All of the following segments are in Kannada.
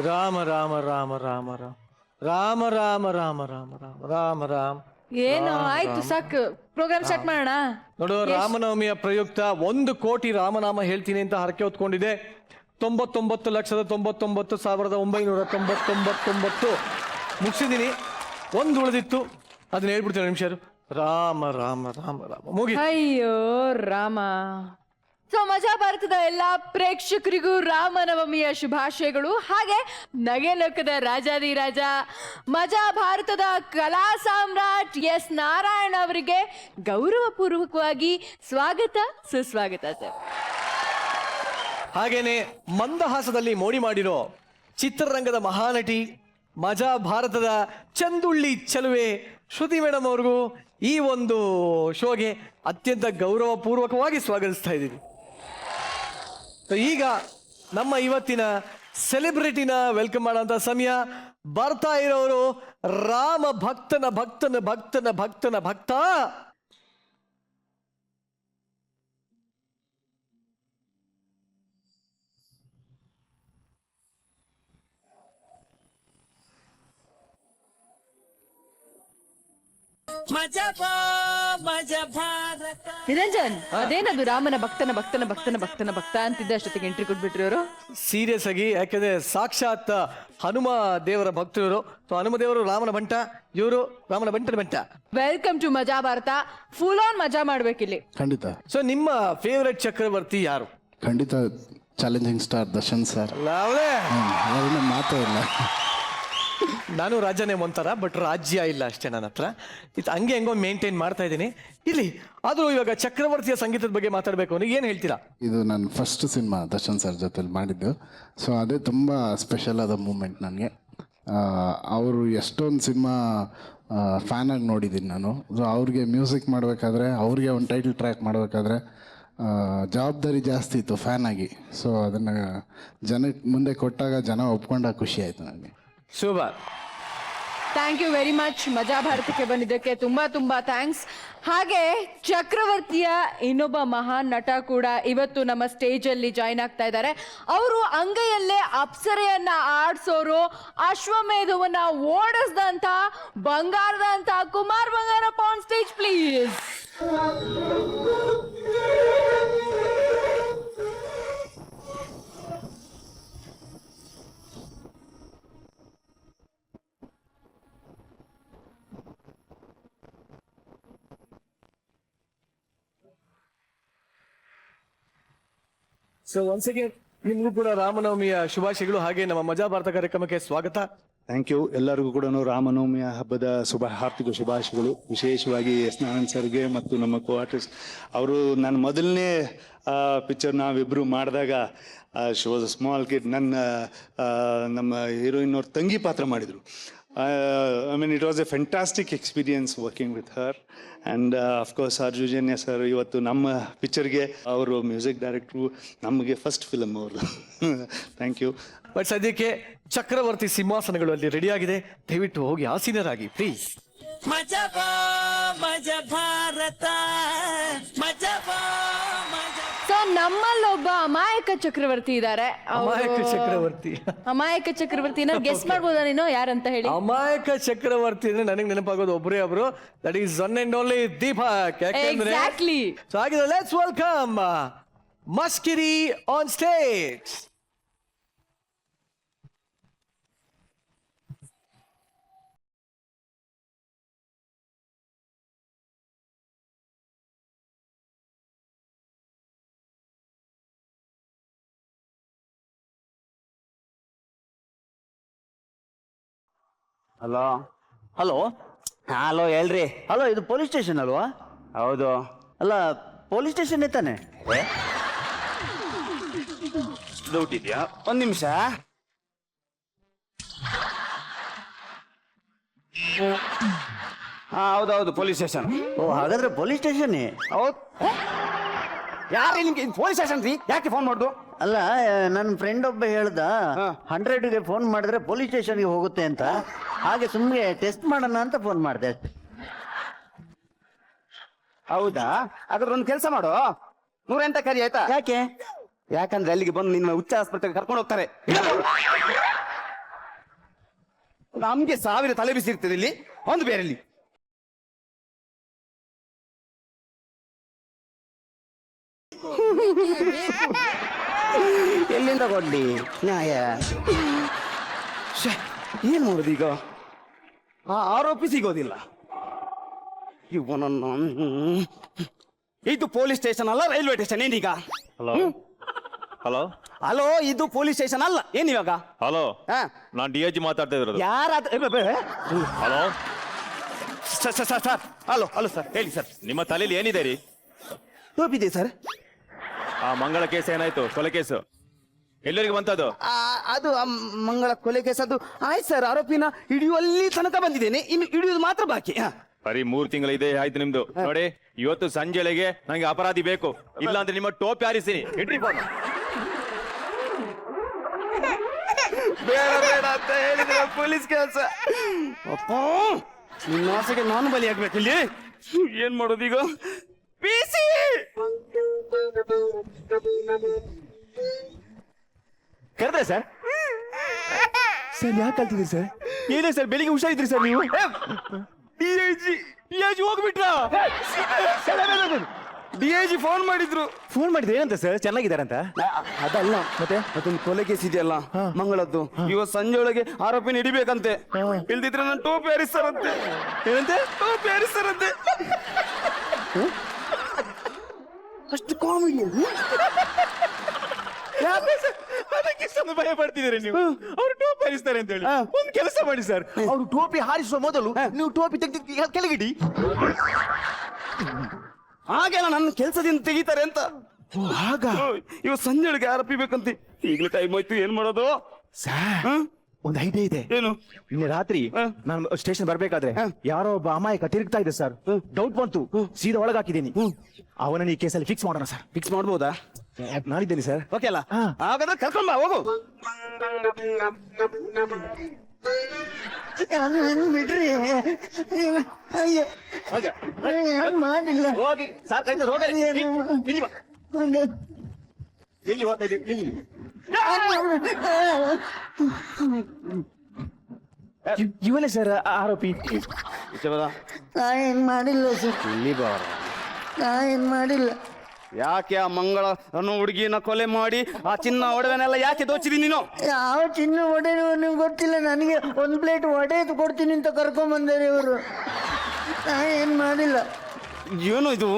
ರಾಮ ರಾಮ ರಾಮ ರಾಮ ರಾಮ ರಾಮ ರಾಮ ರಾಮ ರಾಮ ರಾಮ ರಾಮ ಏನು ಆಯ್ತು ಸಾಕು ಪ್ರೋಗ್ರಾಮ್ ಸ್ಟಾರ್ಟ್ ಮಾಡೋಣ. ನೋಡು, ರಾಮನವಮಿಯ ಪ್ರಯುಕ್ತ 1,00,00,000 ರಾಮನಾಮ ಹೇಳ್ತೀನಿ ಅಂತ ಹರಕೆ ಹೊತ್ಕೊಂಡಿದೆ. 99,99,999 ಮುಗಿಸಿದೀನಿ. ಒಂದು ಉಳಿದಿತ್ತು, ಅದನ್ನ ಹೇಳ್ಬಿಡ್ತೀನಿ ನಿಮಿಷ. ರಾಮ ರಾಮ ರಾಮ ರಾಮ ಮುಗಿ. ಅಯ್ಯೋ ರಾಮ. ಸೊ ಮಜಾ ಭಾರತದ ಎಲ್ಲಾ ಪ್ರೇಕ್ಷಕರಿಗೂ ರಾಮನವಮಿಯ ಶುಭಾಶಯಗಳು. ಹಾಗೆ ನಗೆಲೋಕದ ರಾಜಾದಿರಾಜ ಮಜಾ ಭಾರತದ ಕಲಾ ಸಾಮ್ರಾಟ್ ಎಸ್ ನಾರಾಯಣ್ ಅವರಿಗೆ ಗೌರವಪೂರ್ವಕವಾಗಿ ಸ್ವಾಗತ ಸುಸ್ವಾಗತ ಸರ್. ಹಾಗೇನೆ ಮಂದಹಾಸದಲ್ಲಿ ಮೋಡಿ ಮಾಡಿರೋ ಚಿತ್ರರಂಗದ ಮಹಾನಟಿ ಮಜಾ ಭಾರತದ ಚಂದುಳ್ಳಿ ಚೆಲುವೆ ಶ್ರುತಿ ಮೇಡಮ್ ಅವ್ರಿಗೂ ಈ ಒಂದು ಶೋಗೆ ಅತ್ಯಂತ ಗೌರವಪೂರ್ವಕವಾಗಿ ಸ್ವಾಗತಿಸ್ತಾ ಇದ್ದೀವಿ. ಈಗ ನಮ್ಮ ಇವತ್ತಿನ ಸೆಲೆಬ್ರಿಟಿನ ವೆಲ್ಕಮ್ ಮಾಡೋಂಥ ಸಮಯ. ಬರ್ತಾ ಇರೋರು ರಾಮ ಭಕ್ತನ ಭಕ್ತನ ಭಕ್ತನ ಭಕ್ತನ ಭಕ್ತ ನಿರಂಜನ್. ಅದೇನದು ರಾಮನ ಭಕ್ತನ ಭಕ್ತನ ಭಕ್ತನ ಭಕ್ತನ ಭಕ್ತ ಅಂತಿದ್ದ ಅಷ್ಟೊತ್ತಿಗೆ ಎಂಟ್ರಿ ಕೊಟ್ಬಿಟ್ರಿ ಅವರು. ಸೀರಿಯಸ್ ಆಗಿ, ಯಾಕಂದ್ರೆ ಸಾಕ್ಷಾತ್ ಹನುಮ ದೇವರ ಭಕ್ತರು ಇವರು. ಹನುಮ ದೇವರು ರಾಮನ ಬಂಟ, ಇವರು ರಾಮನ ಬಂಟನ ಬಂಟ. ವೆಲ್ಕಮ್ ಟು ಮಜಾ ಭಾರತ. ಫುಲ್ ಆನ್ ಮಜಾ ಮಾಡ್ಬೇಕಿಲ್ಲಿ. ಖಂಡಿತ. ಸೊ ನಿಮ್ಮ ಫೇವರೆಟ್ ಚಕ್ರವರ್ತಿ ಯಾರು? ಖಂಡಿತ ಚಾಲೆಂಜಿಂಗ್ ಸ್ಟಾರ್ ದರ್ಶನ್ ಸರ್. ಅದನ್ನ ಮಾತೇ ಇಲ್ಲ. ನಾನು ರಾಜನೇ ಒಂಥರ, ಬಟ್ ರಾಜ್ಯ ಇಲ್ಲ ಅಷ್ಟೇ ನನ್ನ ಹತ್ರ. ಇದು ಹಂಗೆ ಹೆಂಗೋ ಮೇಂಟೈನ್ ಮಾಡ್ತಾ ಇದ್ದೀನಿ ಇಲ್ಲಿ. ಆದರೂ ಇವಾಗ ಚಕ್ರವರ್ತಿಯ ಸಂಗೀತದ ಬಗ್ಗೆ ಮಾತಾಡಬೇಕು ಅಂದ್ರೆ ಏನು ಹೇಳ್ತೀರಾ? ಇದು ನನ್ನ ಫಸ್ಟ್ ಸಿನಿಮಾ ದರ್ಶನ್ ಸರ್ ಜೊತೆಲಿ ಮಾಡಿದ್ದು. ಸೊ ಅದೇ ತುಂಬ ಸ್ಪೆಷಲ್ ಆದ ಮೂಮೆಂಟ್ ನನಗೆ. ಅವರು ಎಷ್ಟೊಂದು ಸಿನಿಮಾ ಫ್ಯಾನಾಗಿ ನೋಡಿದ್ದೀನಿ ನಾನು. ಸೊ ಅವ್ರಿಗೆ ಮ್ಯೂಸಿಕ್ ಮಾಡಬೇಕಾದ್ರೆ, ಅವ್ರಿಗೆ ಒಂದು ಟೈಟಲ್ ಟ್ರ್ಯಾಕ್ ಮಾಡಬೇಕಾದ್ರೆ ಜವಾಬ್ದಾರಿ ಜಾಸ್ತಿ ಇತ್ತು ಫ್ಯಾನಾಗಿ. ಸೊ ಅದನ್ನು ಜನಕ್ಕೆ ಮುಂದೆ ಕೊಟ್ಟಾಗ ಜನ ಒಪ್ಕೊಂಡಾಗ ಖುಷಿ ಆಯಿತು ನನಗೆ. Super, thank you very much. Majaa ಭಾರತಕ್ಕೆ ಬಂದಿದ್ದಕ್ಕೆ ತುಂಬಾ ತುಂಬಾ ಥ್ಯಾಂಕ್ಸ್. ಹಾಗೆ ಚಕ್ರವರ್ತಿಯ ಇನ್ನೊಬ್ಬ ಮಹಾನ್ ನಟ ಕೂಡ ಇವತ್ತು ನಮ್ಮ ಸ್ಟೇಜ್ ಅಲ್ಲಿ ಜಾಯ್ನ್ ಆಗ್ತಾ ಇದ್ದಾರೆ. ಅವರು ಅಂಗೈಯಲ್ಲೇ ಅಪ್ಸರೆಯನ್ನ ಆಡ್ಸೋರು, ಅಶ್ವಮೇಧವನ್ನ ಓಡಿಸ್ದಂತ ಬಂಗಾರದಂತ Kumar Bangarappa on stage please. So once again ನಿಮಗೂ ಕೂಡ ರಾಮನವಮಿಯ ಶುಭಾಶಯಗಳು. ಹಾಗೆ ನಮ್ಮ ಮಜಾ ಭಾರತ ಕಾರ್ಯಕ್ರಮಕ್ಕೆ ಸ್ವಾಗತ. Thank you. ಎಲ್ಲರಿಗೂ ಕೂಡ ರಾಮನವಮಿಯ ಹಬ್ಬದ ಹಾರ್ದಿಕ ಶುಭಾಶಯಗಳು. ವಿಶೇಷವಾಗಿ ಎಸ್ ನಾರಾಯಣ್ ಸರ್ಗೆ ಮತ್ತು ನಮ್ಮ ಕೋ ಆರ್ಟಿಸ್ಟ್ ಅವರು. ನಾನು ಮೊದಲನೇ ಪಿಕ್ಚರ್ ನಾವಿಬ್ಬರು ಮಾಡಿದಾಗ she was a small kid. ನಮ್ಮ ಹೀರೋಯಿನ್ ಅವ್ರ ತಂಗಿ ಪಾತ್ರ ಮಾಡಿದರು. I mean, it was a fantastic experience working with her. And of course, Arjujanya sir, ಇವತ್ತು ನಮ್ಮ ಪಿಕ್ಚರ್ಗೆ ಅವರು ಮ್ಯೂಸಿಕ್ ಡೈರೆಕ್ಟ್ರು, ನಮಗೆ ಫಸ್ಟ್ ಫಿಲಮ್ ಅವರು. Thank you. ಬಟ್ ಸದ್ಯಕ್ಕೆ ಚಕ್ರವರ್ತಿ ಸಿಂಹಾಸನಗಳು ಅಲ್ಲಿ ರೆಡಿ ಆಗಿದೆ. ದಯವಿಟ್ಟು ಹೋಗಿ ಆಸೀನರಾಗಿ ಪ್ಲೀಸ್. ಮಜಾ ಭಾರತ ಮಜಾ. ಸೊ ನಮ್ಮಲ್ಲೊಬ್ಬ ಅಮಾಯಕ ಚಕ್ರವರ್ತಿ ಇದ್ದಾರೆ. ಅಮಾಯಕ ಚಕ್ರವರ್ತಿ. ಅಮಾಯಕ ಚಕ್ರವರ್ತಿನ ಗೆಸ್ ಮಾಡ್ಬೋದಾ ನೀನು ಯಾರಂತ ಹೇಳಿ? ಅಮಾಯಕ ಚಕ್ರವರ್ತಿ ಅಂದ್ರೆ ನನಗೆ ನೆನಪಾಗೋದು ಒಬ್ಬರೇ ಒಬ್ರು, that is one and only Deepak. ಯಾಕೆಂದ್ರೆ ಎಕ್ಸಾಕ್ಟ್ಲಿ. ಸೊ ಹಾಗಿದ್ರೆ ಲೆಟ್ಸ್ ವೆಲ್ಕಮ್ ಮಸ್ಕಿರಿ on stage. Hello hello hello ಹೇಳ್ರಿ. ಹಲೋ, ಇದು ಪೊಲೀಸ್ ಸ್ಟೇಷನ್ ಅಲ್ವಾ? ಹೌದು. ಅಲ್ಲ, ಪೊಲೀಸ್ ಸ್ಟೇಷನ್ ತಾನೆ? ಡೌಟ್ ಇದೆಯಾ? ಒಂದು ನಿಮಿಷ. ಹೌದೌದು, ಪೊಲೀಸ್ ಸ್ಟೇಷನ್. ಓ, ಹಾಗಾದ್ರೆ ಪೊಲೀಸ್ ಸ್ಟೇಷನ್ನೇ. ಹೌದು. ಯಾರು ನಿಮ್ಗೆ ಪೊಲೀಸ್ ಸ್ಟೇಷನ್ ರೀ? ಯಾಕೆ ಫೋನ್ ಮಾಡುದು? ಅಲ್ಲ, ನನ್ನ ಫ್ರೆಂಡ್ ಒಬ್ಬ ಹೇಳ್ದ 100ಗೆ ಫೋನ್ ಮಾಡಿದ್ರೆ ಪೊಲೀಸ್ ಸ್ಟೇಷನ್ಗೆ ಹೋಗುತ್ತೆ ಅಂತ. ಹಾಗೆ ಸುಮ್ಮನೆ ಟೆಸ್ಟ್ ಮಾಡೋಣ ಅಂತ ಫೋನ್ ಮಾಡಿದೆ. ಹೌದಾ? ಹಾಗಾದ್ರೆ ಒಂದು ಕೆಲಸ ಮಾಡು, 100 ಅಂತ ಕರಿ, ಆಯ್ತಾ? ಯಾಕೆ? ಯಾಕಂದ್ರೆ ಅಲ್ಲಿಗೆ ಬಂದು ನಿನ್ನ ಹುಚ್ಚ ಆಸ್ಪತ್ರೆಗೆ ಕರ್ಕೊಂಡು ಹೋಗ್ತಾರೆ. ನಮ್ಗೆ 1000 ತಲೆ ಬಿಸಿ ಇರ್ತದೆ ಇಲ್ಲಿ, ಒಂದು ಬೇರೆಲ್ಲಿ. ಎಲ್ಲಿಂದ ಕೊಡ್ಲಿ ನ್ಯಾಯ? ಏನ್ ಮಾಡುದು ಈಗ? ಆ ಆರೋಪಿ ಸಿಗೋದಿಲ್ಲ. ಇವನನ್ನು ಇದು ಪೊಲೀಸ್ ಸ್ಟೇಷನ್ ಅಲ್ಲ, ರೈಲ್ವೆ ಸ್ಟೇಷನ್. ಏನೀಗ? ಹಲೋ ಹಲೋ ಹಲೋ, ಇದು ಪೊಲೀಸ್ ಸ್ಟೇಷನ್ ಅಲ್ಲ. ಏನಿವಾಗ? ಹಲೋ, ಹಾ, ನಾನು DIG ಮಾತಾಡ್ತಾ ಇರೋದು. ಯಾರಾದ? Hello sir, hello hello sir, ಹೇಳಿ ಸರ್. ನಿಮ್ಮ ತಲೆಯಲ್ಲಿ ಏನಿದೆ ರೀ? ಟೋಪಿದೆ ಸರ್. ಆ ಮಂಗಳ ಕೇಸ್ ಏನಾಯ್ತು? ಕೊಲೆ ಕೇಸು ಎಲ್ಲರಿಗೆ ಬಂತದು? ಅದು ಆ ಮಂಗಳ ಕೊಲೆ ಕೇಸ್ ಅದು ಆಯ್ತು ಸರ್. ಆರೋಪಿನ ಹಿಡಿಯುವಲ್ಲಿ ತನಕ ಬಂದಿದ್ದೇನೆ, ಇನ್ನು ಹಿಡಿಯುವುದು ಮಾತ್ರ ಬಾಕಿ. ಬರೀ 3 ತಿಂಗಳ ಇದೆ ಆಯ್ತು ನಿಮ್ದು. ನೋಡಿ, ಇವತ್ತು ಸಂಜೆಳೆಗೆ ನಂಗೆ ಅಪರಾಧಿ ಬೇಕು, ಇಲ್ಲ ಅಂದ್ರೆ ನಿಮ್ಮ ಟೋಪಿ ಹಾರಿಸ್ತೀನಿ. ಇಡ್ರಿ ಫೋನ್. ಬೇಡ ಬೇಡ ಅಂತ ಹೇಳಿದ್ರೆ ಪೊಲೀಸ್ ಕೆಲಸ. ಅಪ್ಪ, ನಿನ್ನ ಆಸೆಗೆ ನಾನು ಬಲಿಯಾಗ್ಬೇಕು ಇಲ್ಲಿ. ಏನ್ ಮಾಡೋದು ಈಗ? PC ಕರೆದೆ sir. ಸರ್ ಯಾಕೆ ಕಲ್ತಿದ್ರಿ ಸರ್? ಏನೇ ಸರ್, ಬೆಳಿಗ್ಗೆ ಹುಷಾರಿದ್ರಿ ಸರ್ ನೀವು? DIG ಹೋಗ್ಬಿಟ್ರ? DIG ಫೋನ್ ಮಾಡಿದ್ರು. ಫೋನ್ ಮಾಡಿದ್ರೆ ಏನಂತ ಸರ್? ಚೆನ್ನಾಗಿದಾರಂತ? ಅದಲ್ಲ, ಮತ್ತೆ ಅದೊಂದು ಕೊಲೆ ಕೇಸ್ ಇದೆಯಲ್ಲ ಮಂಗಳದ್ದು, ಇವತ್ತು ಸಂಜೆ ಒಳಗೆ ಆರೋಪಿನ ಹಿಡಿಬೇಕಂತೆ. ಇಲ್ದಿದ್ರೆ ನನ್ನ ಟೋಪಿ ಹಾರಿಸ್ತಾರಂತೆ. ಏನಂತೆ? ಟೋಪಿ ಹಾರಿಸ್ತಾರಂತೆ. ಅಷ್ಟು ಕಾಮಿಡಿ. ಅದಕ್ಕೆ ಇಷ್ಟೊಂದು ಭಯ ಪಡ್ತಿದ್ದೀರಿ ನೀವು? ಅವ್ರು ಟೋಪಿ ಹಾರಿಸ್ತಾರೆ ಅಂತ ಹೇಳಿ. ಒಂದು ಕೆಲಸ ಮಾಡಿ ಸರ್, ಅವ್ರು ಟೋಪಿ ಹಾರಿಸುವ ಮೊದಲು ನೀವು ಟೋಪಿ ತೆಗೆದು ಕೆಳಗಿಡಿ. ಹಾಗೆಲ್ಲ ನನ್ನ ಕೆಲಸದಿಂದ ತೆಗಿತಾರೆ ಅಂತ. ಆಗ ಇವತ್ತು ಸಂಜೆ ಒಳಗೆ ಆರೋಪಿ ಬೇಕಂತೆ. ಈಗಲೇ ಟೈಮ್ ಆಯ್ತು, ಏನ್ ಮಾಡೋದು? ಸರ್, ಒಂದು ಐಡಿಯಾ ಇದೆ. ಏನು? ನಿನ್ನೆ ರಾತ್ರಿ ನಾನು ಸ್ಟೇಷನ್ ಬರ್ಬೇಕಾದ್ರೆ ಯಾರೋ ಒಬ್ಬ ಅಮಾಯಕ ತಿರುಗ್ತಾ ಇದೆ ಸರ್. ಡೌಟ್ ಬಂತು, ಸೀದಾ ಒಳಗೆ ಹಾಕಿದ್ದೀನಿ. ಅವನನ್ನ ಈ ಕೇಸಲ್ಲಿ ಫಿಕ್ಸ್ ಮಾಡೋಣ ಸರ್. ಫಿಕ್ಸ್ ಮಾಡ್ಬೋದಾ? ನಾನಿದ್ದೇನೆ ಸರ್. ಓಕೆ ಅಲ್ಲ? ಹಾಗಾದ್ರೆ ಕರ್ಕೊಂಡ್ ಬಾ, ಹೋಗು. ಹೋಗಿ ಸರ್, ಕೈ ತೋರಿಸಿ, ಹೋಗಿ. ಇಲ್ಲಿ ಬಾ. ಎಲ್ಲಿ ಹೋಗ್ತಾ ಇದ್ದೀವಿ? ಇವನೇ ಸರ್ ಆರೋಪಿ. ನಾ ಏನ್ ಮಾಡಿಲ್ಲ ಸರ್, ಇಲ್ಲಿ ಬಾರ. ನಾ ಏನ್ ಮಾಡಿಲ್ಲ. ಯಾಕೆ ಆ ಮಂಗಳ ಅನ್ನೋ ಹುಡುಗಿನ ಕೊಲೆ ಮಾಡಿ ಆ ಚಿನ್ನ ಒಡವೆನೆಲ್ಲ ಯಾಕೆ ದೋಚಿದಿ ನೀನು? ಯಾವ ಚಿನ್ನ ಒಡೆಯುವ ನಿಮ್ಗೆ ಗೊತ್ತಿಲ್ಲ. ನನಗೆ ಒಂದು ಪ್ಲೇಟ್ ವಡೆ ಕೊಡ್ತೀನಿ ಅಂತ ಕರ್ಕೊಂಡ್ ಬಂದಾರೆ ಇವರು. ನಾ ಏನ್ ಮಾಡಿಲ್ಲ. ಏನು ಇದು?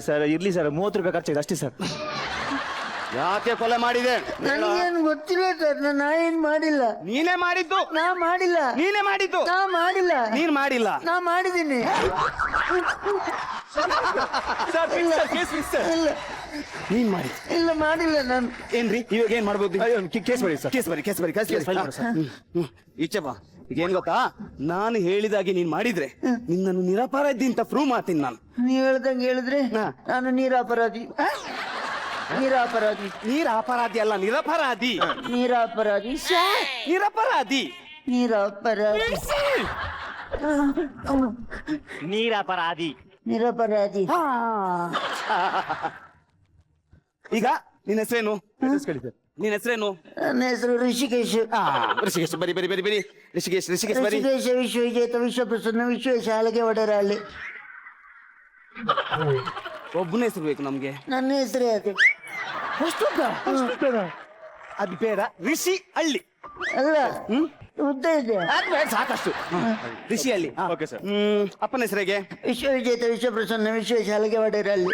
ಸರ್ ಇರ್ಲಿ ಸರ್, 30 ರೂಪಾಯಿ ಖರ್ಚಾಗಿದೆ ಅಷ್ಟೇ ಸರ್. ಯಾಕೆ ಕೊಲೆ ಮಾಡಿದೆ? ನನಗೇನು ಗೊತ್ತಿಲ್ಲ ಸರ್, ನಾ ಏನ್ ಮಾಡಿಲ್ಲ. ನೀನೇ ಮಾಡಿದ್ದು. ನಾ ಮಾಡಿಲ್ಲ. ನೀನೇ ಮಾಡಿದ್ದು. ನಾ ಮಾಡಿಲ್ಲ. ನೀನ್ ಮಾಡಿಲ್ಲ. ನಾ ಮಾಡಿದ್ದೀನಿ. ಇಲ್ಲ ನೀನ್ ಮಾಡಿ. ಇಲ್ಲ ಮಾಡಿಲ್ಲ ನಾನು. ಏನ್ರಿ ಇವಾಗ ಏನ್ ಮಾಡ್ಬೋದು? ಕೇಸ್ ಬರೀ ಸರ್. ಕೇಸ್ ಬರಿ. ಈಚೆ ಬಾ. ಈಗ ಏನ್ ಗೊತ್ತಾ, ನಾನು ಹೇಳಿದಾಗೆ ನೀನ್ ಮಾಡಿದ್ರೆ ನಿನ್ನನ್ನು ನಿರಪರಾಧಿ ಅಂತ ಪ್ರೂವ್ ಮಾಡ್ತೀನಿ ನಾನು. ನೀವ್ ಹೇಳ್ದಂಗೆ ಹೇಳಿದ್ರೆ ನಾನು ನೀರಾಪರಾಧಿ. ನೀರಾಪರಾಧಿ. ನೀರ ಅಪರಾಧಿ ಅಲ್ಲ, ನಿರಪರಾಧಿ. ನೀರಾಪರಾಧಿ. ನಿರಪರಾಧಿ. ನೀರಾಪರಾಧಿ. ನೀರಪರಾಧಿ. ನಿರಪರಾಧಿ. ಈಗ ನಿನ್ನ ಹೆಸರೇನು? ನಿನ್ನ ಹೆಸರೇನು? ನನ್ನ ಹೆಸರು ಋಷಿಕೇಶ್. ಋಷಿಕೇಶ್. ಬರಿ ಋಷಿಕೇಶ್ ಬರಿ. ಋಷಿಕೇಶ ವಿಶ್ವವಿಜೇತ ವಿಶ್ವಪ್ರಸನ್ನ ವಿಶ್ವೇಶಾಲಗೆ ಒಡೆರಾಳಿ. ಒಬ್ಬನ ಹೆಸರು ಬೇಕು ನಮ್ಗೆ. ನನ್ನ ಹೆಸರೇ ಅದು. ಅದು ಬೇಡ, ಋಷಿ ಹಳ್ಳಿ. ಅಲ್ಲ ಉದ್ದ ಇದೆ. ಸಾಕಷ್ಟು. ಋಷಿ ಹಳ್ಳಿ. Okay sir. ಅಪ್ಪನ ಹೆಸರಿಗೆ? ವಿಶ್ವವಿಜೇತ ವಿಶ್ವಪ್ರಸನ್ನ ವಿಶ್ವೇಶಾಲಗೆ ಒಡೆರಾಳಿ.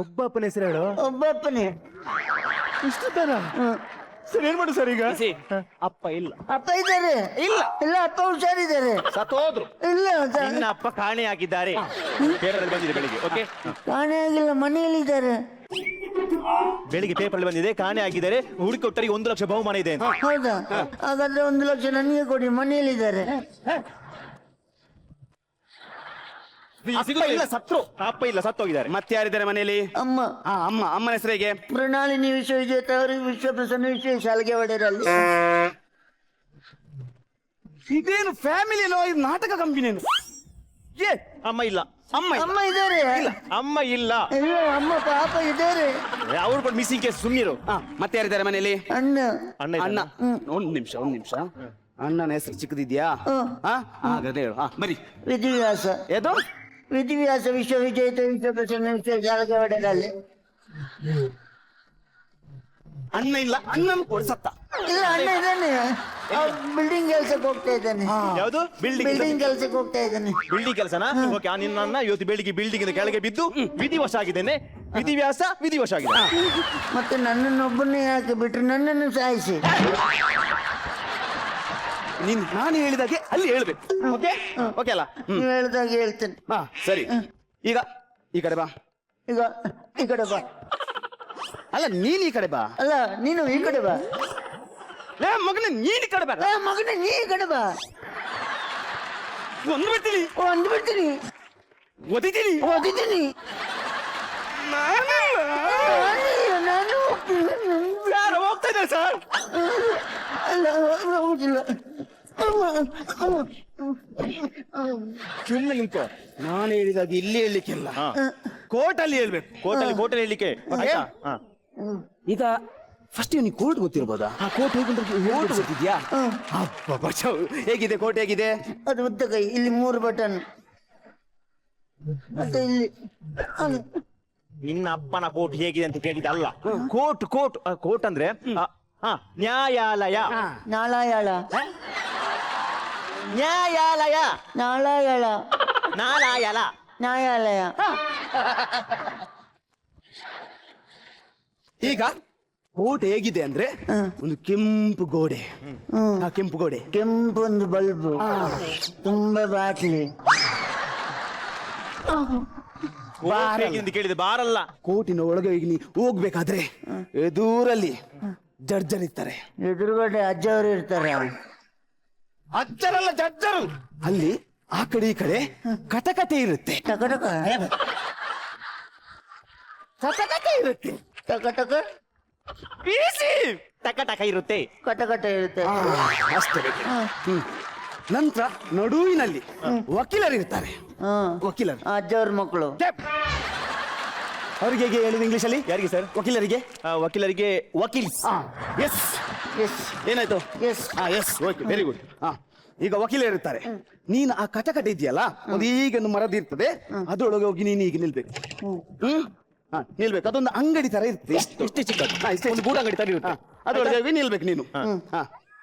ಒಬ್ಬಪ್ಪನ ಹೆಸರು ಹೇಳು. ಒಬ್ಬಪ್ಪನೇ. ಸರ್ ಏನ್ ಮಾಡು ಸರ್ ಈಗ? ಅಪ್ಪ ಇಲ್ಲ. ಅಪ್ಪ ಇದ್ದಾರೆ? ಇಲ್ಲ. ಇಲ್ಲ, ಅಪ್ಪ ಹುಷಾರಿದ್ದಾರೆ. ಸತ್ತೋದ್ರು. ಇಲ್ಲ ನಿನ್ನ ಅಪ್ಪ ಕಾಣೆಯಾಗಿದ್ದಾರೆ. ಪೇಪರ್ ಬಂದಿದೆ ಬೆಳಿಗ್ಗೆ. ಓಕೆ, ಕಾಣೆ ಆಗಿಲ್ಲ, ಮನೆಯಲ್ಲಿದ್ದಾರೆ. ಬೆಳಿಗ್ಗೆ ಪೇಪರ್ ಬಂದಿದೆ, ಕಾಣೆ ಆಗಿದ್ದಾರೆ. ಹುಡುಕೊಟ್ಟರಿಗೆ 1 ಲಕ್ಷ ಬಹುಮಾನ ಇದೆ ಅಂತ. ಹೌದಾ? ಹಾಗಾದ್ರೆ 1 ಲಕ್ಷ ನನಗೆ ಕೊಡಿ, ಮನೆಯಲ್ಲಿದ್ದಾರೆ. ಅಪ್ಪ ಇಲ್ಲ, ಸತ್ರು. ಅಪ್ಪ ಇಲ್ಲ, ಸತ್ತೋಗಿದ್ದಾರೆ. ಮತ್ತೆ ಯಾರಿದ್ದಾರೆ ಮನೆಯಲ್ಲಿ? ಅಮ್ಮ. ಅಮ್ಮನ ಹೆಸರಿಗೆ? ಮೃಣಾಲಿನಿ ವಿಶ್ವವಿಜೇತ ಅವರು ವಿಶ್ವಪ್ರಸನ್ನ ವಿಶ್ವೇಶಾಲಗೆ ಒಡೆರಾಳಿ. ಇದೇನು ಫ್ಯಾಮಿಲಿ ಇದು ನಾಟಕ ಕಂಪನಿ? ಅಮ್ಮ ಇಲ್ಲ, ಅಮ್ಮ ಇದ್ದಾರೆ. ಅಮ್ಮ ಇಲ್ಲ. ಇಲ್ಲ, ಅಮ್ಮ ಪಾಪ ಇದ್ದಾರೆ. ಅವ್ರು ಕೂಡ ಮಿಸ್ಸಿಂಗ್ ಕೇಸ್ ಸುಮ್ಮನಿರು. ಮತ್ತೆ ಯಾರಿದ್ದಾರೆ ಮನೆಯಲ್ಲಿ? ಅಣ್ಣ. ಅಣ್ಣ. ಒಂದ್ ನಿಮಿಷ. ಅಣ್ಣನ ಹೆಸರು ಚಿಕ್ಕದಿದ್ಯಾ? ಹಾಗಾದ್ರೆ ಹೇಳು. ಬರಿ. ವಿಧಿವ್ಯಾಸ. ಏದು? ವಿಧಿವ್ಯಾಸ ವಿಶ್ವಪ್ರಸನ್ನ ಜಾಲಕವಾಡದಲ್ಲಿ. ಅಣ್ಣ ಇಲ್ಲ, ಅಣ್ಣನ ಕೊಡ್ಸತ್ತ. ಇಲ್ಲ, ಅಣ್ಣ ಇದ್ದಾನೆ. ಬಿಲ್ಡಿಂಗ್ ಕೆಲ್ಸಕ್ಕೆ ಹೋಗ್ತಾ ಇದ್ದಾನೆ. ಯಾವುದು? ಬಿಲ್ಡಿಂಗ್ ಕೆಲ್ಸಕ್ಕೆ ಹೋಗ್ತಾ ಇದ್ದಾನೆ. ಬಿಲ್ಡಿಂಗ್ ಕೆಲಸನಾ? ಓಕೆ. ನಿನ್ನ ಇವತ್ತು ಬೆಳಿಗ್ಗೆ ಬಿಲ್ಡಿಂಗ್ ಕೆಳಗೆ ಬಿದ್ದು ವಿಧಿವಶ ಆಗಿದ್ದೇನೆ. ವಿಧಿವ್ಯಾಸ ವಿಧಿವಶ ಆಗಿದೆ. ಮತ್ತೆ ನನ್ನನ್ನೊಬ್ಬನೇ ಯಾಕೆ ಬಿಟ್ರು? ನನ್ನನ್ನು ಸಾಯಿಸಿ. ನಾನು ಹೇಳಿದಾಗೆ ಅಲ್ಲಿ ಹೇಳ್ಬೇಕು. ಓಕೆ ಓಕೆ ಅಲ್ಲ? ನೀವು ಹೇಳ್ದಾಗ ಹೇಳ್ತೇನೆ. ಸರಿ. ಈಗ ಈ ಕಡೆ ಬಾ. ಈಗ ಈ ಕಡೆ ಬಾ. ಅಲ್ಲ, ನೀನ್ ಈ ಕಡೆ ಬಾ. ಅಲ್ಲ, ನೀನು ಈ ಕಡೆ ಬಾ. ಮಗನ ನೀನ್ ಈ ಕಡೆ ಬಾ. ಮಗನೇ ನೀ ಈ ಕಡೆ ಬಾ. ಒಂದು ಬಿಡ್ತೀನಿ, ಅಂದ್ಬಿಡ್ತೀನಿ, ಒದಿತೀನಿ. ನಾನು ಯಾರು ಹೋಗ್ತಾ ಇದ್ದಾರೆ ಸರ್? ಅಲ್ಲ, ಹೋಗುದಿಲ್ಲ. ಸುಮ್ಮನೆ ನಿಂತ್ಕೋ. ನಾನು ಹೇಳಿದಾಗ ಇಲ್ಲಿ ಹೇಳ್ಲಿಕ್ಕಿಲ್ಲ, ಕೋರ್ಟಲ್ಲಿ ಹೇಳ್ಬೇಕು. ಕೋರ್ಟಲ್ಲಿ ಹೇಳಲಿಕ್ಕೆ. ಈಗ ಫಸ್ಟ್ ನೀವು ಕೋರ್ಟ್ ಗೊತ್ತಿರ್ಬೋದಾ? ಕೋರ್ಟ್ ಕೋರ್ಟ್ ಗೊತ್ತಿದ್ಯಾ? ಹೇಗಿದೆ ಕೋರ್ಟ್? ಹೇಗಿದೆ ಅದು? ಉದ್ದ ಕೈ, ಇಲ್ಲಿ 3 ಬಟನ್, ಮತ್ತೆ ಇಲ್ಲಿ ನಿನ್ನ ಅಪ್ಪನ ಕೋರ್ಟ್ ಹೇಗಿದೆ ಅಂತ ಕೇಳಿದ ಅಲ್ಲ. ಕೋರ್ಟ್ ಅಂದ್ರೆ ನ್ಯಾಯಾಲಯ. ನಾಳಾಯಾಳ. ನ್ಯಾಯಾಲಯ. ನಾಳಾಯಾಳ. ನ್ಯಾಯಾಲಯ. ಈಗ ಕೋರ್ಟ್ ಹೇಗಿದೆ ಅಂದ್ರೆ ಒಂದು ಕೆಂಪು ಗೋಡೆ. ಕೆಂಪು ಗೋಡೆ, ಕೆಂಪು ಒಂದು ಬಲ್ಬು, ತುಂಬಾ ಬಾಟ್ಲಿ. ಕೇಳಿದೆ ಬಾರಲ್ಲ. ಕೋರ್ಟಿನ ಒಳಗೆ ಈಗ ನೀ ಹೋಗ್ಬೇಕಾದ್ರೆ ಎದುರಲ್ಲಿ ಜಡ್ಜರ್ ಇರ್ತಾರೆ. ಎದುರುಗಡೆ ಅಜ್ಜವರು ಇರ್ತಾರೆ. ಅಜ್ಜರಲ್ಲ, ಜಡ್ಜರು. ಅಲ್ಲಿ ಆ ಕಡೆ ಈ ಕಡೆ ಕಟಕಟೆ ಇರುತ್ತೆ. ಟಕಟಕ ಇರುತ್ತೆ. ಟಕಟಕ ಟಕ ಇರುತ್ತೆ. ಕಟಕಟ ಇರುತ್ತೆ. ಅಷ್ಟೇ. ನಂತರ ನಡುವಿನಲ್ಲಿ ವಕೀಲರು ಇರ್ತಾರೆ. ವಕೀಲರು ಅಜ್ಜವ್ರ ಮಕ್ಕಳು. ಅವ್ರಿಗೆ ಹೇಗೆ ಹೇಳಿದ ಇಂಗ್ಲಿಷ್ ಅಲ್ಲಿ? ಯಾರಿಗೆ ಸರ್? ವಕೀಲರಿಗೆ. ವಕೀಲ್ಸ್. ಎಸ್. ಏನಾಯ್ತು? ಎಸ್. Okay, very good. ಈಗ ವಕೀಲರು ಇರ್ತಾರೆ. ನೀನು ಆ ಕಟಕಟೆ ಇದೆಯಲ್ಲ, ಅದು ಈಗ ಒಂದು ಮರದ ಇರ್ತದೆ, ಅದರೊಳಗೆ ಹೋಗಿ ನೀನು ಈಗ ನಿಲ್ಬೇಕು. ನಿಲ್ಬೇಕು. ಅದೊಂದು ಅಂಗಡಿ ತರ ಇರ್ತದೆ, ಇಷ್ಟೇ ಚಿಕ್ಕದು. ಒಂದು ಗೂಡು ಅಂಗಡಿ ತರ ಇರುತ್ತೆ, ಅದರೊಳಗೆ ಹೋಗಿ ನಿಲ್ಬೇಕು ನೀನು.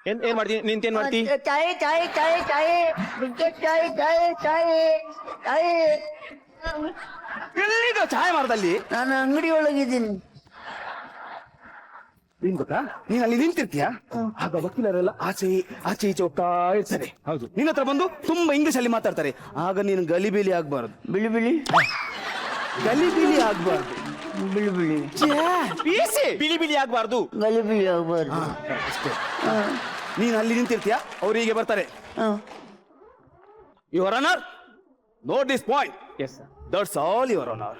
ಏನ್ ಮಾಡ್ತೀನಿ? ನಿಂತೇನ್ ಮಾಡ್ತಿ? ಚಾಯ್ ಚಾಯ್ ಚಾಯ್ ಚಾಯ್ ಬಿಸ್ಕೆಟ್ ಚಾಯ್ ಚಾಯ್ ಚಾಯ್ ಚಾಯ್. ಎಲ್ಲಿದೆ ಚಾಯ್ ಮರದಲ್ಲಿ? ನಾನು ಅಂಗಡಿ ಒಳಗಿದ್ದೀನಿ. ಏನ್ ಗೊತ್ತಾ, ನೀನ್ ಅಲ್ಲಿ ನಿಂತಿರ್ತೀಯ, ಆಗ ವಕೀಲರೆಲ್ಲ ಆಚೆ ಈಚೆ ಹೋಗ್ತಾ ಇರ್ತಾರೆ. ಹೌದು. ನಿನ್ನ ಹತ್ರ ಬಂದು ತುಂಬಾ ಇಂಗ್ಲಿಷ್ ಅಲ್ಲಿ ಮಾತಾಡ್ತಾರೆ. ಆಗ ನೀನು ಗಲಿಬಿಲಿ ಆಗ್ಬಾರ್ದು. ಬಿಳಿ ಗಲಿಬಿಲಿ ಆಗ್ಬಾರ್ದು. ಬಿಳಿ ಆಗ್ಬಾರ್ದು. ಗಲಿಬಿಲಿ ಆಗ್ಬಾರ್ದು. ನೀನ್ ಅಲ್ಲಿ ನಿಂತಿರ್ತೀಯ, ಅವ್ರು ಹೀಗೆ ಬರ್ತಾರೆ. Your honour, note this point. Yes sir. That's all your honour.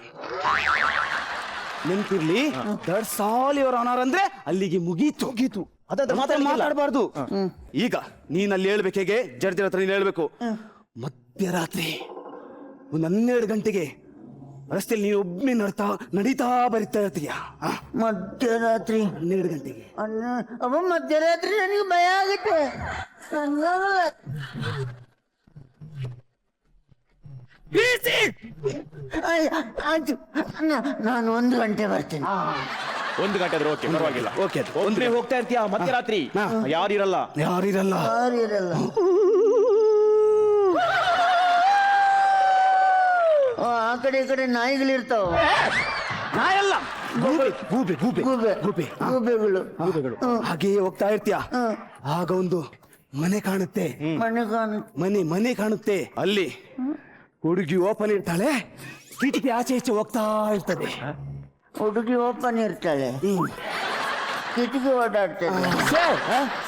ನೆನ್ಪಿರ್ಲಿ, ದಟ್ಸ್ ಆಲ್ ಯುವರ್ ಆನರ್ ಅಂದ್ರೆ ಅಲ್ಲಿಗೆ ಮುಗೀತು. ಅದಾದ್ರೆ ಮಾತಾಡಬಾರ್ದು. ಈಗ ನೀನ್ ಅಲ್ಲಿ ಹೇಳ್ಬೇಕು. ಹೇಗೆ? ಜಡ್ಜರ್ ಹತ್ರ ನೀನ್ ಹೇಳ್ಬೇಕು. ಮಧ್ಯರಾತ್ರಿ ಒಂದು 12 ಗಂಟೆಗೆ ರಸ್ತೆಯಲ್ಲಿ ನೀನು ಒಬ್ಬನೇ ನಡೀತಾ ಬರಿತಾ ಇರ್ತೀಯ. ಮಧ್ಯರಾತ್ರಿ 12 ಗಂಟೆಗೆ. ಅವ ಮಧ್ಯರಾತ್ರಿ ನನಗೆ ಭಯ ಆಗುತ್ತೆ. ಆಯ್ತು, ನಾನು 1 ಗಂಟೆ ಬರ್ತೇನೆ. 1 ಗಂಟೆ ಆದ್ರೆ ಓಕೆ, ಪರವಾಗಿಲ್ಲ. ಓಕೆ, ಒಂದೇ ಹೋಗ್ತಾ ಇರ್ತೀಯ ಮಧ್ಯರಾತ್ರಿ. ಯಾರಿರಲ್ಲ. ಯಾರಿರಲ್ಲ. ಆ ಕಡೆ ಈ ಕಡೆ ನಾಯಿಗಳಿರ್ತಾವ. ನಾಯಲ್ಲ, ಗೂಬೆಗಳು. ಹಾಗೆಯೇ ಹೋಗ್ತಾ ಇರ್ತೀಯ. ಆಗ ಒಂದು ಮನೆ ಕಾಣುತ್ತೆ. ಮನೆ ಕಾಣುತ್ತೆ. ಅಲ್ಲಿ ಹುಡುಗಿ ಓಪನ್ ಇರ್ತಾಳೆ, ಕಿಟಕಿ ಆಚೆ ಈಚೆ ಹೋಗ್ತಾ ಇರ್ತದೆ. ಹುಡುಗಿ ಓಪನ್ ಇರ್ತಾಳೆ, ಕಿಟಕಿ ಓಡಾಡ್ತಾಳೆ.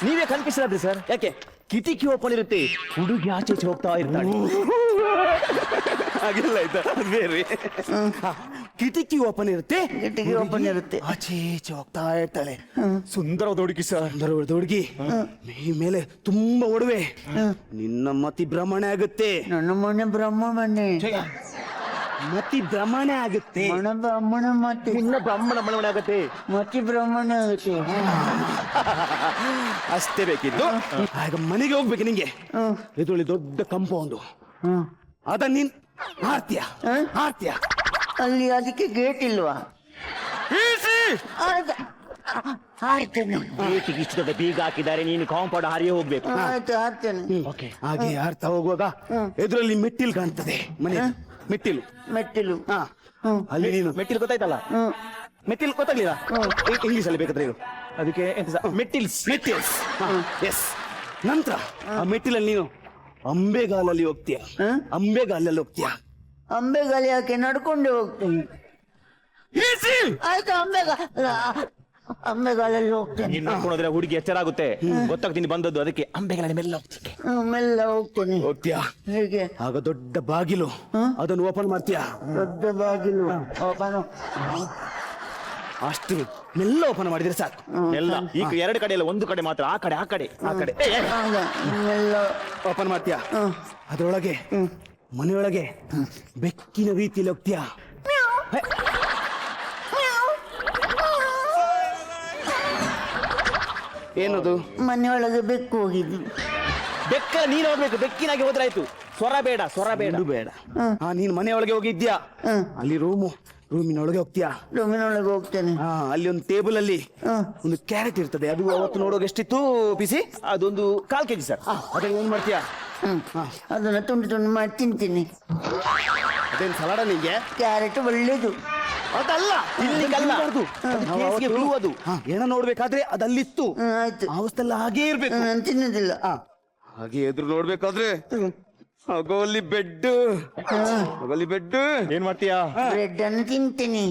ನೀವೇ ಕನ್ಫ್ಯೂಷನ್ ಆದ್ರಿ ಸರ್. ಯಾಕೆ? ಕಿಟಕಿ ಓಪನ್ ಇರುತ್ತೆ, ಹುಡುಗಿ ಆಚೆ ಈಚೆ ಹೋಗ್ತಾ ಇರ್ತಾಳೆ. ಹಾಗೆಲ್ಲ ಆಯ್ತಾ? ಬೇರೆ. ಕಿಟಕಿ ಓಪನ್ ಇರುತ್ತೆ, ಆಚೆ ಈಚೆ ಹೋಗ್ತಾ ಇರ್ತಾಳೆ. ಸುಂದರವಾದ ಹುಡುಗಿ ಸರ್. ಸುಂದರವಾದ ಹುಡುಗಿ, ಮೈ ಮೇಲೆ ತುಂಬಾ ಒಡವೆ. ನಿನ್ನ ಮತಿ ಭ್ರಮಣೆ ಆಗುತ್ತೆ. ನನ್ನ ಮನೆ ಬ್ರಹ್ಮ ಮನೆ. ಮತಿ ಭ್ರಮಣ ಆಗುತ್ತೆ. ಮಣ ಬ್ರಾಹ್ಮಣ ಮತ್ತೆ ನಿನ್ನ ಬ್ರಾಹ್ಮಣ ಮಣಮಣ ಆಗುತ್ತೆ. ಮತಿ ಬ್ರಾಹ್ಮಣ ಆಗುತ್ತೆ. ಅಷ್ಟೇ ಬೇಕಿದ್ದು. ಆಗ ಮನೆಗೆ ಹೋಗ್ಬೇಕು ನಿಂಗೆ. ಇದರಲ್ಲಿ ದೊಡ್ಡ ಕಾಂಪೌಂಡು, ಅದ ನೀನ್ ಆರ್ತಿಯ ಆರ್ತಿಯ. ಅಲ್ಲಿ ಅದಕ್ಕೆ ಗೇಟ್ ಇಲ್ವಾ? ಹಾರ್ತೇನೆ. ಗೇಟಿಗೆ ಇಷ್ಟು ದೊಡ್ಡ ಬೀಗ ಹಾಕಿದ್ದಾರೆ, ನೀನು ಕಾಂಪೌಂಡ್ ಹಾರಿ ಹೋಗ್ಬೇಕು. ಆಯ್ತು ಹಾರ್ತೇನೆ. ಹಾಗೆ ಹಾರ್ತಾ ಹೋಗುವಾಗ ಎದುರಲ್ಲಿ ಮೆಟ್ಟಿಲು ಕಾಣ್ತದೆ, ಮನೆ ಮೆಟ್ಟಿಲು. ಮೆಟ್ಟಿಲು. ಅಲ್ಲಿ ನೀನು ಮೆಟ್ಟಿಲು ಗೊತ್ತಾಯ್ತಲ್ಲ, ಮೆಟ್ಟಿಲು ಗೊತ್ತಾಗ್ಲಿಲ್ಲ, ಇಂಗ್ಲಿಷ್ ಅಲ್ಲಿ ಬೇಕಾದ್ರೆ ಇರು. ಅದಕ್ಕೆ ಮೆಟ್ಟಿಲ್ಸ್ ಮೆಟ್ಟಿಲ್ಸ್. ಎಸ್. ನಂತರ ಆ ಮೆಟ್ಟಿಲಲ್ಲಿ ನೀನು ಅಂಬೆಗಾಲಲ್ಲಿ ಹೋಗ್ತೀಯ. ಅಂಬೆಗಾಲಲ್ಲಿ ಹೋಗ್ತೀಯ. ಅಂಬೆಗಾಲಿ ಯಾಕೆ? ನಡ್ಕೊಂಡೆ ಹೋಗ್ತೀನಿ. ಆಯ್ತು, ಅಂಬೆಗಾಲಲ್ಲಿ ಹೋಗ್ತೇನೆ. ನೀನು ನೋಡ್ಕೊಂಡ್ರೆ ಹುಡುಗಿ ಎಚ್ಚರಾಗುತ್ತೆ, ಗೊತ್ತಾಗ್ತೀನಿ ಬಂದದ್ದು, ಅದಕ್ಕೆ ಅಂಬೆಗಳಲ್ಲಿ ಮೆಲ್ಲ ಹೋಗ್ತೀನಿ. ಮೆಲ್ಲ ಹೋಗ್ತೇನೆ. ಹೋಗ್ತೀಯ. ಹೇಗೆ? ಆಗ ದೊಡ್ಡ ಬಾಗಿಲು, ಅದನ್ನು ಓಪನ್ ಮಾಡ್ತೀಯ. ದೊಡ್ಡ ಬಾಗಿಲು ಓಪನ್. ಅಷ್ಟು ಮೆಲ್ಲ ಓಪನ್ ಮಾಡಿದ್ರೆ ಸಾಕು. ಎಲ್ಲ ಈಗ ಎರಡು ಕಡೆ ಇಲ್ಲ, ಒಂದು ಕಡೆ ಮಾತ್ರ, ಆ ಕಡೆ ಆ ಕಡೆ ಆ ಕಡೆ. ಮೆಲ್ಲ ಓಪನ್ ಮಾಡ್ತೀಯ. ಅದರೊಳಗೆ ಮನೆಯೊಳಗೆ ಬೆಕ್ಕಿನ ರೀತಿಯಲ್ಲಿ ಹೋಗ್ತೀಯ. ಏನದು? ಮನೆಯೊಳಗೆ ಬೆಕ್ಕು ಹೋಗಿದ್ದು. ಬೆಕ್ಕ ನೀನು ಹೋಗ್ಬೇಕು, ಬೆಕ್ಕಿನಾಗಿ ಹೋದ್ರಾಯ್ತು. ಸ್ವರ ಬೇಡ, ಸ್ವರ ಬೇಡ. ಇದು ಬೇಡ. ನೀನ್ ಮನೆಯೊಳಗೆ ಹೋಗಿದ್ಯಾ, ಅಲ್ಲಿ ರೂಮಿನೊಳಗೆ ಹೋಗ್ತೀಯಾ. ರೂಮಿನೊಳಗೆ ಹೋಗ್ತೇನೆ. ಅಲ್ಲಿ ಒಂದು ಟೇಬಲ್ ಅಲ್ಲಿ ಒಂದು ಕ್ಯಾರೆಟ್ ಇರ್ತದೆ. ಅದು ಅವತ್ತು ನೋಡುವಾಗ ಎಷ್ಟಿತ್ತು ಪಿಸಿ? ಅದೊಂದು 1/4 kg ಸರ್. ಅದನ್ನ ಏನ್ ಮಾಡ್ತೀಯಾ? ಅದನ್ನ ತುಂಡು ತುಂಡು ಮಾಡಿ ತಿಂತೀನಿ. ಅದೇನ್ ಸಲಾಡ ನಿಂಗೆ? ಕ್ಯಾರೆಟ್ ಒಳ್ಳೇದು. ಅದಲ್ಲ, ತಿನ್ಲಿಕ್ಕಲ್ಲ, ಕೇಸ್ಗೆ ಬೀಳುವುದು. ಏನ ನೋಡ್ಬೇಕಾದ್ರೆ ಅದಲ್ಲಿತ್ತು. ಆಯ್ತು, ಅವಸ್ಥೆಲ್ಲ ಹಾಗೇ ಇರ್ಬೇಕು. ನಾನು ತಿನ್ನೋದಿಲ್ಲ. ಹಾಗೆ ಎದುರು ನೋಡ್ಬೇಕಾದ್ರೆ ಅಲ್ಲಿ ಬೆಡ್, ಅಲ್ಲಿ ಬೆಡ್. ಏನ್ ಮಾಡ್ತೀಯಾ? ಬ್ರೆಡ್ ಅನ್ನು ತಿಂತೀನಿ.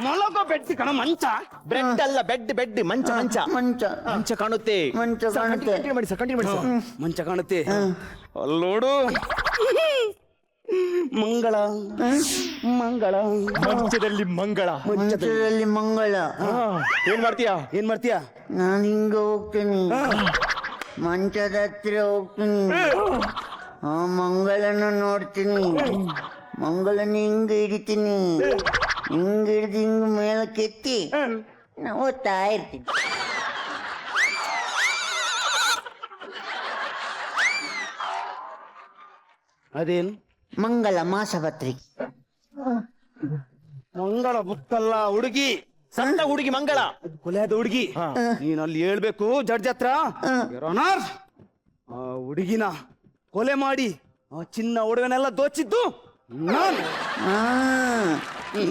ಮಲಗೋ ಬೆಡ್ ಕಣ, ಮಂಚ. ಬ್ರೆಡ್ ಅಲ್ಲ, ಬೆಡ್ ಬೆಡ್, ಮಂಚ ಮಂಚ ಮಂಚ ಮಂಚ ಕಾಣುತ್ತೆ. ಮಂಚ ಕಾಣುತ್ತೆ. ಕಂಟಿನ್ಯೂ ಮಾಡಿ ಸರ್, ಕಂಟಿನ್ಯೂ ಮಾಡಿ ಸರ್. ಮಂಚ ಕಾಣುತ್ತೆ. ಅಲ್ಲಿ ನೋಡು, ಮಂಗಳ ಮಂಗಳ, ಮಂಚದಲ್ಲಿ ಮಂಗಳ. ಮಂಚದಲ್ಲಿ ಮಂಗಳ. ಏನ್ ಮಾಡ್ತೀಯಾ? ಏನ್ ಮಾಡ್ತೀಯಾ? ನಾನು ಹಿಂಗ ಹೋಗ್ತೀನಿ, ಮಂಚದ ಹತ್ರ ಹೋಗ್ತೀನಿ, ಆ ಮಂಗಳನ ನೋಡ್ತೀನಿ. ಮಂಗಳನ ಹಿಂಗ ಹಿಡಿತೀನಿ, ಹಿಂಗ ಹಿಡ್ದು ಹಿಂಗ ಮೇಲಕ್ಕೆತ್ತಿ ಓದ್ತಾ ಇರ್ತೀನಿ. ಅದೇನು? ಮಂಗಳ ಮಾಸಪತ್ರಿಕೆ. ಮಂಗಳ ಬುಕ್ಕಲ್ಲ, ಹುಡುಗಿ, ಸಣ್ಣ ಹುಡುಗಿ ಮಂಗಳ, ಕೊಲೆಯಾದ ಹುಡುಗಿ. ನೀನ್ ಅಲ್ಲಿ ಹೇಳ್ಬೇಕು ಜಡ್ಜ್ ಹತ್ರ, Your Honor, ಆ ಹುಡುಗಿನ ಕೊಲೆ ಮಾಡಿ ಆ ಚಿನ್ನ ಒಡವೆನೆಲ್ಲ ದೋಚಿದ್ದು ನಾನು.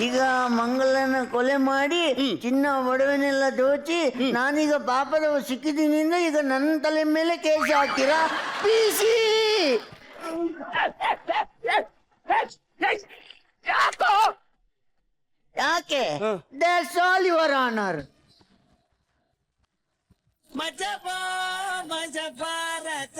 ಈಗ ಮಂಗಳನ ಕೊಲೆ ಮಾಡಿ ಚಿನ್ನ ಒಡವೆನೆಲ್ಲ ದೋಚಿ ನಾನೀಗ ಪಾಪದವ ಸಿಕ್ಕಿದ್ದೀನಿ ಅಂದ್ರೆ ಈಗ ನನ್ನ ತಲೆ ಮೇಲೆ ಕೇಸ್ ಹಾಕ್ತೀರಾ? PC! ಯಾಕೆ? That's all, Your Honor. ಮಜ ಭಾರತ.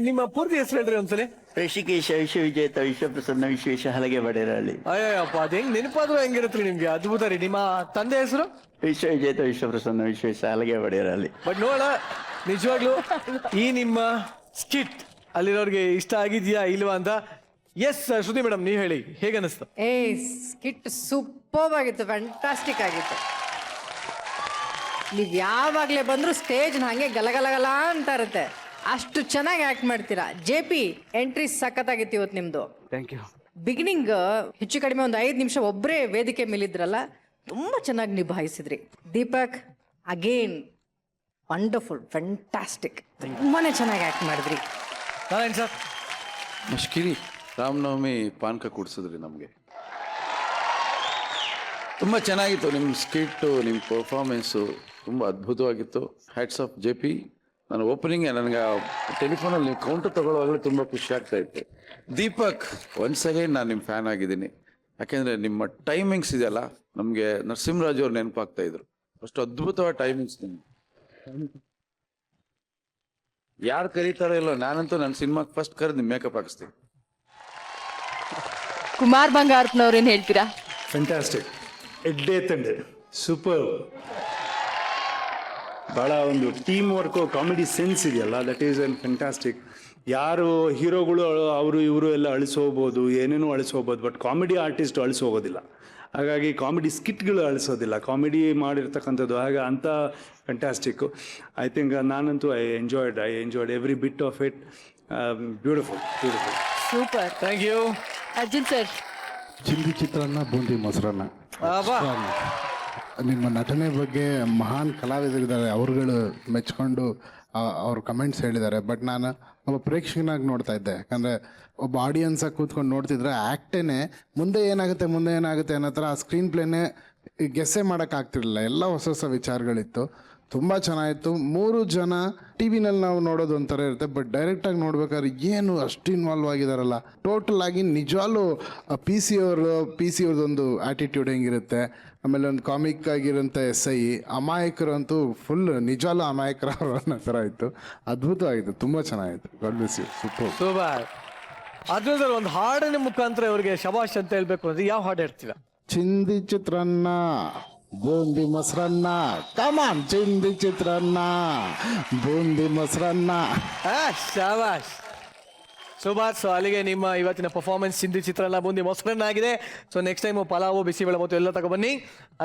ನಿಮ್ಮ ಪೂರ್ತಿ ಹೆಸರು ಹೇಳ್ರಿ ಒಂದ್ಸಲಿ. ಋಷಿಕೇಶ ವಿಶ್ವವಿಜೇತ ವಿಶ್ವಪ್ರಸನ್ನ ವಿಶ್ವೇಶ ಹಲಗೆ ಬಡೇರಹಳ್ಳಿ. ಅಯ್ಯಪ್ಪ, ಅದ್ ಹೆಂಗ್ ನೆನಪಾದ್ರೂ ಹೆಂಗಿರುತ್ತೆ ನಿಮ್ಗೆ? ಅದ್ಭುತ ರೀ. ನಿಮ್ಮ ತಂದೆ ಹೆಸರು? ವಿಶ್ವವಿಜೇತ ವಿಶ್ವಪ್ರಸನ್ನ ವಿಶ್ವೇಶ ಹಲಗೆ ಬಡೇರಹಳ್ಳಿ. ಬಟ್ ನೋಡ, ನಿಜವಾಗ್ಲು ಈ ನಿಮ್ಮ ಸ್ಕಿಟ್ ಅಲ್ಲಿರೋರ್ಗೆ ಇಷ್ಟ ಆಗಿದ್ಯಾ ಇಲ್ವಾ ಅಂತ. ಎಸ್ ಶ್ರುತಿ ಮೇಡಮ್, ನೀವ್ ಹೇಳಿ, ಹೇಗೆ ಅನಿಸ್ತು? ಸ್ಕಿಟ್ ಸೂಪರ್ ಆಗಿತ್ತು, ಫ್ಯಾಂಟಾಸ್ಟಿಕ್ ಆಗಿತ್ತು. ನೀವು ಯಾವಾಗಲೇ ಬಂದರೂ ಸ್ಟೇಜ್ ಹಾಗೆ ಗಲಗಲಗಲ ಅಂತ ಇರುತ್ತೆ, ಅಷ್ಟು ಚೆನ್ನಾಗಿ ಆ್ಯಕ್ಟ್ ಮಾಡ್ತೀರಾ. JP ಎಂಟ್ರಿ ಸಖತ್ತಾಗಿತ್ತು ಇವತ್ತು ನಿಮ್ಮದು. Thank you. ಬಿಗಿನಿಂಗ್ ಹೆಚ್ಚು ಕಡಿಮೆ ಒಂದು 5 ನಿಮಿಷ ಒಬ್ಬರೇ ವೇದಿಕೆ ಮೇಲಿದ್ರಲ್ಲ, ತುಂಬ ಚೆನ್ನಾಗಿ ನಿಭಾಯಿಸಿದ್ರಿ. ದೀಪಕ್ ಅಗೇನ್ ವಂಡರ್ಫುಲ್, ಫ್ಯಾಂಟಾಸ್ಟಿಕ್, ತುಂಬಾ ಚೆನ್ನಾಗಿ ಆ್ಯಕ್ಟ್ ಮಾಡಿದ್ರಿ. ನಾರಾಯಣ್ ಸರ್? ಮಷ್ಕಿರಿ ರಾಮನವಮಿ ಪಾನಕ ಕುಡಿಸಿದ್ರಿ ನಮಗೆ. ತುಂಬ ಚೆನ್ನಾಗಿತ್ತು ನಿಮ್ಮ ಸ್ಕಿಟ್ಟು, ನಿಮ್ಮ ಪರ್ಫಾರ್ಮೆನ್ಸು ತುಂಬ ಅದ್ಭುತವಾಗಿತ್ತು. Hats off JP. ನಾನು ಓಪನಿಂಗ್ ನನಗೆ ಟೆಲಿಫೋನಲ್ಲಿ ನೀವು ಕೌಂಟರ್ ತಗೊಳ್ಳುವಾಗಲೇ ತುಂಬ ಖುಷಿ ಆಗ್ತಾ ಇತ್ತು. ದೀಪಕ್, ಒನ್ಸ್ ಅಗೇನ್ ನಾನು ನಿಮ್ಮ ಫ್ಯಾನ್ ಆಗಿದ್ದೀನಿ. ಯಾಕೆಂದರೆ ನಿಮ್ಮ ಟೈಮಿಂಗ್ಸ್ ಇದೆಯಲ್ಲ, ನಮಗೆ ನರಸಿಂಹರಾಜ್ ಅವ್ರು ನೆನಪಾಗ್ತಾ ಇದ್ರು. ಅಷ್ಟು ಅದ್ಭುತವಾದ ಟೈಮಿಂಗ್ಸ್ ನಿಮ್ಗೆ. ಯಾರು ಕರೀತಾರೋ ಇಲ್ಲೋ, ನಾನಂತೂ ನನ್ನ ಸಿನಿಮಾಗೆ ಫಸ್ಟ್ ಕರೆದು ನಿಮ್ಮ ಮೇಕಪ್ ಹಾಕಿಸ್ತೀನಿ. ಕುಮಾರ್ ಬಂಗಾರಪ್ಪನವ್ರೇನು ಹೇಳ್ತೀರಾ? ಫ್ಯಾಂಟಾಸ್ಟಿಕ್, ಎಡ್ಡೆ ತಂಡೆ, ಸೂಪರ್. ಭಾಳ ಒಂದು ಟೀಮ್ ವರ್ಕು, ಕಾಮಿಡಿ ಸೆನ್ಸ್ ಇದೆಯಲ್ಲ, ದಟ್ ಈಸ್ ಎನ್ ಫ್ಯಾಂಟಾಸ್ಟಿಕ್. ಯಾರು ಹೀರೋಗಳು ಅವರು ಇವರು ಎಲ್ಲ ಅಳಿಸೋಗ್ಬೋದು, ಏನೇನೋ ಅಳಿಸೋಗ್ಬೋದು, ಬಟ್ ಕಾಮಿಡಿ ಆರ್ಟಿಸ್ಟ್ ಅಳಿಸೋಗೋದಿಲ್ಲ. ಹಾಗಾಗಿ ಕಾಮಿಡಿ ಸ್ಕಿಟ್ಗಳು ಅಳಿಸೋದಿಲ್ಲ, ಕಾಮಿಡಿ ಮಾಡಿರ್ತಕ್ಕಂಥದ್ದು. ಹಾಗೆ ಅಂಥ ಫ್ಯಾಂಟಾಸ್ಟಿಕ್ಕು. ಐ ಥಿಂಕ್ ನಾನಂತೂ I enjoyed every bit of it. Beautiful. Super. Thank you. Arjun sir, ಚಿಂದಿ ಚಿತ್ರಾನ್ನ, ಬೂಂದಿ ಮೊಸರನ್ನ. ನಿಮ್ಮ ನಟನೆ ಬಗ್ಗೆ ಮಹಾನ್ ಕಲಾವಿದರಿದ್ದಾರೆ, ಅವ್ರುಗಳು ಮೆಚ್ಕೊಂಡು ಅವ್ರ ಕಮೆಂಟ್ಸ್ ಹೇಳಿದ್ದಾರೆ. ಬಟ್ ನಾನು ಒಬ್ಬ ಪ್ರೇಕ್ಷಕನಾಗಿ ನೋಡ್ತಾ ಇದ್ದೆ. ಯಾಕಂದರೆ ಒಬ್ಬ ಆಡಿಯನ್ಸಾಗಿ ಕೂತ್ಕೊಂಡು ನೋಡ್ತಿದ್ರೆ ಆ್ಯಕ್ಟೇನೆ ಮುಂದೆ ಏನಾಗುತ್ತೆ ಅನ್ನೋ ಥರ ಆ ಸ್ಕ್ರೀನ್ ಪ್ಲೇನೇ ಗೆಸ್ಸೇ ಮಾಡೋಕ್ಕಾಗ್ತಿರ್ಲಿಲ್ಲ. ಎಲ್ಲ ಹೊಸ ಹೊಸ ವಿಚಾರಗಳಿತ್ತು. ತುಂಬ ಚೆನ್ನಾಗಿತ್ತು. 3 ಜನ ಟಿ ವಿನಲ್ಲಿ ನಾವು ನೋಡೋದು ಒಂಥರ ಇರುತ್ತೆ, ಬಟ್ ಡೈರೆಕ್ಟಾಗಿ ನೋಡ್ಬೇಕಾದ್ರೆ ಏನು ಅಷ್ಟು ಇನ್ವಾಲ್ವ್ ಆಗಿದಾರಲ್ಲ. ಟೋಟಲ್ ಆಗಿ ನಿಜವಾಗ್ಲೂ ಪಿ ಸಿ ಅವ್ರದ್ದೊಂದು ಆ್ಯಟಿಟ್ಯೂಡ್ ಹೆಂಗಿರುತ್ತೆ, ಆಮೇಲೆ ಒಂದು ಕಾಮಿಕ್ ಆಗಿರೋಂಥ SI ಅಮಾಯಕರಂತೂ ಫುಲ್ ನಿಜವಾಗ್ಲೂ ಅಮಾಯಕರ ಅನ್ನೋ ಥರ ಇತ್ತು. ಅದ್ಭುತವಾಗಿತ್ತು, ತುಂಬ ಚೆನ್ನಾಗಿತ್ತು. God bless you. Super. Arjun sir, ಒಂದು ಹಾಡಿನ ಮುಖಾಂತರ ಅವರಿಗೆ ಶಬಾಷ್ ಅಂತ ಹೇಳ್ಬೇಕು ಅಂದ್ರೆ ಯಾವ ಹಾಡು ಹೇಳ್ತೀವ? ಚಿಂದಿ ಚಿತ್ರಾನ್ನ, ಬೂಂದಿ ಮೊಸರನ್ನ. ಕಮಾನ್, ಚಿಂದಿ ಚಿತ್ರಾನ್ನ, ಬೂಂದಿ ಮೊಸರನ್ನ. ಶಾಬಾಷ್. ಸುಭಾಷ್, ಸೊ ಅಲ್ಲಿಗೆ ನಿಮ್ಮ ಇವತ್ತಿನ ಪರ್ಫಾರ್ಮೆನ್ಸ್ ಚಿಂದಿ ಚಿತ್ರಾನ್ನ, ಬೂಂದಿ ಮೊಸರನ್ನ ಆಗಿದೆ. ಸೊ ನೆಕ್ಸ್ಟ್ ಟೈಮ್ ಪಲಾವು, ಬಿಸಿಬೇಳೆ ಮತ್ತು ಎಲ್ಲ ತಗೊಬನ್ನಿ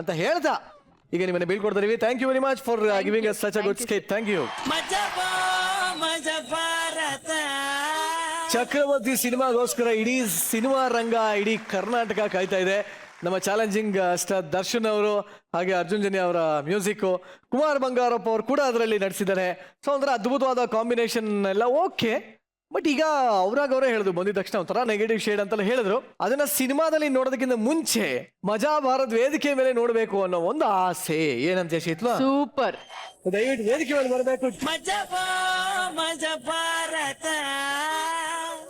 ಅಂತ ಹೇಳ್ತಾ ಈಗ ನಿಮ್ಮನ್ನ ಬೀಳ್ಕೊಡ್ತೀವಿ. Thank you very much for giving us such a good skit. Thank you. Majaa Bharatha. ಚಕ್ರವರ್ತಿ ಸಿನಿಮಾಗೋಸ್ಕರ ಇಡೀ ಸಿನಿಮಾ ರಂಗ, ಇಡೀ ಕರ್ನಾಟಕ ಕಾಯ್ತಾ ಇದೆ. ನಮ್ಮ ಚಾಲೆಂಜಿಂಗ್ ಸ್ಟಾರ್ ದರ್ಶನ್ ಅವರು ಹಾಗೆ ಅರ್ಜುನ್ ಜನ್ಯ ಅವರ ಮ್ಯೂಸಿಕ್ಕು, ಕುಮಾರ್ ಬಂಗಾರಪ್ಪ ಅವರು ಕೂಡ ಅದರಲ್ಲಿ ನಡೆಸಿದ್ದಾರೆ. ಸೊ ಒಂಥರ ಅದ್ಭುತವಾದ ಕಾಂಬಿನೇಷನ್ ಎಲ್ಲ ಓಕೆ. ಬಟ್ ಈಗ ಅವರೇ ಹೇಳಿದ್ರು, ಬಂದಿದ ತಕ್ಷಣ ಒಂಥರ ನೆಗೆಟಿವ್ ಶೇಡ್ ಅಂತೆಲ್ಲ ಹೇಳಿದ್ರು. ಅದನ್ನ ಸಿನಿಮಾದಲ್ಲಿ ನೋಡೋದಕ್ಕಿಂತ ಮುಂಚೆ ಮಜಾ ಭಾರತ್ ವೇದಿಕೆ ಮೇಲೆ ನೋಡಬೇಕು ಅನ್ನೋ ಒಂದು ಆಸೆ. ಏನಂತ ಶೀತ್ಲ? ಸೂಪರ್. ದಯವಿಟ್ಟು ವೇದಿಕೆ ಮೇಲೆ ಬರಬೇಕು. ಮಜಾ ಭಾರತ.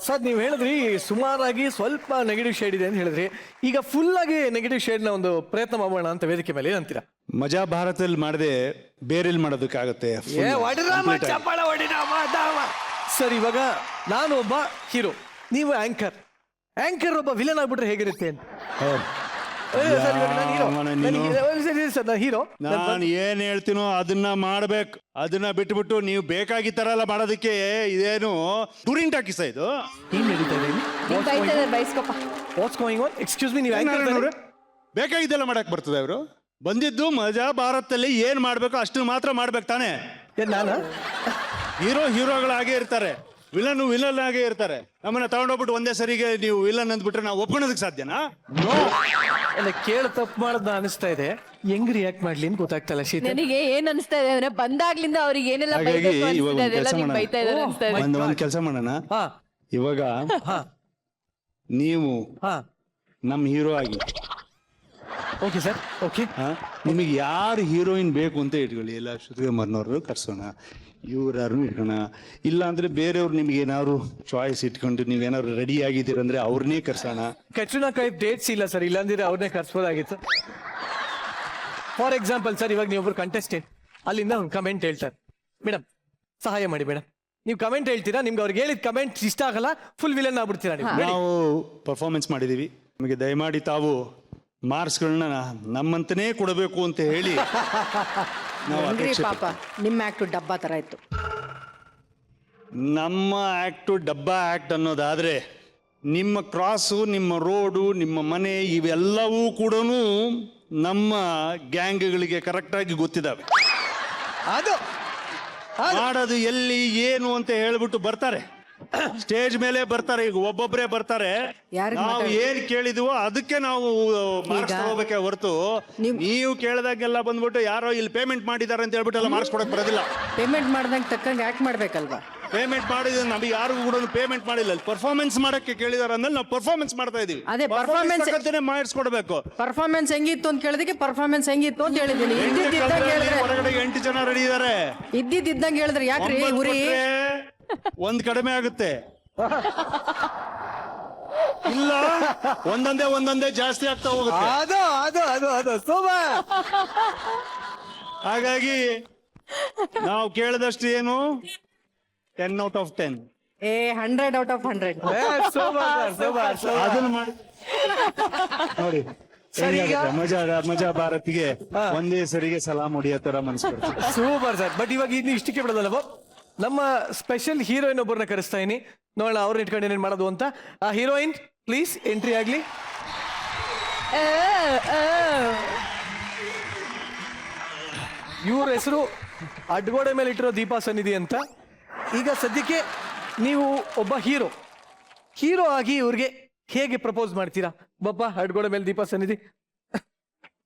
ಸರ್, ನೀವು ಹೇಳಿದ್ರಿ ಸುಮಾರಾಗಿ ಸ್ವಲ್ಪ ನೆಗೆಟಿವ್ ಶೇಡ್ ಇದೆ ಅಂತ ಹೇಳಿದ್ರಿ. ಈಗ ಫುಲ್ ಆಗಿ ನೆಗೆಟಿವ್ ಶೇಡ್ ನ ಒಂದು ಪ್ರಯತ್ನ ಮಾಡೋಣ ಅಂತ ವೇದಿಕೆ ಮೇಲೆ ಏನಂತೀರಾ? ಮಜಾ ಭಾರತದಲ್ಲಿ ಮಾಡದೆ ಬೇರೆಲ್ಲಿ ಮಾಡೋದಕ್ಕಾಗತ್ತೆ. ಸರ್, ಇವಾಗ ನಾನು ಒಬ್ಬ ಹೀರೋ, ನೀವು ಆಂಕರ್ ಒಬ್ಬ ವಿಲನ್ ಆಗ್ಬಿಟ್ರೆ ಹೇಗಿರುತ್ತೆ ಅಂತ. ಹೀರೋ, ನಾನು ಏನ್ ಹೇಳ್ತೀನೋ ಅದನ್ನ ಮಾಡ್ಬೇಕು. ಅದನ್ನ ಬಿಟ್ಬಿಟ್ಟು ನೀವು ಬೇಕಾಗಿತ್ತಾರಲ್ಲ ಮಾಡೋದಕ್ಕೆ ಇದೇನು ಟೂರಿಂಗ್ ಟಾಕೀಸ ಇದು? ಏನ್ ನಡೀತಾ ಇದೆ? What's going on? Excuse me, ನೀವು ಆಂಕರ್ ಬೇಕಾಗಿದ್ದೆಲ್ಲ ಮಾಡಕ್ ಬರ್ತದೆ. ಅವರು ಬಂದಿದ್ದು ಮಜಾ ಭಾರತದಲ್ಲಿ ಏನ್ ಮಾಡ್ಬೇಕು ಅಷ್ಟು ಮಾತ್ರ ಮಾಡ್ಬೇಕು ತಾನೇ. ನಾನು ಹೀರೋಗಳಾಗೇ ಇರ್ತಾರೆ, ವಿಲನ್ ಆಗೇ ಇರ್ತಾರೆ. ನಮ್ಮನ್ನ ತಗೊಂಡೋಗ್ಬಿಟ್ಟು ಒಂದೇ ಸರಿಗೆ ನೀವು ವಿಲನ್ ಅಂದ್ಬಿಟ್ರೆ ನಾವು ಒಪ್ಕೊಳ್ಳೋದಕ್ಕೆ ಸಾಧ್ಯನಾ? ಕೇಳ ತಪ್ಪು ಮಾಡೋದು ಅನಿಸ್ತಾ ಇದೆ. ಹೆಂಗ್ ರಿಯಾಕ್ಟ್ ಮಾಡ್ಲಿ ಅಂತ ಗೊತ್ತಾಗ್ತಲ್ಲ ಶೀತ. ನನಗೆ ಏನ್ ಅನಿಸ್ತಾ ಇದೆ ಅಂದ್ರೆ ಬಂದಾಗ್ಲಿಂದ ಅವ್ರಿಗೆ ಏನೆಲ್ಲ ಬೈಬೇಕು ಅನ್ಸ್ತಿದೆ, ಅದೆಲ್ಲ ನಿಮ್ಗೆ ಬೈತಾ ಇದ್ದಾರೆ ಅನ್ಸ್ತಾ ಇದೆ. ಒಂದ್ ಕೆಲಸ ಮಾಡೋಣ. ಹಾ ಇವಾಗ ಹಾ ನೀವು ಹಾ ನಮ್ ಹೀರೋ ಆಗಿ. Okay sir, okay. ನಿಮಗೆ ಯಾರು ಹೀರೋಯಿನ್ ಬೇಕು ಅಂತ ಇಟ್ಕೊಳ್ಳಿ. ಎಲ್ಲ ಶ್ರುತಿಗೆ ಮರ್ನವ್ರು ಕರ್ಸೋಣ, ಇವ್ರು ಇಟ್ಕೋಣ. ಇಲ್ಲ ಅಂದ್ರೆ ಬೇರೆಯವ್ರು ನಿಮ್ಗೆ ಏನಾದ್ರು ಚಾಯ್ಸ್ ಇಟ್ಕೊಂಡು ನೀವೇನಾದ್ರು ರೆಡಿ ಆಗಿದ್ದೀರಂದ್ರೆ ಅವ್ರನ್ನೇ ಕರ್ಸೋಣ. ಕಟ್ರಿನಾ ಕೈಫ್ ಡೇಟ್ಸ್ ಇಲ್ಲ ಸರ್, ಇಲ್ಲಾಂದ್ರೆ ಅವ್ರನ್ನೇ ಕರ್ಸ್ಬೋದಾಗಿತ್ತು. ಫಾರ್ ಎಕ್ಸಾಂಪಲ್ ಸರ್, ಇವಾಗ ನೀವೊಬ್ರು ಕಂಟೆಸ್ಟೆಂಟ್, ಅಲ್ಲಿಂದ ಒಂದು ಕಮೆಂಟ್ ಹೇಳ್ತಾರೆ, ಮೇಡಮ್ ಸಹಾಯ ಮಾಡಿ ಮೇಡಮ್, ನೀವು ಕಮೆಂಟ್ ಹೇಳ್ತೀರಾ, ನಿಮ್ಗೆ ಅವ್ರಿಗೆ ಹೇಳಿದ ಕಮೆಂಟ್ ಇಷ್ಟ ಆಗಲ್ಲ, ಫುಲ್ ವಿಲನ್ ಆಗ್ಬಿಡ್ತೀರಾ ನೀವು. ನಾವು ಪರ್ಫಾರ್ಮೆನ್ಸ್ ಮಾಡಿದೀವಿ, ನಮಗೆ ದಯಮಾಡಿ ತಾವು ಮಾರ್ಕ್ಸ್ಗಳನ್ನ ನಮ್ಮಂತನೇ ಕೊಡಬೇಕು ಅಂತ ಹೇಳಿ ಪಾಪ ನಿಮ್ಮ ಆಕ್ಟ್ ಡಬ್ಬಾ ತರ ಇತ್ತು. ನಮ್ಮ ಆಕ್ಟು ಡಬ್ಬಾ ಆಕ್ಟ್ ಅನ್ನೋದಾದ್ರೆ ನಿಮ್ಮ ಕ್ರಾಸು, ನಿಮ್ಮ ರೋಡು, ನಿಮ್ಮ ಮನೆ ಇವೆಲ್ಲವೂ ಕೂಡ ನಮ್ಮ ಗ್ಯಾಂಗ್ಗಳಿಗೆ ಕರೆಕ್ಟಾಗಿ ಗೊತ್ತಿದ್ದಾವೆ. ಅದು ಮಾಡೋದು ಎಲ್ಲಿ ಏನು ಅಂತ ಹೇಳ್ಬಿಟ್ಟು ಬರ್ತಾರೆ, ಸ್ಟೇಜ್ ಮೇಲೆ ಬರ್ತಾರೆ. ಈಗ ಒಬ್ಬೊಬ್ಬರೇ ಬರ್ತಾರೆ, ನಾವು ಏನ್ ಕೇಳಿದ್ವೋ ಅದಕ್ಕೆ ನಾವು ಮಾರ್ಕ್ಸ್ ತಗೋಬೇಕೆ ಹೊರತು ನೀವು ಕೇಳಿದಾಗೆಲ್ಲ ಬಂದ್ಬಿಟ್ಟು ಯಾರೋ ಇಲ್ಲಿ ಪೇಮೆಂಟ್ ಮಾಡಿದಾರೆ ಅಂತ ಹೇಳ್ಬಿಟ್ಟು ಎಲ್ಲ ಮಾರ್ಕ್ಸ್ ಕೊಡಕ್ ಬರೋದಿಲ್ಲ. ಪೇಮೆಂಟ್ ಮಾಡ್ದಂಗೆ ತಕ್ಕಂಗೆ ಆಕ್ಟ್ ಮಾಡ್ಬೇಕಲ್ವಾ? ಪೇಮೆಂಟ್ ಮಾಡಿದ್ರೆ ನಮಗೆ ಯಾರಿಗೂ ಕೂಡ ಪೇಮೆಂಟ್ ಮಾಡಿಲ್ಲ. ಪರ್ಫಾರ್ಮೆನ್ಸ್ ಮಾಡಕ್ಕೆ ಕೇಳಿದಾರೆ ಅಂದ್ರೆ ನಾವು ಪರ್ಫಾರ್ಮೆನ್ಸ್ ಮಾಡ್ತಾ ಇದೀವಿ. ಅದೇ ಪರ್ಫಾರ್ಮೆನ್ಸ್ ಮಾಡಿಸ್ಕೊಡ್ಬೇಕು. ಪರ್ಫಾರ್ಮೆನ್ಸ್ ಹೆಂಗಿತ್ತು ಅಂತ ಕೇಳಿದಕ್ಕೆ ಪರ್ಫಾರ್ಮೆನ್ಸ್ ಹೆಂಗಿತ್ತು ಅಂತ ಹೇಳಿದೀನಿ. ಹೊರಗಡೆ 8 ಜನ ರೆಡಿ ಇದಾರೆ. ಇದ್ದಿದ್ದಂಗೆ ಹೇಳಿದ್ರೆ ಯಾಕ್ರಿ ಉರಿ ಒಂದ್ ಕಡಿಮೆ ಆಗುತ್ತೆ, ಇಲ್ಲ ಒಂದೊಂದೇ ಜಾಸ್ತಿ ಆಗ್ತಾ ಹೋಗುತ್ತೆ. ಹಾಗಾಗಿ ನಾವು ಕೇಳಿದಷ್ಟು ಏನು 10 out of 10. 100 out of 100. ಅದನ್ನ ಮಾಡಿ ನೋಡಿ. ಮಜಾ ಭಾರತಿಗೆ ಒಂದೇ ಸರಿಗೆ ಸಲಾಮ್ ಹೊಡಿಯೋ ತರ ಮನಸ್ಸು. Super sir. ಬಟ್ ಇವಾಗ ಇನ್ನು ಇಷ್ಟಕ್ಕೆ ಬಿಡೋದಲ್ಲ, ನಮ್ಮ ಸ್ಪೆಷಲ್ ಹೀರೋಯಿನ್ ಒಬ್ಬರನ್ನ ಕರೆಸ್ತಾ ಇದೀನಿ, ನೋಡೋಣ ಅವ್ರನ್ನ ಇಟ್ಕೊಂಡು ಏನೇನು ಮಾಡೋದು ಅಂತ. ಆ ಹೀರೋಯಿನ್ ಪ್ಲೀಸ್ ಎಂಟ್ರಿ ಆಗಲಿ. ಇವ್ರ ಹೆಸರು ಅಡ್ಗೋಡೆ ಮೇಲೆ ಇಟ್ಟಿರೋ ದೀಪಾ ಸನ್ನಿಧಿ ಅಂತ. ಈಗ ಸದ್ಯಕ್ಕೆ ನೀವು ಒಬ್ಬ ಹೀರೋ ಆಗಿ ಇವ್ರಿಗೆ ಹೇಗೆ ಪ್ರಪೋಸ್ ಮಾಡ್ತೀರಾ? ಬಪ್ಪ ಅಡ್ಗೋಡೆ ಮೇಲೆ ದೀಪಾ ಸನ್ನಿಧಿ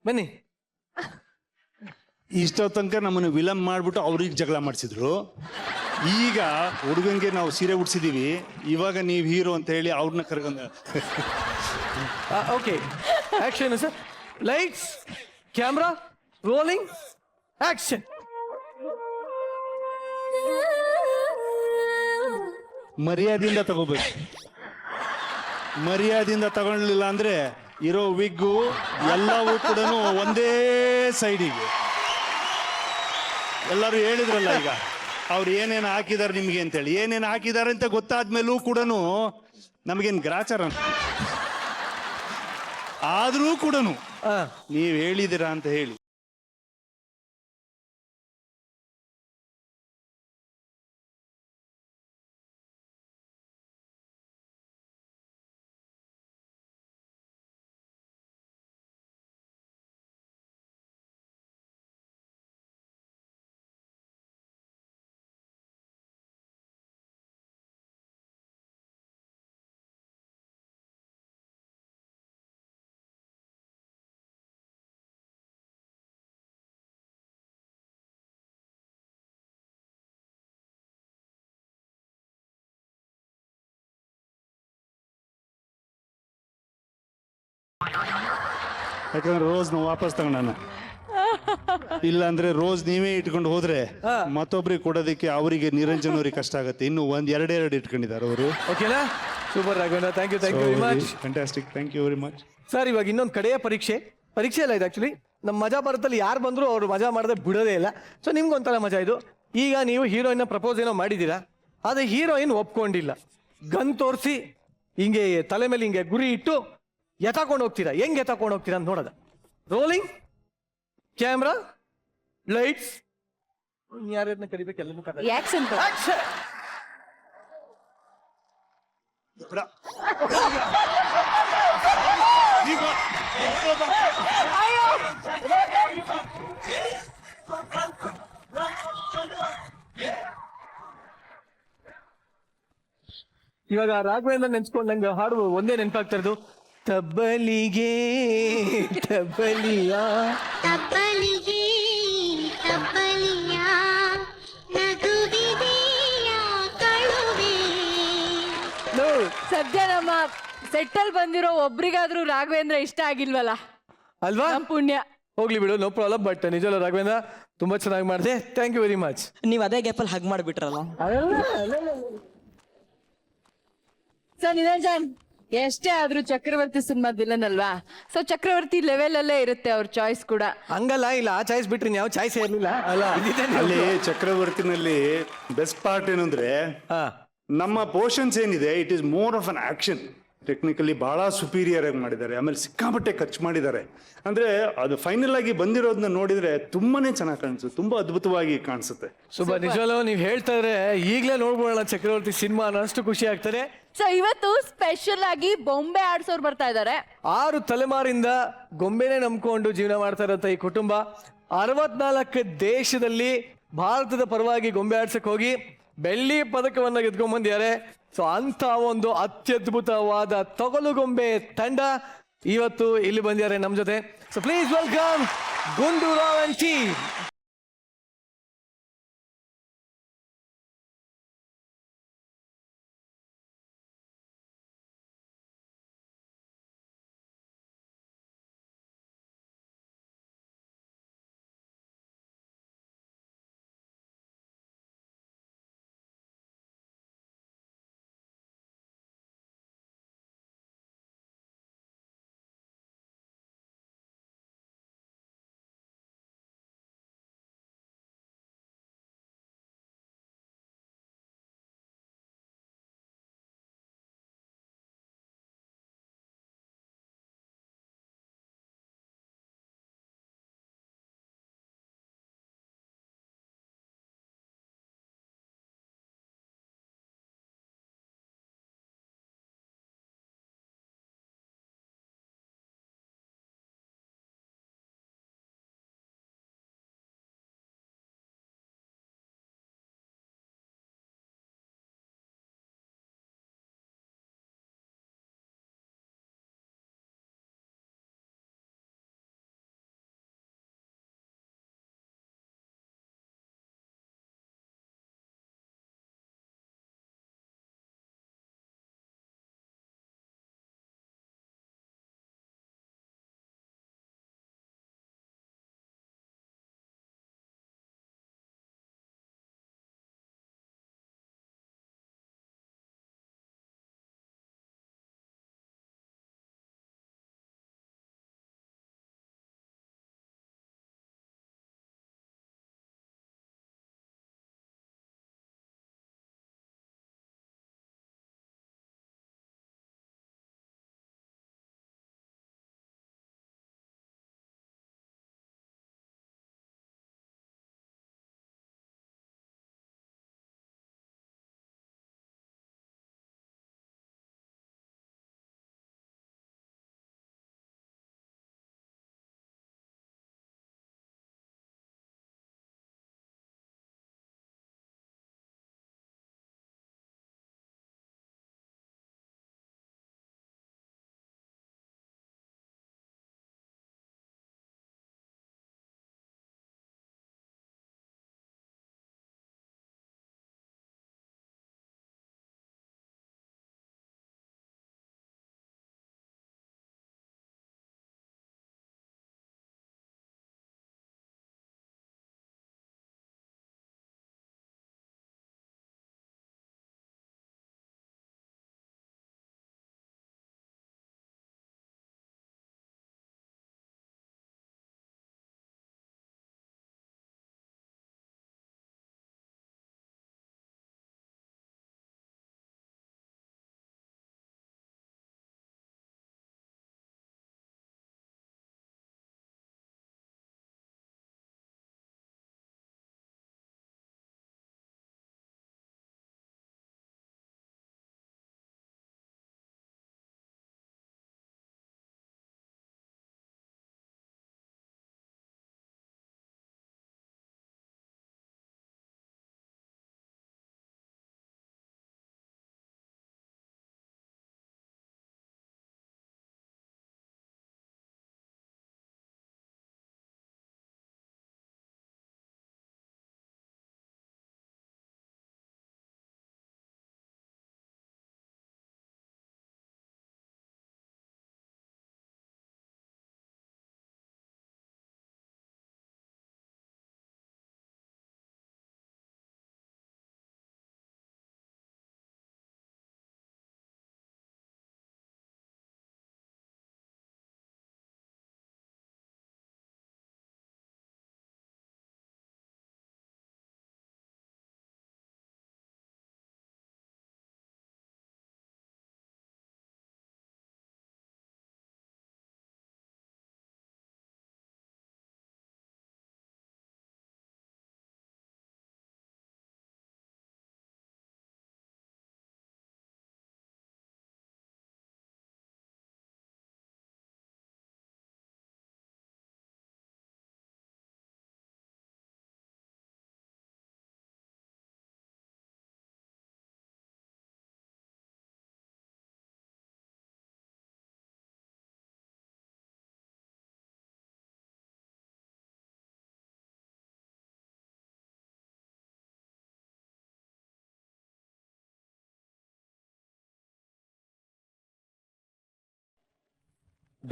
ಬನ್ನಿ. ಇಷ್ಟೋ ತನಕ ನಮ್ಮನ್ನು ವಿಲನ್ ಮಾಡಿಬಿಟ್ಟು ಅವ್ರಿಗೆ ಜಗಳ ಮಾಡಿಸಿದ್ರು. ಈಗ ಹುಡುಗಂಗೆ ನಾವು ಸೀರೆ ಉಡ್ಸಿದೀವಿ, ಇವಾಗ ನೀವು ಹೀರೋ ಅಂತ ಹೇಳಿ ಅವ್ರನ್ನ ಕರ್ಕೊಂಡ. Okay, action sir. Lights, camera, rolling, action. ಮರ್ಯಾದೆಯಿಂದ ತಗೋಬೇಕು. ಮರ್ಯಾದೆಯಿಂದ ತಗೊಳ್ಳಿಲ್ಲ ಅಂದ್ರೆ ಇರೋ ವಿಗ್ಗು ಎಲ್ಲವೂ ಕೂಡ ಒಂದೇ ಸೈಡಿಗೆ. ಎಲ್ಲರೂ ಹೇಳಿದ್ರಲ್ಲ ಈಗ ಅವ್ರು ಏನೇನು ಹಾಕಿದ್ದಾರೆ ನಿಮಗೆ ಅಂತೇಳಿ. ಏನೇನು ಹಾಕಿದ್ದಾರೆ ಅಂತ ಗೊತ್ತಾದ್ಮೇಲೂ ಕೂಡ ನಮಗೇನು ಗ್ರಾಚಾರ ಆದರೂ ಕೂಡ ನೀವು ಹೇಳಿದ್ದೀರಾ ಅಂತ ಹೇಳಿ ಯಾಕಂದ್ರೆ ರೋಸ್ ನಾವು ವಾಪಸ್ ತಗೊಂಡ. ಇಲ್ಲ ಅಂದ್ರೆ ರೋಸ್ ನೀವೇ ಇಟ್ಕೊಂಡು ಹೋದ್ರೆ ಮತ್ತೊಬ್ರಿಗೆ ಕೊಡೋದಕ್ಕೆ ಅವರಿಗೆ ನಿರಂಜನ್ ಅವ್ರಿಗೆ ಕಷ್ಟ ಆಗುತ್ತೆ. ಇನ್ನು ಎರಡೆರಡು ಇಟ್ಕೊಂಡಿದ್ದಾರೆ ಅವರು. ಓಕೆನಾ? Super Raghavendra, thank you very much. Fantastic, thank you very much. Sir, ಇವಾಗ ಇನ್ನೊಂದು ಕಡೆಯ ಪರೀಕ್ಷೆ ಅಲ್ಲ ಇದು. ಆ್ಯಕ್ಚುಲಿ ನಮ್ಮ ಮಜಾ ಭಾರತದಲ್ಲಿ ಯಾರು ಬಂದರೂ ಅವರು ಮಜಾ ಮಾಡದೆ ಬಿಡೋದೇ ಇಲ್ಲ. ಸೊ ನಿಮ್ಗೊಂಥರ ಮಜಾ ಇದು. ಈಗ ನೀವು ಹೀರೋಯಿನ್ನ ಪ್ರಪೋಸ್ ಏನೋ ಮಾಡಿದ್ದೀರಾ, ಆದರೆ ಹೀರೋಯಿನ್ ಒಪ್ಕೊಂಡಿಲ್ಲ. ಗನ್ ತೋರಿಸಿ ಹಿಂಗೆ ತಲೆ ಮೇಲೆ ಹಿಂಗೆ ಗುರಿ ಇಟ್ಟು ಎತ್ತಾಕೊಂಡು ಹೋಗ್ತೀರಾ. ಹೆಂಗೆ ಎತ್ತಾಕೊಂಡು ಹೋಗ್ತೀರಾ ಅಂತ ನೋಡೋದ. Rolling, camera, lights. ಯಾರ್ಯಾರನ್ನ ಕರಿಬೇಕು ಎಲ್ಲನೂ ಆಕ್ಷನ್. ಇವಾಗ ರಾಘವೇಂದ್ರ ನೆನ್ಸ್ಕೊಂಡು ನಂಗೆ ಹಾಡು ಒಂದೇ ನೆನಪಾಗ್ತಾ ಇರೋದು. ತಬ್ಬಲಿಗೆ ತಬ್ಬಲಿಯ ತಬ್ಬಲಿಗೆ ತಬ್ಬಲಿಯ ನಗುವಿದೆಯ ಕಳುವೆ. ಸದ್ಯ ನಮ್ಮ ಸೆಟ್ಟಲ್ ಬಂದಿರೋ ಒಬ್ರಿಗಾದ್ರೂ ರಾಘವೇಂದ್ರ ಇಷ್ಟ ಆಗಿಲ್ವಲ್ಲ ಅಲ್ವಾ? ನಮ್ ಪುಣ್ಯ. ಹೋಗ್ಲಿ ಬಿಡು, ನೋ ಪ್ರಾಬ್ಲಮ್. ಬಟ್ ನಿಜವಲ್ಲ ರಾಘವೇಂದ್ರ, ತುಂಬಾ ಚೆನ್ನಾಗಿ ಮಾಡಿದೆ. ಥ್ಯಾಂಕ್ ಯು ವೆರಿ ಮಚ್. ನೀವು ಅದೇ ಗ್ಯಾಪಲ್ಲಿ ಹಗ್ ಮಾಡಿಬಿಟ್ರಲ್ಲ. ಸರ್ ನಿರಂಜನ್, ಎಷ್ಟೇ ಆದ್ರೂ ಚಕ್ರವರ್ತಿ ಸಿನಿಮಾ ವಿಲನ್ ಅಲ್ವಾ? ಸೊ ಚಕ್ರವರ್ತಿ ಲೆವೆಲ್ ಅಲ್ಲೇ ಇರುತ್ತೆ ಅವ್ರ ಚಾಯ್ಸ್ ಕೂಡ. ಹಂಗಲ್ಲ, ಇಲ್ಲ ಆ ಚಾಯ್ಸ್ ಬಿಟ್ರಿ ಯಾವ ಚಾಯ್ಸ್ ಇರ್ಲಿಲ್ಲ ಅಲ್ಲ. ಅಲ್ಲಿ ಚಕ್ರವರ್ತಿನಲ್ಲಿ ಬೆಸ್ಟ್ ಪಾರ್ಟ್ ಏನಂದ್ರೆ ನಮ್ಮ ಪೋರ್ಷನ್ಸ್ ಏನಿದೆ, it is more of an action. Technically ಬಹಳ ಸುಪೀರಿಯರ್ ಆಗಿ ಮಾಡಿದ್ದಾರೆ. ಆಮೇಲೆ ಸಿಕ್ಕಾಪಟ್ಟೆ ಖರ್ಚು ಮಾಡಿದ್ದಾರೆ. ಅಂದ್ರೆ ಅದು ಫೈನಲ್ ಆಗಿ ಬಂದಿರೋದನ್ನ ನೋಡಿದ್ರೆ ತುಂಬಾನೇ ಚೆನ್ನಾಗಿ ಕಾಣಿಸುತ್ತೆ, ತುಂಬಾ ಅದ್ಭುತವಾಗಿ ಕಾಣಿಸುತ್ತೆ. ಸುಬ್ಬ, ನಿಜವಲ್ಲ ನೀವು ಹೇಳ್ತಾ ಇದ್ರೆ ಈಗಲೇ ನೋಡ್ಬೋಣ ಚಕ್ರವರ್ತಿ ಸಿನಿಮಾ ಅನ್ನೋಷ್ಟು ಖುಷಿ ಆಗ್ತದೆ. ಸೊ ಇವತ್ತು ಸ್ಪೆಷಲ್ ಆಗಿ ಬೊಂಬೆ ಆಡ್ಸೋರು ಬರ್ತಾ ಇದ್ದಾರೆ. 6 ತಲೆಮಾರಿಂದ ಗೊಂಬೆನೇ ನಂಬ್ಕೊಂಡು ಜೀವನ ಮಾಡ್ತಾ ಇರತ್ತ ಈ ಕುಟುಂಬ 64 ದೇಶದಲ್ಲಿ ಭಾರತದ ಪರವಾಗಿ ಗೊಂಬೆ ಆಡ್ಸಕ್ ಹೋಗಿ ಬೆಳ್ಳಿ ಪದಕವನ್ನ ಗೆದ್ಕೊಂಡ್ ಬಂದಿದ್ದಾರೆ. ಸೊ ಅಂತ ಒಂದು ಅತ್ಯದ್ಭುತವಾದ ತೊಗಲುಗೊಂಬೆ ತಂಡ ಇವತ್ತು ಇಲ್ಲಿ ಬಂದಿದ್ದಾರೆ ನಮ್ಮ ಜೊತೆ. So please welcome Gundurao and team.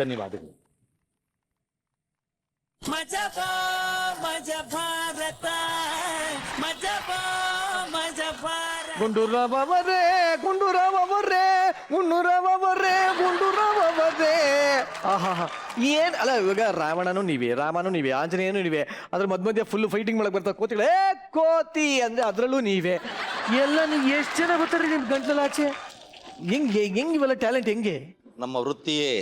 ಧನ್ಯವಾದಗಳು. मजा भारत मजा भारत ಗುಂಡೂರಾವ್ ಅವರೇ ಗುಂಡೂರಾವ್ ಅವರೇ ಗುಂಡೂರಾವ್ ಅವರೇ ಗುಂಡೂರಾವ್ ಅವರೇ. ಆಹಾ ಏನ್ ಅಲ್ಲ, ಇವಾಗ ರಾವಣನು ನೀವೇ ಆಂಜನೇಯನು ನೀವೇ, ಅದ್ರ ಮಧ್ಯ ಫುಲ್ ಫೈಟಿಂಗ್ ಮಾಡಕ್ ಬರ್ತಾ ಕೋತಿಗಳು ಕೋತಿ ಅಂದ್ರೆ ಅದ್ರಲ್ಲೂ ನೀವೇ. ಎಲ್ಲ ನೀವು ಎಷ್ಟು ಜನ ಬರ್ತಾರೆ ನಿಮ್ ಗಂಟ್ಲಾಚೆ? ಹೆಂಗೆ ಇವೆಲ್ಲ ಟ್ಯಾಲೆಂಟ್ ಹೆಂಗೆ? ನಮ್ಮ ವೃತ್ತಿಯೇ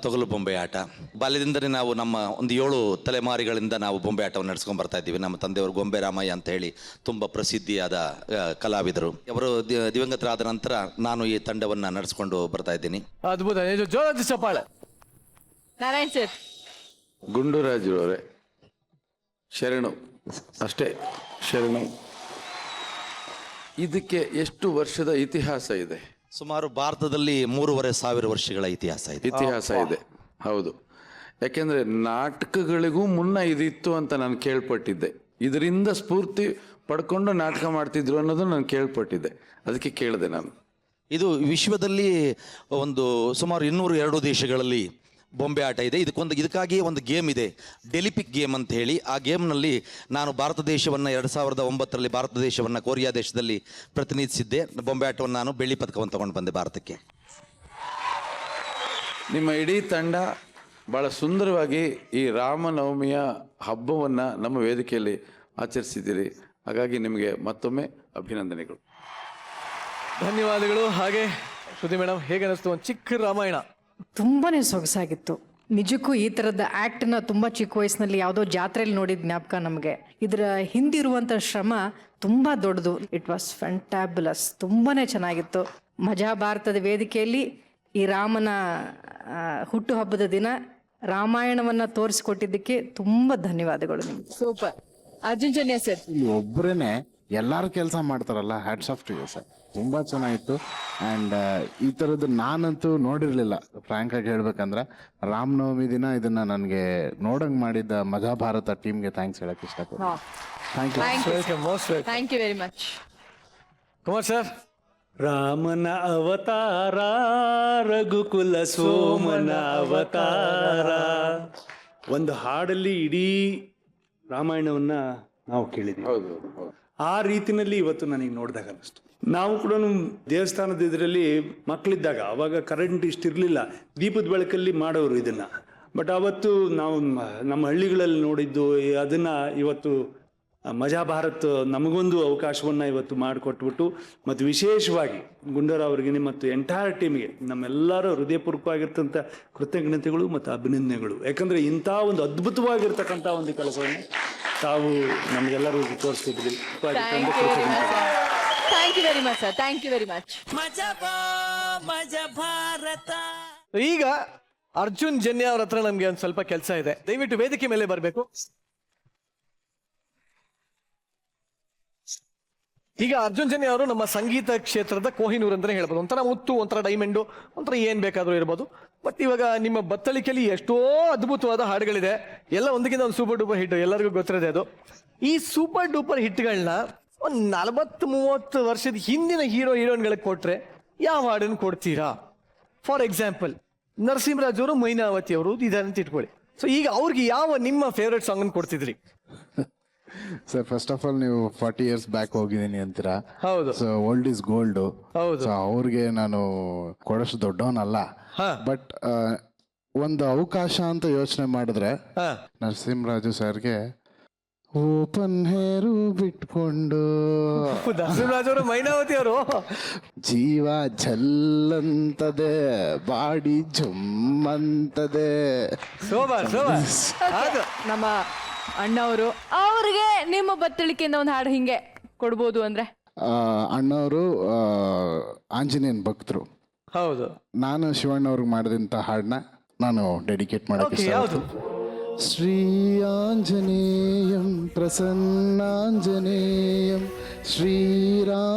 ತೊಗಲು ಬೊಂಬೆ ಆಟ. ಬಾಲ್ಯದಿಂದಲೇ ನಾವು ನಮ್ಮ ಒಂದು 7 ತಲೆಮಾರಿಗಳಿಂದ ನಾವು ಬೊಂಬೆ ಆಟವನ್ನು ನಡೆಸ್ಕೊಂಡು ಬರ್ತಾ ಇದ್ದೀವಿ. ನಮ್ಮ ತಂದೆಯವರು ಗೊಂಬೆ ರಾಮಯ್ಯ ಅಂತ ಹೇಳಿ ತುಂಬ ಪ್ರಸಿದ್ಧಿಯಾದ ಕಲಾವಿದರು. ಅವರು ದಿವಂಗತರಾದ ನಂತರ ನಾನು ಈ ತಂಡವನ್ನು ನಡೆಸ್ಕೊಂಡು ಬರ್ತಾ ಇದ್ದೀನಿ. ಅದ್ಭುತ, ಜೋರಾದ ಚಪ್ಪಾಳೆ. ನಾರಾಯಣ್ ಸರ್. ಗುಂಡೂರಾಜುರವರೇ ಶರಣು, ಅಷ್ಟೇ ಶರಣು. ಇದಕ್ಕೆ ಎಷ್ಟು ವರ್ಷದ ಇತಿಹಾಸ ಇದೆ? ಸುಮಾರು ಭಾರತದಲ್ಲಿ 3,500 ವರ್ಷಗಳ ಇತಿಹಾಸ ಇದೆ. ಹೌದು, ಯಾಕೆಂದ್ರೆ ನಾಟಕಗಳಿಗೂ ಮುನ್ನ ಇದಿತ್ತು ಅಂತ ನಾನು ಕೇಳ್ಪಟ್ಟಿದ್ದೆ. ಇದರಿಂದ ಸ್ಫೂರ್ತಿ ಪಡ್ಕೊಂಡು ನಾಟಕ ಮಾಡ್ತಿದ್ರು ಅನ್ನೋದು ನಾನು ಕೇಳ್ಪಟ್ಟಿದ್ದೆ, ಅದಕ್ಕೆ ಕೇಳಿದೆ ನಾನು. ಇದು ವಿಶ್ವದಲ್ಲಿ ಒಂದು ಸುಮಾರು 202 ದೇಶಗಳಲ್ಲಿ ಬೊಂಬೆ ಆಟ ಇದೆ. ಇದಕ್ಕಾಗಿಯೇ ಒಂದು ಗೇಮ್ ಇದೆ, ಡೆಲಿಪಿಕ್ ಗೇಮ್ ಅಂತ ಹೇಳಿ. ಆ ಗೇಮ್ನಲ್ಲಿ ನಾನು ಭಾರತ ದೇಶವನ್ನು 2009ರಲ್ಲಿ ಭಾರತ ದೇಶವನ್ನು ಕೊರಿಯಾ ದೇಶದಲ್ಲಿ ಪ್ರತಿನಿಧಿಸಿದ್ದೆ. ಬೊಂಬೆ ಆಟವನ್ನು ನಾನು ಬೆಳ್ಳಿ ಪದಕವನ್ನು ತಗೊಂಡು ಬಂದೆ ಭಾರತಕ್ಕೆ. ನಿಮ್ಮ ಇಡೀ ತಂಡ ಭಾಳ ಸುಂದರವಾಗಿ ಈ ರಾಮನವಮಿಯ ಹಬ್ಬವನ್ನು ನಮ್ಮ ವೇದಿಕೆಯಲ್ಲಿ ಆಚರಿಸಿದ್ದೀರಿ. ಹಾಗಾಗಿ ನಿಮಗೆ ಮತ್ತೊಮ್ಮೆ ಅಭಿನಂದನೆಗಳು. ಧನ್ಯವಾದಗಳು. ಹಾಗೆ ಶ್ರುತಿ ಮೇಡಮ್, ಹೇಗೆ ಅನಿಸ್ತು ಒಂದು ಚಿಕ್ಕ ರಾಮಾಯಣ? ತುಂಬಾನೇ ಸೊಗಸಾಗಿತ್ತು ನಿಜಕ್ಕೂ. ಈ ಥರದ ಆ್ಯಕ್ಟನ್ನ ತುಂಬ ಚಿಕ್ಕ ವಯಸ್ಸಿನಲ್ಲಿ ಯಾವುದೋ ಜಾತ್ರೆಯಲ್ಲಿ ನೋಡಿದ ಜ್ಞಾಪಕ ನಮಗೆ. ಇದರ ಹಿಂದಿರುವಂಥ ಶ್ರಮ ತುಂಬ ದೊಡ್ಡದು. ಇಟ್ ವಾಸ್ ಫ್ಯಾಂಟಾಬ್ಯುಲಸ್, ತುಂಬಾ ಚೆನ್ನಾಗಿತ್ತು. ಮಜಾ ಭಾರತದ ವೇದಿಕೆಯಲ್ಲಿ ಈ ರಾಮನ ಹುಟ್ಟುಹಬ್ಬದ ದಿನ ರಾಮಾಯಣವನ್ನು ತೋರಿಸಿಕೊಟ್ಟಿದ್ದಕ್ಕೆ ತುಂಬ ಧನ್ಯವಾದಗಳು ನಿಮ್ಗೆ. ಸೂಪರ್. ಅರ್ಜುನ್ ಜನ್ಯ ಸರ್. ಇಲ್ಲಿ ಒಬ್ಬರೇ ಎಲ್ಲರೂ ಕೆಲಸ ಮಾಡ್ತಾರಲ್ಲ, hats off to you sir. ತುಂಬ ಚೆನ್ನಾಗಿತ್ತು. ಆ್ಯಂಡ್ ಈ ಥರದ್ದು ನಾನಂತೂ ನೋಡಿರಲಿಲ್ಲ, ಫ್ರ್ಯಾಂಕ್ ಆಗಿ ಹೇಳ್ಬೇಕಂದ್ರೆ. ರಾಮನವಮಿ ದಿನ ಇದನ್ನು ನನಗೆ ನೋಡಂಗೆ ಮಾಡಿದ್ದ ಮಜಾ ಭಾರತ ಟೀಮ್ಗೆ ಥ್ಯಾಂಕ್ಸ್ ಹೇಳಕ್ಕೆ ಇಷ್ಟಪಡ್ತೀನಿ. Thank you very much. Kumar sir. ರಾಮನ ಅವತಾರ ರಘುಕುಲ ಸೋಮನ ಅವತಾರ, ಒಂದು ಹಾಡಲ್ಲಿ ಇಡೀ ರಾಮಾಯಣವನ್ನ ನಾವು ಕೇಳಿದ್ವಿ. ಆ ರೀತಿನಲ್ಲಿ ಇವತ್ತು ನನಗೆ ನೋಡಿದಾಗ ಅನ್ನಿಸ್ತು. ನಾವು ಕೂಡ ದೇವಸ್ಥಾನದ ಇದರಲ್ಲಿ ಮಕ್ಕಳಿದ್ದಾಗ, ಅವಾಗ ಕರೆಂಟ್ ಇಷ್ಟಿರಲಿಲ್ಲ, ದೀಪದ ಬೆಳಕಲ್ಲಿ ಮಾಡೋರು ಇದನ್ನ. ಬಟ್ ಅವತ್ತು ನಾವು ನಮ್ಮ ಹಳ್ಳಿಗಳಲ್ಲಿ ನೋಡಿದ್ದು ಅದನ್ನ ಇವತ್ತು ಮಜಾ ಭಾರತ್ ನಮಗೊಂದು ಅವಕಾಶವನ್ನು ಇವತ್ತು ಮಾಡಿಕೊಟ್ಬಿಟ್ಟು, ಮತ್ತು ವಿಶೇಷವಾಗಿ ಗುಂಡೂರಾವ್ ಅವ್ರಿಗೆ ಮತ್ತು ಎಂಟೈರ್ ಟೀಮ್ಗೆ ನಮ್ಮೆಲ್ಲರ ಹೃದಯಪೂರ್ವಕವಾಗಿರ್ತಂಥ ಕೃತಜ್ಞತೆಗಳು ಮತ್ತು ಅಭಿನಂದನೆಗಳು. ಯಾಕಂದರೆ ಇಂಥ ಒಂದು ಅದ್ಭುತವಾಗಿರ್ತಕ್ಕಂಥ ಒಂದು ಕೆಲಸವನ್ನು ತಾವು ನಮಗೆಲ್ಲರೂ ತೋರಿಸ್ತಿದ್ವಿ. Thank you very much sir. Thank you very much. Majaa Bharatha. ಈಗ ಅರ್ಜುನ್ ಜನ್ಯ ಅವ್ರ ಹತ್ರ ನಮ್ಗೆ ಒಂದು ಸ್ವಲ್ಪ ಕೆಲಸ ಇದೆ. ದಯವಿಟ್ಟು ವೇದಿಕೆ ಮೇಲೆ ಬರಬೇಕು. ಈಗ ಅರ್ಜುನ್ ಜನ್ಯ ಅವರು ನಮ್ಮ ಸಂಗೀತ ಕ್ಷೇತ್ರದ ಕೋಹಿನೂರ್ ಅಂತಾನೆ ಹೇಳ್ಬೋದು. ಒಂಥರ ಮುತ್ತು, ಒಂಥರ ಡೈಮಂಡು, ಒಂಥರ ಏನ್ ಬೇಕಾದ್ರೂ ಇರ್ಬೋದು. ಬಟ್ ಇವಾಗ ನಿಮ್ಮ ಬತ್ತಳಿಕೆಯಲ್ಲಿ ಎಷ್ಟೋ ಅದ್ಭುತವಾದ ಹಾಡುಗಳಿದೆ, ಎಲ್ಲ ಒಂದಕ್ಕಿಂತ ಒಂದು ಸೂಪರ್ ಡೂಪರ್ ಹಿಟ್, ಎಲ್ಲರಿಗೂ ಗೊತ್ತಿರೋದೆ ಅದು. ಈ ಸೂಪರ್ ಡೂಪರ್ ಹಿಟ್ಗಳನ್ನ ಒಂದು 40-30 ವರ್ಷದ ಹಿಂದಿನ ಹೀರೋಯಿನ್ಗಳಿಗೆ ಕೊಟ್ರೆ ಯಾವ ಹಾಡನ್ನು ಕೊಡ್ತೀರಾ? ಫಾರ್ ಎಕ್ಸಾಂಪಲ್ ನರಸಿಂಹರಾಜ್ ಅವರು, ಮೈನಾವತಿ ಅವರು ಇದಾರೆ ಅಂತ ಇಟ್ಕೊಳ್ಳಿ. ಸೊ ಈಗ ಅವ್ರಿಗೆ ಯಾವ ನಿಮ್ಮ ಫೇವ್ರೆಟ್ ಸಾಂಗ್ ಅನ್ನು ಕೊಡ್ತಿದ್ರಿ? ಸರ್, ಫಸ್ಟ್ ಆಫ್ ಆಲ್ ನೀವು 40 years ಬ್ಯಾಕ್ ಹೋಗಿದ್ದೀನಿ ಅಂತೀರಾ. ಹೌದು. So old is gold. ಹೌದು. ಸೊ ಅವ್ರಿಗೆ ನಾನು ಕೊಡೋಷ್ಟು ದೊಡ್ಡವನಲ್ಲ. ಬಟ್ ಒಂದು ಅವಕಾಶ ಅಂತ ಯೋಚನೆ ಮಾಡಿದ್ರೆ ನರಸಿಂಹರಾಜು ಸರ್ಗೆ ಓಪನ್ ಹೇರು ಬಿಟ್ಕೊಂಡು, ನರಸಿಂಹರಾಜ್ ಅವರು, ಮೈನಾವತಿ ಅವರು, ಜೀವ ಝಲ್ಲಂತದೆ, ಬಾಡಿ ಜುಮ್ಮಂತದೆ. ಸೋಬರ್ ಅದು ನಮ್ಮ ಅಣ್ಣವರು, ಅವ್ರಿಗೆ ನಿಮ್ಮ ಬತ್ತಳಿಕೆಯಿಂದ ಒಂದು ಹಾಡು ಹಿಂಗೆ ಕೊಡ್ಬೋದು ಅಂದ್ರೆ? ಅಣ್ಣವರು ಆಂಜನೇಯನ್ ಭಕ್ತರು. ಹೌದು. ನಾನು ಶಿವಣ್ಣವ್ರಿಗೆ ಮಾಡಿದಂಥ ಹಾಡನ್ನ ನಾನು ಡೆಡಿಕೇಟ್ ಮಾಡಕ್ಕೆ ಯಾವುದು? ಶ್ರೀ ಆಂಜನೇಯಂ ಪ್ರಸನ್ನಾಂಜನೇಯಂ ಶ್ರೀರಾಮಧೂತಂ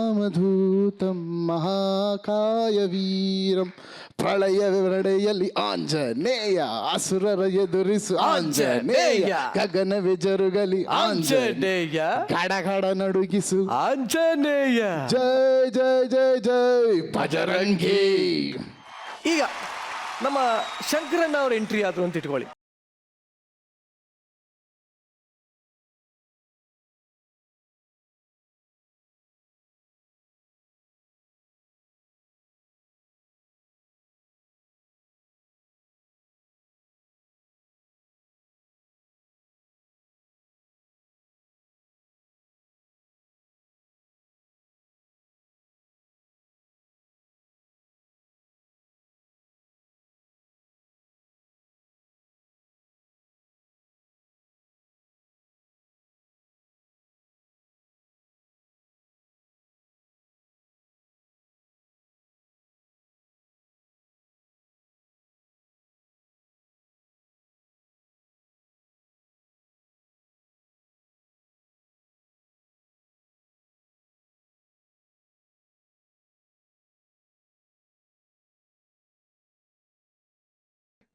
ಮಹಾಕಾಯ ವೀರಂ ಪ್ರಳಯ ವಿರಡೆಯಲ್ಲಿ ಆಂಜನೇಯ ಅಸುರರ ಎದುರಿಸು ಆಂಜನೇಯ ಗಗನವೇ ಜರುಗಲಿ ಆಂಜನೇಯ ಗಡಗಡ ನಡುಗಿಸು ಆಂಜನೇಯ ಜೈ ಜೈ ಜೈ ಜೈ ಬಜರಂಗಿ. ಈಗ ನಮ್ಮ ಶಂಕರಣ್ಣ ಅವ್ರ ಎಂಟ್ರಿ ಆದ್ರು ಅಂತ ಇಟ್ಕೊಳ್ಳಿ.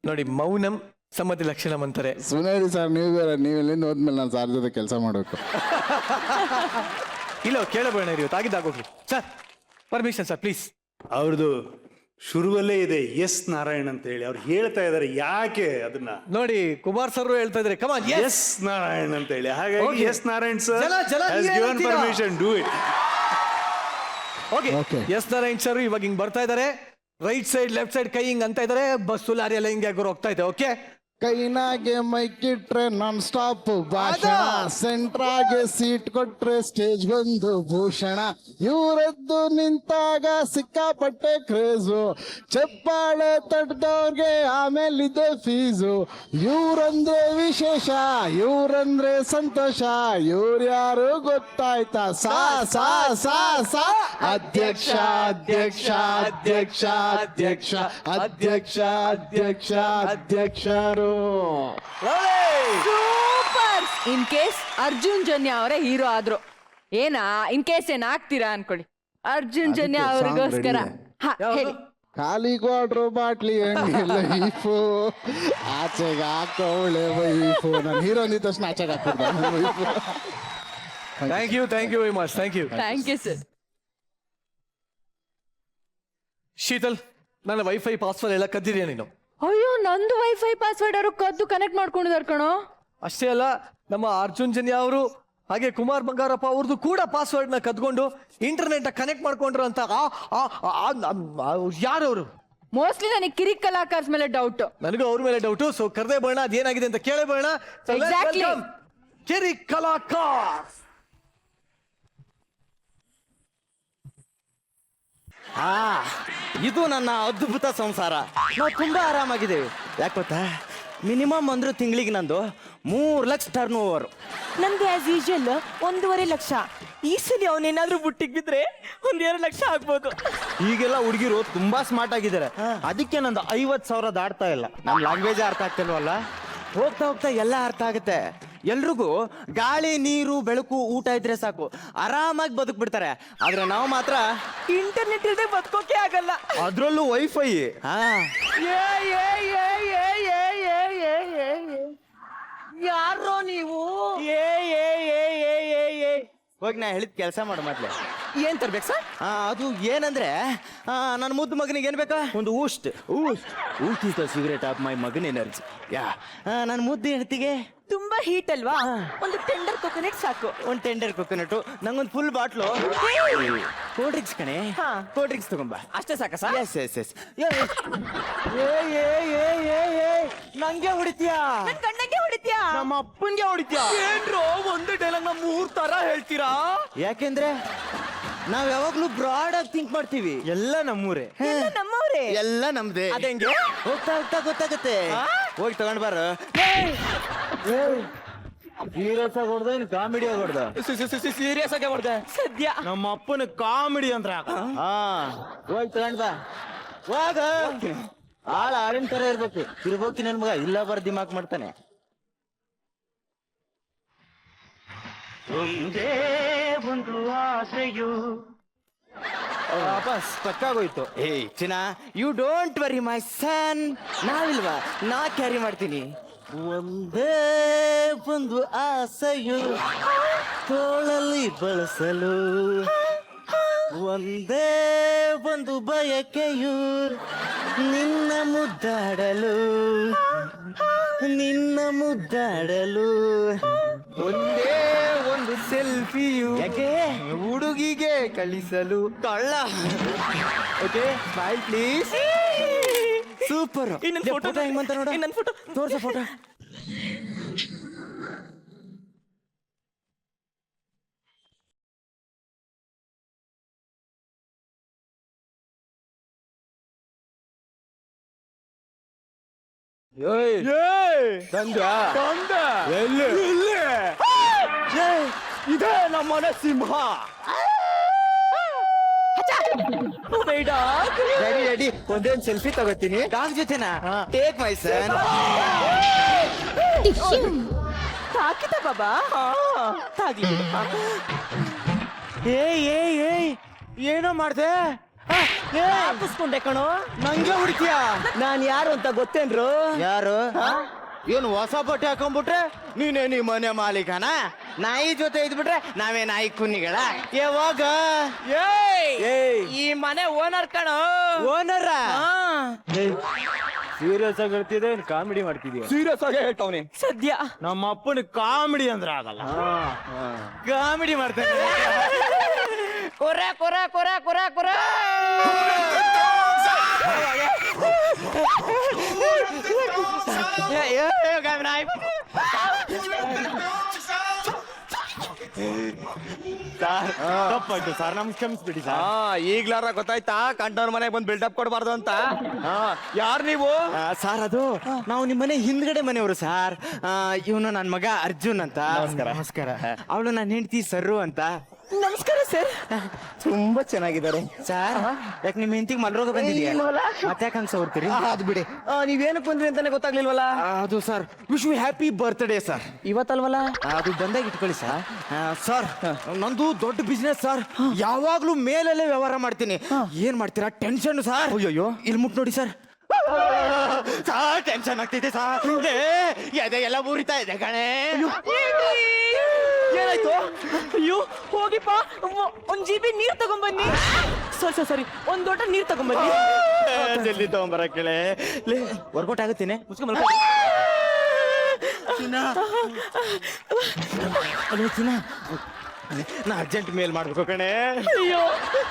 ನೋಡಿ, ಮೌನಂ ಸಮ್ಮತಿ ಲಕ್ಷಣಂ ಅಂತಾರೆ. ಸುನೇರಿ ಸರ್, ನೀವು ಎಲ್ಲಿಂದ ಹೋದ್ಮೇಲೆ ನಾನು ಸಾರ್ ಜೊತೆ ಕೆಲಸ ಮಾಡಬೇಕು. ಇಲ್ಲ, ಕೇಳಬೇಡ ಇವತ್ತು ಆಗಿದ್ದಾಗೋಗ್ಲಿ. Sir permission sir, please. ಅವ್ರದ್ದು ಶುರುವಲ್ಲೇ ಇದೆ ಎಸ್ ನಾರಾಯಣ್ ಅಂತ ಹೇಳಿ. ಅವ್ರು ಹೇಳ್ತಾ ಇದಾರೆ ಯಾಕೆ ಅದನ್ನ. ನೋಡಿ, ಕುಮಾರ್ ಸರ್ ಹೇಳ್ತಾ ಇದ್ದಾರೆ ಕಮಾನ್ ಎಸ್ ನಾರಾಯಣ್ ಅಂತ ಹೇಳಿ. ಹಾಗಾಗಿ Okay. ಎಸ್ ನಾರಾಯಣ್ ಸರ್ ಜಲ has ನೀವೇ given ಹೇಳ್ತೀರಾ? permission, do it. Okay, S Narayan sir ಇವಾಗ ಹಿಂಗ್ ಬರ್ತಾ ಇದಾರೆ. ರೈಟ್ ಸೈಡ್ ಲೆಫ್ಟ್ ಸೈಡ್ ಕೈ ಹಿಂಗ್ ಅಂತ ಇದಾರೆ. ಬಸ್ಸು ಲಾರಿ ಎಲ್ಲ ಹಿಂಗೆ ಹೋಗ್ತಾ ಇದೆ. ಓಕೆ, ಕೈನಾಗೆ ಮೈಕಿಟ್ರೆ ನಾನ್ ಸ್ಟಾಪ್ ಭಾಷಣ, ಸೆಂಟ್ರಾಗೆ ಸೀಟ್ ಕೊಟ್ರೆ ಸ್ಟೇಜ್ ಬಂದು ಭೂಷಣ, ಇವರದ್ದು ನಿಂತಾಗ ಸಿಕ್ಕಾಪಟ್ಟೆ ಕ್ರೇಜು, ಚಪ್ಪಾಳೆ ತಟ್ಟದವ್ರಿಗೆ ಆಮೇಲಿದೆ ಫೀಸು, ಇವ್ರಂದ್ರೆ ವಿಶೇಷ, ಇವ್ರಂದ್ರೆ ಸಂತೋಷ, ಇವ್ರ್ಯಾರು ಗೊತ್ತಾಯ್ತಾ? ಸಾ ಸಾ ಸಾ ಸಾ ಅಧ್ಯಕ್ಷ ಅಧ್ಯಕ್ಷ ಅಧ್ಯಕ್ಷ ಅಧ್ಯಕ್ಷ ಅಧ್ಯಕ್ಷ ಅಧ್ಯಕ್ಷ ಅಧ್ಯಕ್ಷರು. Super. In case Arjun Janya ಅವರೇ ಹೀರೋ ಆದ್ರು ಇನ್ ಕೇಸ್ ಏನ್ ಆಗ್ತೀರಾ ಅನ್ಕೊಳ್ಳಿ, ಅರ್ಜುನ್ ಜನ್ಯ ಅವ್ರಿಗೋಸ್ಕರ ಹೇಳಿ. ಖಾಲಿ ಕ್ವಾರ್ಟ್ರು ಬಾಟ್ಲಿ ಎಣ್ಣೆ ಲೈಫು, ಆಚೆಗೆ ಹಾಕೋಳೆ ವೈಫು. ನಾನು ಹೀರೋ ಅಂದಿದ ತಕ್ಷಣ ಆಚೆಗೆ ಹಾಕ್ಬಿಡ್ತಾರೆ wife. Thank you very much. Thank you sir. Sheetal, ನನ್ನ ವೈಫೈ ಪಾಸ್ವರ್ಡ್ ಎಲ್ಲ ಕದ್ದಿದ್ಯಾ ನೀನು? ಅಯ್ಯೋ, ನಂದು ವೈಫೈ ಪಾಸ್ವರ್ಡ್ ಅವರು ಕದ್ದು ಕನೆಕ್ಟ್ ಮಾಡ್ಕೊಂಡಿದ್ದಾರೆ ಕಣೋ. ಅಷ್ಟೇ ಅಲ್ಲ, ನಮ್ಮ ಅರ್ಜುನ್ ಜನ್ಯ ಅವರು ಹಾಗೆ ಕುಮಾರ್ ಬಂಗಾರಪ್ಪ ಅವ್ರದ್ದು ಕೂಡ ಪಾಸ್ವರ್ಡ್ ನ ಕದ್ಕೊಂಡು ಇಂಟರ್ನೆಟ್ ಕನೆಕ್ಟ್ ಮಾಡ್ಕೊಂಡ್ರು ಅಂತ. ಯಾರವರು? ಮೋಸ್ಟ್ಲಿ ನನಗೆ ಕಿರಿಕ್ ಕಲಾಕಾರ್ಸ್ ಮೇಲೆ ಡೌಟ್. ನನಗೂ ಅವ್ರ ಮೇಲೆ ಡೌಟು. ಸೊ ಕರ್ದೇ ಬೇಡ, ಅದೇನಾಗಿದೆ ಅಂತ ಕೇಳೇ ಬೇಡ. Exactly. ಕಿರಿಕ್ ಕಲಾಕಾರ್. ಇದು ನನ್ನ ಅದ್ಭುತ ಸಂಸಾರ. ನಾವು ತುಂಬಾ ಆರಾಮಾಗಿದ್ದೇವೆ. ಯಾಕೆ ಗೊತ್ತಾ, ಮಿನಿಮಮ್ ಅಂದ್ರೂ ತಿಂಗಳಿಗೆ ನಂದು 3 ಲಕ್ಷ ಟರ್ನ್ ಓವರ್. ನಂದು ಆಸ್ ಯೂಶುವಲ್ 1.5 ಲಕ್ಷ. ಈ ಸಲ ಅವನೇನಾದ್ರೂ ಬುಟ್ಟಿಗೆ ಬಿದ್ರೆ 1.2 ಲಕ್ಷ ಆಗ್ಬೋದು. ಈಗೆಲ್ಲ ಹುಡುಗಿರು ತುಂಬಾ ಸ್ಮಾರ್ಟ್ ಆಗಿದ್ದಾರೆ. ಅದಕ್ಕೆ ನಂದು 50,000 ದಾಟ್ತಾ ಇಲ್ಲ. ನಮ್ಮ ಲ್ಯಾಂಗ್ವೇಜ್ ಅರ್ಥ ಆಗ್ತಿಲ್ವಲ್ಲ. ಹೋಗ್ತಾ ಹೋಗ್ತಾ ಎಲ್ಲ ಅರ್ಥ ಆಗುತ್ತೆ. ಎಲ್ರಿಗೂ ಗಾಳಿ, ನೀರು, ಬೆಳಕು, ಊಟ ಇದ್ರೆ ಸಾಕು, ಆರಾಮಾಗಿ ಬದುಕ್ಬಿಡ್ತಾರೆ. ಆದ್ರೆ ನಾವು ಮಾತ್ರ ಇಂಟರ್ನೆಟ್ ಇಲ್ಲದೆ ಬದುಕೋಕೆ ಆಗಲ್ಲ. ಅದ್ರಲ್ಲೂ ವೈಫೈ. ಯಾರೋ ನೀವು? ಹೋಗಿ ನಾ ಹೇಳಿದ ಕೆಲಸ ಮಾಡು ಮೊದ್ಲು. ಏನ್ ತರ್ಬೇಕು ಸರ್? ಅದು ಏನಂದ್ರೆ, ನನ್ನ ಮುದ್ದು ಮಗನಿಗೆ ಏನ್ ಬೇಕಾ? ಒಂದು ಊಸ್ಟ್ is the cigarette of my ಮಗನ್ ಎನರ್ಜಿ. ನನ್ನ ಮುದ್ದು ಹೆಂಡತಿಗೆ ತುಂಬಾ ಹೀಟ್ ಅಲ್ವಾ? ಒಂದು ಟೆಂಡರ್ ಕೊಕೊನಟ್ ಸಾಕು. ಒಂದು ಟೆಂಡರ್ ಕೊಕೊನಟ್, ನಂಗೊಂದು ಫುಲ್ ಬಾಟ್ಲು ಕೋಲ್ಡ್ ಡ್ರಿಂಕ್ಸ್ ಕಣೆ. ಕೋಲ್ಡ್ ಡ್ರಿಂಕ್ಸ್ ತಗೊಂಬಾ. ಅಷ್ಟೇ ಸಾಕ ಸರ್? S S S. ನಂಗೆ ಹೊಡಿತೀಯಾ? ನನ್ ಗಂಡಂಗೆ ಹೊಡಿತೀಯಾ? ನಮ್ಮ ಅಪ್ಪನ್ಗೆ ಹೊಡಿತೀಯಾ? ಏನ್ರೋ ಒಂದೇ ಡೈಲಾಗ್ 3 ತರ ಹೇಳ್ತೀರಾ? ಯಾಕೆಂದ್ರೆ ನಾವ್ ಯಾವಾಗ್ಲೂ ಬ್ರಾಡ್ ಆಗಿ ಥಿಂಕ್ ಮಾಡ್ತೀವಿ. ಎಲ್ಲ ನಮ್ಮೂರೇ, ನಮ್ಮವ್ರೆ, ಎಲ್ಲ ನಮ್ದೇ. ಅದೇಂಗೆ? ಹೋಗ್ತಾ ಹೋಗ್ತಾ ಗೊತ್ತಾಗತ್ತೆ. ಹೋಗಿ ತಗೊಂಡ್ ಬಾರ. ಸೀರಿಯಸ್ ಆಗಿ ಹೊಡ್ದ, ಇನ್ನು ಕಾಮಿಡಿ ಆಗಿ ಹೊಡ್ದ? ಸೀರಿಯಸ್ ಆಗಿ ಹೊಡ್ದೆ ಸದ್ಯ. ನಮ್ಮ ಅಪ್ಪನ ಕಾಮಿಡಿ ಅಂತ. ಹೋಗಿ ತಗೊಂಡ್ ಬಾ. ಹೋಗ. ಆಳಿನ ತರ ಇರ್ಬೇಕು. ತಿರ್ಬೋಕಿ ನನ್ ಮಗ ಇಲ್ಲ ಬರ್ ದಿಮಾಕ್ ಮಾಡ್ತಾನೆ. ಒಂದೇ ಒಂದು ಆಸೆಯು. ವಾಪಸ್ ತಕ್ಕಾಗೋಯ್ತು. ಚಿನ್ನ, ಯು ಡೋಂಟ್ ವರಿ ಮೈ ಸನ್. ನಾವಿಲ್ವಾ, ನಾ ಕ್ಯಾರಿ ಮಾಡ್ತೀನಿ. ಒಂದೇ ಒಂದು ಆಸೆಯು ತೋಳಲ್ಲಿ ಬಳಸಲು, ಒಂದೇ ಒಂದು ಬಯಕೆಯು ನಿನ್ನ ಮುದ್ದಾಡಲು ಒಂದೇ ಒಂದು ಸೆಲ್ಫಿಯು ಯಾಕೆ ಹುಡುಗಿಗೆ ಕಳಿಸಲು ಕಳ್ಳ. Okay smile please. ಸೂಪರ್. ಇನ್ನೊಂದು ಫೋಟೋ ಹೆಂಗಂತ ನೋಡ, ಇನ್ನೊಂದು ಫೋಟೋ ತೋರ್ಸ ಫೋಟೋ. ಇದೇ ನಮ್ಮನೆ ಸಿಂಹ. ರೆಡಿ ಒಂದೇನ್ ಸೆಲ್ಫಿ ತಗೋತೀನಿ. ಡಾಗ್ ಜೊತೆನಾ? ಟೇಕ್ ಮೈ ಸನ್. ತಾಕಿತ ಬಾಬಾ ತಾಗ್ಲಿ. ಏಯ್ ಏನೋ ಮಾಡ್ದೆ? ಹಾಕಿಸ್ಕೊಂಡೆ ಕಣೋ. ನಂಗೆ ಹುಡುಕಿಯ? ನಾನ್ ಯಾರು ಅಂತ ಗೊತ್ತೇನ್ರು? ಯಾರು? ಏನು ಹೊಸ ಬಟ್ಟೆ ಹಾಕೊಂಡ್ಬಿಟ್ರೆ ನೀನೇ ನೀ ಮನೆ ಮಾಲೀಕನ? ನಾಯಿ ಜೊತೆ ಇದ್ಬಿಟ್ರೆ ನಾವೇ ನಾಯಿ ಕುನ್ನಿಗಳ? ಯಾವಾಗ? ಈ ಮನೆ ಓನರ್ ಕಣೋ. ಓನರ? ಸೀರಿಯಸ್ ಆಗಿ ಹೇಳ್ತಿದ್ದೆ, ಕಾಮಿಡಿ ಮಾಡ್ತಿದ್ಯಾ? ಸೀರಿಯಸ್ ಆಗಿ ಹೇಳ್ತಾವ್ನಿ. ಸದ್ಯ ನಮ್ಮ ಅಪ್ಪನ ಕಾಮಿಡಿ ಅಂದ್ರೆ ಆಗಲ್ಲ, ಕಾಮಿಡಿ ಮಾಡ್ತಾನೆ. ಕೊರ ಕೊರ ಕೊರ ಕೊರ ಕೊರ. ತಪ್ಪಾಯ್ತು ಸರ್, ನಮ್ಗೆ ಕ್ಷಮಿಸ್ಬಿಡಿ ಸರ್. ಈಗ್ಲಾರ ಗೊತ್ತಾಯ್ತಾ ಕಂಡವ್ರ ಮನೆಗೆ ಬಂದು ಬಿಲ್ಡಪ್ ಕೊಡಬಾರ್ದು ಅಂತ? ಯಾರು ನೀವು? ಸರ್ ಅದು ನಾವು ನಿಮ್ಮ ಮನೆ ಹಿಂದ್ಗಡೆ ಮನೆಯವರು ಸರ್. ಇವನು ನನ್ನ ಮಗ ಅರ್ಜುನ್ ಅಂತ. ನಮಸ್ಕಾರ. ಅವಳು ನನ್ನ ಹೆಂಡತಿ ಸರ್ರು ಅಂತ. ನಮಸ್ಕಾರ ಸರ್. ತುಂಬಾ ಚೆನ್ನಾಗಿದ್ದಾರೆ ಸರ್. ಯಾಕೆ ನಿಮ್ಮ ಹೆಂಡತಿಗೆ ಮಲ್ರೋಗ ಬಂದಿದ್ಯಾ? ಮತ್ತೆ ಯಾಕೆ ಹಂಗ ಸವರ್ತೀರಿ? ಅದು ಬಿಡಿ, ನೀವೇನಕ್ಕೆ ಬಂದ್ರಿ ಅಂತಾನೆ ಗೊತ್ತಾಗ್ಲಿಲ್ವಲ್ಲ? ಅದು sir wish you happy birthday sir. ಇವತ್ತಲ್ವಲ್ಲ? ಅದು ಬಂದಾಗ ಇಟ್ಕೊಳ್ಳಿ ಸರ್. ಸರ್ ನಂದು ದೊಡ್ಡ ಬಿಸ್ನೆಸ್ ಸರ್, ಯಾವಾಗ್ಲೂ ಮೇಲೆಲ್ಲೇ ವ್ಯವಹಾರ ಮಾಡ್ತೀನಿ. ಏನ್ ಮಾಡ್ತೀರಾ? Tension sir. ಅಯ್ಯೋ, ಇಲ್ಲಿ ಮುಟ್ ನೋಡಿ ಸರ್. ಟೆನ್ಷನ್ ಆಗ್ತಿದೆ ಸರ್. ಎದೆ ಎಲ್ಲ ಊರಿತಾ ಇದೆ ಕಣೆ. ಏನಾಯ್ತು? ಅಯ್ಯೋ ಹೋಗಿಪ್ಪ, ಒಂದ್ GB ನೀರ್ ತಗೊಂಬನ್ನಿ. ಸರಿ ಒಂದ್ ದೊಡ್ಡ ನೀರ್ ತಗೊಂಬನ್ನಿ. ಜಲ್ದಿ ತಗೊಂಬರ ಕೇಳೆ. ವರ್ಕೌಟ್ ಆಗುತ್ತೇನೆ. ನಾ ಅರ್ಜೆಂಟ್ ಮೇಲ್ ಮಾಡ್ಬೇಕು ಕಣೆ. ಅಯ್ಯೋ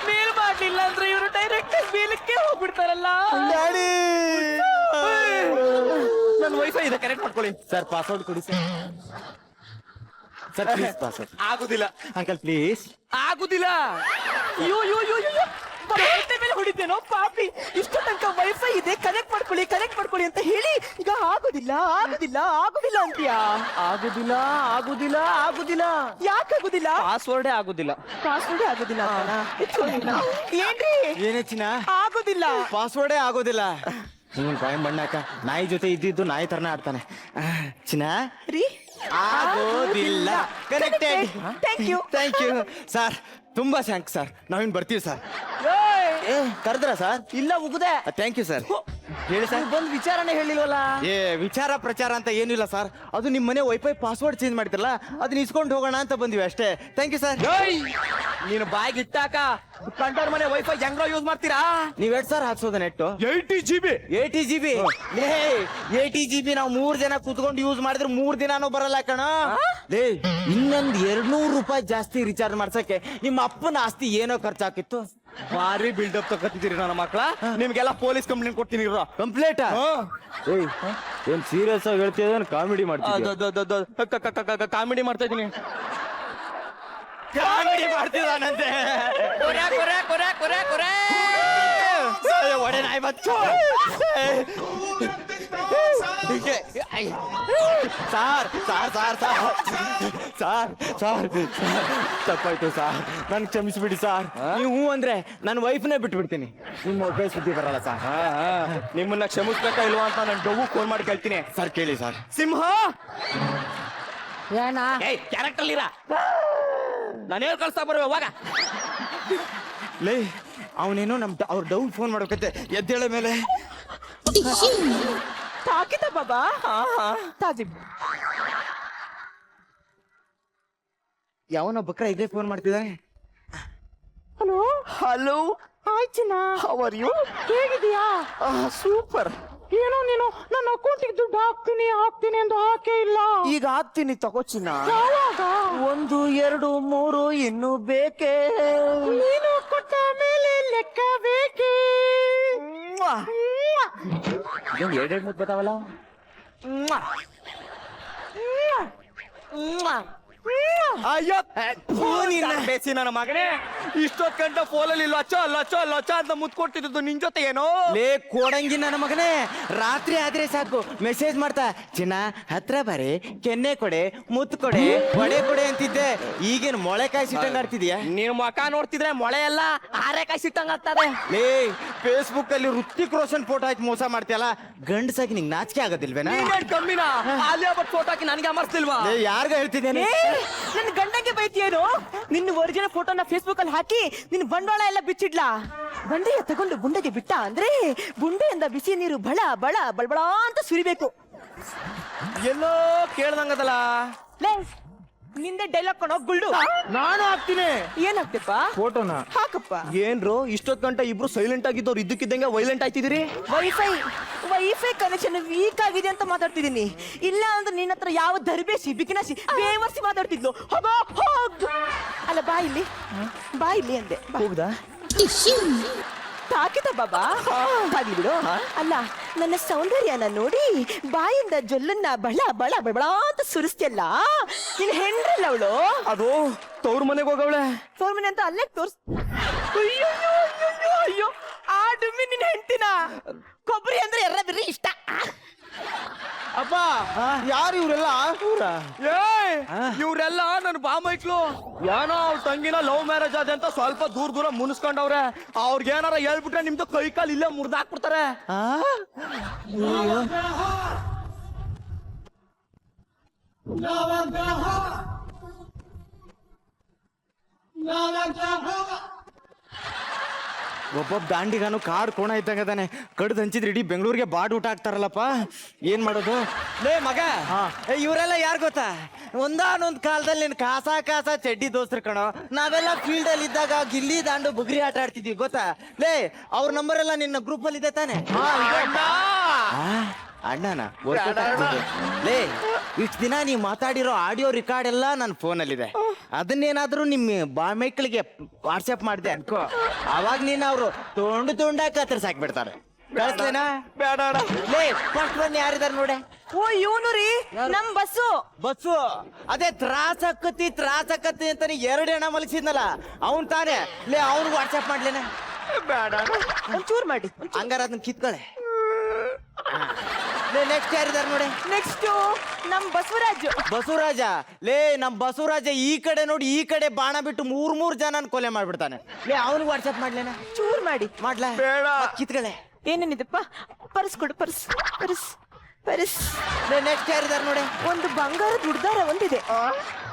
ಮೇಲ್ ಮಾಡ್ಲಿಲ್ಲ ಅಂದ್ರೆ ಇವರು ಡೈರೆಕ್ಟ್ ಮೇಲಕ್ಕೆ ಹೋಗ್ಬಿಡ್ತಾರಲ್ಲ. ಡ್ಯಾಡಿ ನನ್ನ ವೈಫೈ ಇದೆ, ಕನೆಕ್ಟ್ ಮಾಡ್ಕೊಳ್ಳಿ. ಸರ್ ಪಾಸ್ವರ್ಡ್ ಕೊಡಿ ಸರ್. Sir please password. ಆಗುದಿಲ್ಲ ಅಂಕಲ್ ಪ್ಲೀಸ್. ಆಗುದಿಲ್ಲ. ಅಯ್ಯೋ ಅಯ್ಯೋ ಅಯ್ಯೋ ಅಯ್ಯೋ ಹೊಟ್ಟೆ ಮೇಲೆ ಹೊಡಿತೇನೋ ಪಾಪಿ. ಇಷ್ಟು ತನಕ ವೈಫೈ ಇದೆ, ಕನೆಕ್ಟ್ ಮಾಡ್ಕೊಳ್ಳಿ ಅಂತ ಹೇಳಿ ಈಗ ಆಗುದಿಲ್ಲ ಅಂತೀಯಾ? ಆಗುದಿಲ್ಲ. ಯಾಕಾಗುದಿಲ್ಲ? ಪಾಸ್ವರ್ಡೇ ಆಗುದಿಲ್ಲ. ಏನ್ರಿ ಏನೇ ಚಿನ್ನ? ಆಗುದಿಲ್ಲ. ಪಾಸ್ವರ್ಡೇ ಆಗೋದಿಲ್ಲ. ನೀನ್ ಬಾಯ್ ಮಣ್ಣಾಕ ನಾಯಿ ಜೊತೆ ಇದ್ದಿದ್ದು ನಾಯಿ ತರನೇ ಆಡ್ತಾನೆ. ಚಿನ್ನ ರೀ ಆಗೋದಿಲ್ಲ. ಕನೆಕ್ಟೆಡ್. ಥ್ಯಾಂಕ್ ಯು ಸರ್, ತುಂಬಾ ಥ್ಯಾಂಕ್ಸ್ ಸರ್. ನಾವಿನ್ ಬರ್ತೀವಿ ಸರ್. ಕರೆದ್ರ ಸರ್? ಇಲ್ಲ, ಉಗುದೆ. Thank you sir. ಹೇಳಿ ಸರ್. ಬಂದ್ ವಿಚಾರನೇ ಹೇಳಿಲ್ವಲ್ಲ? ವಿಚಾರ ಪ್ರಚಾರ ಅಂತ ಏನಿಲ್ಲ ಸರ್. ಅದು ನಿಮ್ಮ ಮನೆ ವೈಫೈ ಪಾಸ್ವರ್ಡ್ ಚೇಂಜ್ ಮಾಡ್ತಿರಲ್ಲ, ಅದನ್ನ ಇಸ್ಕೊಂಡು ಹೋಗೋಣ ಅಂತ ಬಂದಿವಿ ಅಷ್ಟೇ. Thank you sir. ನೀನು ಬಾಯಿಗೆ ಇಟ್ಟಾಕ ಕಂಡವ್ರ ಮನೆ ವೈಫೈ ಹೆಂಗ್ರೋ ಯೂಸ್ ಮಾಡ್ತೀರಾ? ನೀವ್ 2 ಸಾವಿರ ಹಾಕ್ಸೋದ ನೆಟ್? 80 GB. 80 GB ನಾವು 3 ಜನ ಕೂತ್ಕೊಂಡು ಯೂಸ್ ಮಾಡಿದ್ರೆ 3 ದಿನಾನು ಬರಲ್ಲ ಕಣ. ಇನ್ನೊಂದ್ 200 ರೂಪಾಯಿ ಜಾಸ್ತಿ ರಿಚಾರ್ಜ್ ಮಾಡ್ಸಕ್ಕೆ ನಿಮ್ಮ ಅಪ್ಪನ ಆಸ್ತಿ ಏನೋ ಖರ್ಚಾಕಿತ್ತು. ಭಾರಿ ಬಿಲ್ಡಪ್ ತಗೋತಿದ್ದೀರಿ ನನ್ನ ಮಕ್ಕಳ. ನಿಮ್ಗೆಲ್ಲ ಪೊಲೀಸ್ ಕಂಪ್ಲೇಂಟ್ ಕೊಡ್ತೀನಿ. ಕಂಪ್ಲೇಂಟ್? ಏನ್ ಸೀರಿಯಸ್ ಆಗಿ ಹೇಳ್ತಿದ್ದ? ಕಾಮಿಡಿ ಮಾಡ್ತೀನಿ. ಕಾಮಿಡಿ ಮಾಡ್ತಾ ಇದೀನಿ. ಕಾಮಿಡಿ ಮಾಡ್ತಿದ್ದಾನಂತೆ. ಒಡೆ ನಾಯಿ ಬಚ್ಚು. ಸಾರ್ ತಪ್ಪಾಯ್ತು ಸಾರ್, ನನ್ ಕ್ಷಮಿಸ್ಬಿಡಿ ಸಾರ್. ನೀವು ಅಂದ್ರೆ ನನ್ನ ವೈಫ್ನೇ ಬಿಟ್ಬಿಡ್ತೀನಿ. ನಿಮ್ಮ ಒಬ್ಬ ಸುದ್ದಿ ಬರಲ್ಲ ಸಾರ್. ನಿಮ್ಮನ್ನ ಕ್ಷಮಿಸ್ಬೇಕಾ ಇಲ್ವಾ ಅಂತ ನಾನು ಡೊವ್ವು ಫೋನ್ ಮಾಡಿ ಕೇಳ್ತೀನಿ. ಸರ್ ಕೇಳಿ ಸರ್. ಸಿಂಹ ಏನ ಕ್ಯಾರೆಕ್ಟರ್ ಇರ, ನಾನು ಹೇಳಿ ಕಳ್ಸ್ತಾ ಬರುವೆ ಅವಾಗ. ಲೇ ಅವನೇನೋ ಅವ್ರ ಡೌ ಫೋನ್ ಮಾಡ್ಬೇಕಂತೆ. ಎದ್ದೇಳ ಮೇಲೆ ತಾಕಿತ ಬಾಬಾ ತಾಜಿಬ್. ಯಾವನ ಬಕ್ರ ಇದೇ ಫೋನ್ ಮಾಡ್ತಿದ್ದಾನೆ. ಹಲೋ ಹಾಯ್ ಚಿನ್ನ. How are you? ಹೇಗಿದೀಯಾ? ಸೂಪರ್. ಏನೋ ನೀನು ನನ್ನ ಅಕೌಂಟಿಗೆ ದುಡ್ಡು ಹಾಕ್ತೀನಿ ಎಂದು ಹಾಕೇ ಇಲ್ಲ. ಈಗ ಹಾಕ್ತೀನಿ ತಗೋ ಚಿನ್ನ. ಯಾವಾಗ? 1 2 3 ಇನ್ನು ಬೇಕೇ? ನೀನು ಕೊಟ್ಟ ಮೇಲೆ ಲೆಕ್ಕ ಬೇಕೇ? ಎರಡೆರಡು ಮುದ್ದು ಬರ್ತಾವಲ್ಲ. ಅಯ್ಯೋ ಬೇಸಿ ನನ್ನ ಮಗನೇ, ಇಷ್ಟೊತ್ತು ಗಂಟೆ ಫೋನಲ್ಲಿ ಲಚ್ಚ ಲಚ್ಚ ಲಚ್ಚ ಅಂತ ಮುತ್ತು ಕೊಡ್ತಿದ್ದು ನಿನ್ ಜೊತೆ ಏನೋ ಲೇ ಕೋಡಂಗಿ ನನ್ನ ಮಗನೇ, ರಾತ್ರಿ ಆದ್ರೆ ಸಾಕು ಮೆಸೇಜ್ ಮಾಡ್ತಾ ಚಿನ್ನ ಹತ್ರ ಬರೆ, ಕೆನ್ನೆ ಕೊಡೆ, ಮುತ್ತು ಕೊಡೆ, ಕೊಡೆ ಅಂತಿದ್ದೆ. ಈಗೇನು ಮೊಳೆಕಾಯಿ ಸಿಟ್ಟಂಗ್ ಆಡ್ತಿದ್ಯಾ? ನೀನ್ ಮುಖ ನೋಡ್ತಿದ್ರೆ ಮೊಳೆ ಎಲ್ಲ ಆರೆಕಾಯಿ ಸಿಟ್ಟಂಗ್ ಆಗ್ತದೆ. ಲೇ ಫೇಸ್ಬುಕ್ ಅಲ್ಲಿ ಋತಿಕ್ ರೋಷನ್ ಫೋಟೋ ಹಾಕಿ ಮೋಸ ಮಾಡ್ತೀಯಲ್ಲ, ಗಂಡಸಾಗಿ ನಿಂಗೆ ನಾಚಿಕೆ ಆಗೋದಿಲ್ವೇನಾ? ನೀನೇನ್ ಕಮ್ಮಿನಾ? ಆಲಿಯಾ ಭಟ್ ಫೋಟೋ ಹಾಕಿ ನನಗೆ ಅಮರ್ಸ್ತಿಲ್ವಾ? ಲೇ ಯಾರ್ಗ ಹೇಳ್ತಿದ್ದೇನೆ? ನನ್ನ ಗಂಡಂಗೆ ಬೈತಿಯೇನು? ನಿನ್ನ ಒರಿಜಿನಲ್ ಫೋಟೋನ ಫೇಸ್ಬುಕ್ ಅಲ್ಲಿ ಹಾಕಿ ನಿನ್ನ ಬಂಡವಾಳ ಎಲ್ಲ ಬಿಚ್ಚಿಡ್ಲಾ? ಬಂಡೆಯ ತಗೊಂಡು ಬುಂಡೆಗೆ ಬಿಟ್ಟ ಅಂದ್ರೆ ಬುಂಡೆಯಿಂದ ಬಿಸಿ ನೀರು ಬಳ ಬಳ ಬಳಬಳ ಅಂತ ಸುರಿಬೇಕು. ಎಲ್ಲೋ ಕೇಳ್ದಂಗದಲ್ಲ. ಲೇ ನಿಂದೆ ಡೈಲಾಗ್ ಕೊಡೋ ಗುಲ್ಡು. ನಾನು ಹಾಕ್ತೀನಿ. ಏನ್ ಹಾಕ್ತಪ್ಪ? ಫೋಟೋನ ಹಾಕಪ್ಪ. ಏನ್ರೋ ಇಷ್ಟೊತ್ತು ಗಂಟೆ ಇಬ್ರು ಸೈಲೆಂಟ್ ಆಗಿದ್ದವ್ರು ಇದ್ದಕ್ಕಿದ್ದಂಗೆ ವೈಲೆಂಟ್ ಆಯ್ತಿದ್ದೀರಿ. ವೈಫೈ ಕನೆಕ್ಷನ್ ವೀಕ್ ಆಗಿದೆ ಅಂತ ಮಾತಾಡ್ತಿದ್ದೀನಿ. ಇಲ್ಲ ಅಂದ್ರೆ ನಿನ್ನ ಹತ್ರ ಯಾವ ದರ್ಬೇಸಿ ಬಿಕಿನಾಸಿ ಬೇವರ್ಸಿ ಮಾತಾಡ್ತಿದ್ಲು. ಹೋಗೋ ಹೋಗ್. ಅಲ್ಲ ಬಾ ಇಲ್ಲಿ ಅಂದೆ. ಹೋಗ್ದಾ? ತಾಕಿದ ಬಾಬಾ ಆಗ್ಲಿ ಬಿಡು. ಅಲ್ಲ ನನ್ನ ಸೌಂದರ್ಯನ ನೋಡಿ ಬಾಯಿಂದ ಜೊಲ್ಲನ್ನ ಬಳ ಬಳ ಬಳ ಅಂತ ಸುರಿಸ್ತಿಯಲ್ಲ, ನಿನ್ ಹೆಂಡ್ರಲ್ಲ ಅವಳು. ಅದು ತವ್ರ ಮನೆಗೆ ಹೋಗವಳೆ. ತವ್ರ ಮನೆ ಅಂತ ಅಲ್ಲೇ ತೋರ್ಸ್. ಅಯ್ಯೋ ಆ ಡುಮ್ಮಿ ನಿನ್ ಹೆಂಡ್ತಿನ. ಕೊಬ್ಬರಿ ಅಂದ್ರೆ ಎರ್ರ ಬಿರ್ರಿ ಇಷ್ಟ. ಅಪ್ಪ ಯಾರು ಇವರೆಲ್ಲ? ಇವ್ರೆಲ್ಲ ನನ್ನ ಬಾಮೈಕ್ಳು. ಏನೋ ಅವ್ರ ತಂಗಿನ ಲವ್ ಮ್ಯಾರೇಜ್ ಆದ ಅಂತ ಸ್ವಲ್ಪ ದೂರ ಮುನಿಸ್ಕೊಂಡವ್ರೆ. ಅವ್ರಿಗೆ ಏನಾರ ಹೇಳ್ಬಿಟ್ರೆ ನಿಮ್ದು ಕೈ ಕಾಲು ಇಲ್ಲೇ ಮುರಿದಾಕ್ಬಿಡ್ತಾರೆ. ಒಬ್ಬೊಬ್ಬ ದಾಂಡಿಗಾನು ಕಾಡ್ ಕೋಣ ಇದ್ದಂಗದಾನೆ. ಕಡ್ದು ಹಂಚಿದ್ರೆ ಇಡೀ ಬೆಂಗಳೂರಿಗೆ ಬಾಡ್ ಊಟ ಹಾಕ್ತಾರಲ್ಲಪ್ಪ, ಏನ್ ಮಾಡೋದು? ಲೇ ಮಗ, ಇವರೆಲ್ಲ ಯಾರು ಗೊತ್ತಾ? ಒಂದಾನೊಂದ್ ಕಾಲದಲ್ಲಿ ನೀನ್ ಕಾಸ ಚಡ್ಡಿ ದೋಸ್ತರ ಕಣೋ. ನಾವೆಲ್ಲ ಫೀಲ್ಡ್ ಅಲ್ಲಿ ಇದ್ದಾಗ ಗಿಲ್ಲಿ ದಾಂಡು ಬುಗ್ರಿ ಆಟ ಆಡ್ತಿದ್ವಿ ಗೊತ್ತಾ? ಲೇ ಅವ್ರ ನಂಬರ್ ಎಲ್ಲ ನಿನ್ನ ಗ್ರೂಪ್ ಅಲ್ಲಿ ಇದೆ ತಾನೆ? ಅಣ್ಣನ ಲೇ ಇಷ್ಟು ದಿನ ನೀವು ಮಾತಾಡಿರೋ ಆಡಿಯೋ ರೆಕಾರ್ಡ್ ಎಲ್ಲ ನನ್ನ ಫೋನಲ್ಲಿದೆ. ಅದನ್ನೇನಾದ್ರೂ ನಿಮ್ಮ ಬಾಮೈಕ್ಳಿಗೆ ವಾಟ್ಸಪ್ ಮಾಡಿದೆ ಅನ್ಕೋ, ಅವಾಗ ನೀನು ಅವರು ತುಂಡಾಗಿ ಕತ್ತರಿಸಾಕ್ಬಿಡ್ತಾರೆ. ಕಳಿಸ್ಲೇನಾ? ಬೇಡ. ಲೇ ಫಸ್ಟ್ ಬನ್ನಿ ಯಾರಿದಾರೆ ನೋಡೆ. ಓ ಇವನು ರೀ ನಮ್ ಬಸ್ಸು. ಅದೇ ತ್ರಾಸಕ್ಕತ್ತಿ ಅಂತಾನೆ 2 ಹೆಣ ಮಲಗಿಸಿದ್ನಲ್ಲ ಅವನ್ ತಾನೇ. ಲೇ ಅವ್ನಿಗೆ ವಾಟ್ಸಪ್ ಮಾಡ್ಲೇನ? ಬೇಡ. ಒಂಚೂರ್ ಮಾಡಿ. ಹಂಗಾರ ಅದನ್ನ ಕಿತ್ಕೊಳ್ಳೆ. ನೆಕ್ಸ್ಟ್ ಯಾರಿದಾರೆ ನೋಡಿ. ನೆಕ್ಸ್ಟ್ ನಮ್ ಬಸವರಾಜ. ಲೇ ನಮ್ ಬಸವರಾಜ ಈ ಕಡೆ ನೋಡಿ, ಈ ಕಡೆ ಬಾಣ ಬಿಟ್ಟು 3 ಜನ ಕೊಲೆ ಮಾಡ್ಬಿಡ್ತಾನೆ. ಲೇ ಅವನಿಗೆ ವಾಟ್ಸಪ್ ಮಾಡ್ಲೇನ? ಚೂರ್ ಮಾಡಿ. ಮಾಡ್ಲಾ? ಬೇಡ. ಕಿತ್ಕೊಳ್ಳೆ. ಏನೇನಿದಪ್ಪ? ಪರ್ಸ್ ಕೊಡು. ಪರ್ಸ್. ನೆಕ್ಸ್ಟ್ ಯಾರಿದಾರೆ ನೋಡಿ. ಒಂದು ಬಂಗಾರದ ಹುಡ್ದಾರ ಒಂದಿದೆ.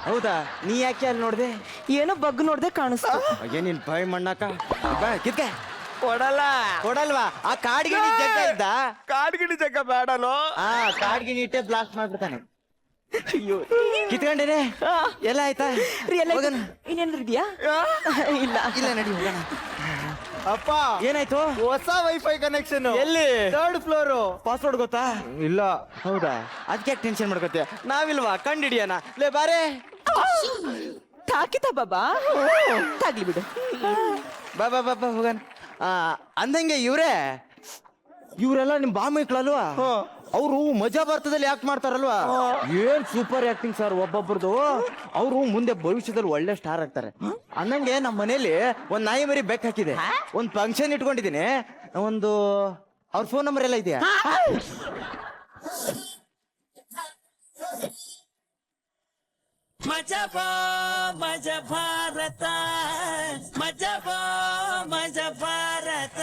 ಹೌದಾ? ನೀ ಯಾಕೆ ಅಲ್ಲಿ ನೋಡ್ದೆ? ಏನೋ ಬಗ್ ನೋಡ್ದೆ ಕಾಣಿಸ್ತು. ಏನಿನ್ ಭಯ ಮಣ್ಣಾಕ ಕಿತ್ಕೆ ಕೊಡಲ್ವಾ? ಆ ಕಾಡ್ಗಿಣಿ ಜಗ್ಗ ಇದ್ದ. ಕಾಡ್ಗಿಣಿ ಜಗ್ಗ ಬೇಡಲೋ. ಕಾಡ್ಗಿಣಿ ಇಟ್ಟೆ ಬ್ಲಾಸ್ಟ್ ಮಾಡ್ಬಿಡ್ತಾನೆ. ಕಿತ್ಕೊಂಡೇನೆ ಎಲ್ಲ ಆಯ್ತಾ? ಇನ್ನೇನ್ರ ಇದೆಯಾ? ಇಲ್ಲ ನಡಿ ಹೋಗೋಣ. ಅಪ್ಪ ಏನಾಯ್ತು? ಹೊಸ ವೈಫೈ ಕನೆಕ್ಷನ್. ಎಲ್ಲಿ? 3rd floor. ಪಾಸ್ವರ್ಡ್ ಗೊತ್ತಾ? ಇಲ್ಲ. ಹೌದಾ? ಅದಕ್ಕೆ ಟೆನ್ಷನ್ ಮಾಡ್ಕೋತೀಯ? ನಾವಿಲ್ವಾ ಕಂಡಿಡಿಯೋಣ. ಲೇ ಬಾರೆ. ತಾಕಿತ ಬಾಬಾ ತಾಗ್ಲಿ ಬಿಡು. ಬಾ ಹೋಗೋಣ. ಅಂದಂಗೆ ಇವರೆಲ್ಲ ನಿಮ್ ಬಾಮೈಕ್ಳಲ್ವಾ? ಅವರು ಮಜಾ ಭಾರತದಲ್ಲಿ ಯಾಕೆ ಮಾಡ್ತಾರಲ್ವಾ? ಏನ್ ಸೂಪರ್ ಆಕ್ಟಿಂಗ್ ಸರ್ ಒಬ್ಬೊಬ್ರದು. ಅವರು ಮುಂದೆ ಭವಿಷ್ಯದಲ್ಲಿ ಒಳ್ಳೆ ಸ್ಟಾರ್ ಆಗ್ತಾರೆ. ಅಂದಂಗೆ ನಮ್ಮ ಮನೇಲಿ ಒಂದ್ ನಾಯಿ ಮರಿ ಬೆಕ್ ಹಾಕಿದೆ. ಒಂದ್ ಫಂಕ್ಷನ್ ಇಟ್ಕೊಂಡಿದ್ದೀನಿ. ಅವ್ರ ಫೋನ್ ನಂಬರ್ ಎಲ್ಲ ಇದೆಯಾ? ಮಜಾ ಭಾರತ ಮಜಾ ಭಾರತ.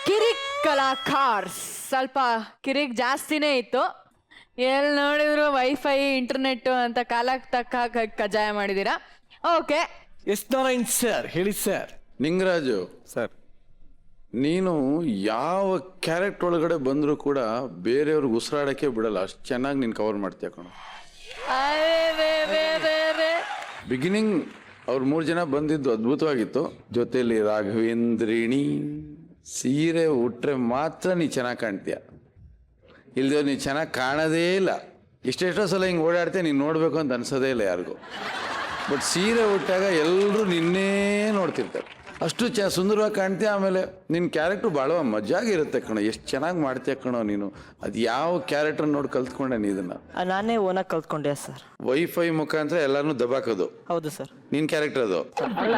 ಕಿರಿಕ್ ಕಲಾಕಾರ್ ಸ್ವಲ್ಪ ಕಿರಿಕ್ ಜಾಸ್ತಿನೇ ಇತ್ತು. ಎಲ್ಲಿ ನೋಡಿದ್ರು ವೈಫೈ ಇಂಟರ್ನೆಟ್ ಅಂತ ಕಾಲಕ್ಕೆ ತಕ್ಕ ಕಜಾಯ ಮಾಡಿದೀರಾ. ಓಕೆ ಎಸ್ ನಾರಾಯಣ್ ಸರ್ ಹೇಳಿ ಸರ್. ನಿಂಗರಾಜು ಸರ್, ನೀನು ಯಾವ ಕ್ಯಾರೆಕ್ಟರ್ ಒಳಗಡೆ ಬಂದರೂ ಕೂಡ ಬೇರೆಯವ್ರಿಗೆ ಉಸಿರಾಡಕ್ಕೆ ಬಿಡಲ್ಲ, ಅಷ್ಟು ಚೆನ್ನಾಗಿ ನೀನು ಕವರ್ ಮಾಡ್ತೀಯ ಕಣ. ಬಿಗಿನಿಂಗ್ ಅವ್ರು 3 ಜನ ಬಂದಿದ್ದು ಅದ್ಭುತವಾಗಿತ್ತು. ಜೊತೆಲಿ ರಾಘವೇಂದ್ರಿಣಿ. ಸೀರೆ ಉಟ್ರೆ ಮಾತ್ರ ನೀ ಚೆನ್ನಾಗಿ ಕಾಣ್ತೀಯ, ಇಲ್ಲದೆ ನೀ ಚೆನ್ನಾಗಿ ಕಾಣೋದೇ ಇಲ್ಲ. ಎಷ್ಟೆಷ್ಟೋ ಸಲ ಹಿಂಗೆ ಓಡಾಡ್ತೀಯ, ನೀನು ನೋಡಬೇಕು ಅಂತ ಅನ್ಸೋದೇ ಇಲ್ಲ ಯಾರಿಗೂ. ಬಟ್ ಸೀರೆ ಉಟ್ಟಾಗ ಎಲ್ಲರೂ ನಿನ್ನೇ ನೋಡ್ತಿರ್ತಾರೆ, ಅಷ್ಟು ಸುಂದರವಾಗಿ ಕಾಣ್ತೀಯ. ಆಮೇಲೆ ನಿನ್ನ ಕ್ಯಾರೆಕ್ಟ್ರು ಭಾಳ ಮಜಾಗಿರುತ್ತೆ ಕಣೋ, ಎಷ್ಟು ಚೆನ್ನಾಗಿ ಮಾಡ್ತೀಯ ಕಣೋ ನೀನು. ಅದು ಯಾವ ಕ್ಯಾರೆಕ್ಟರ್ ನೋಡಿ ಕಲ್ತ್ಕೊಂಡೆ ನೀ ಇದನ್ನು? ನಾನೇ ಓನಾಗಿ ಕಲ್ತ್ಕೊಂಡೆ ಸರ್. ವೈಫೈ ಮುಖಾಂತರ ಎಲ್ಲಾನು ದಬಾಕೋದು. ಹೌದು ಸರ್. ನಿನ್ನ ಕ್ಯಾರೆಕ್ಟರ್ ಅದು? ಅಲ್ಲ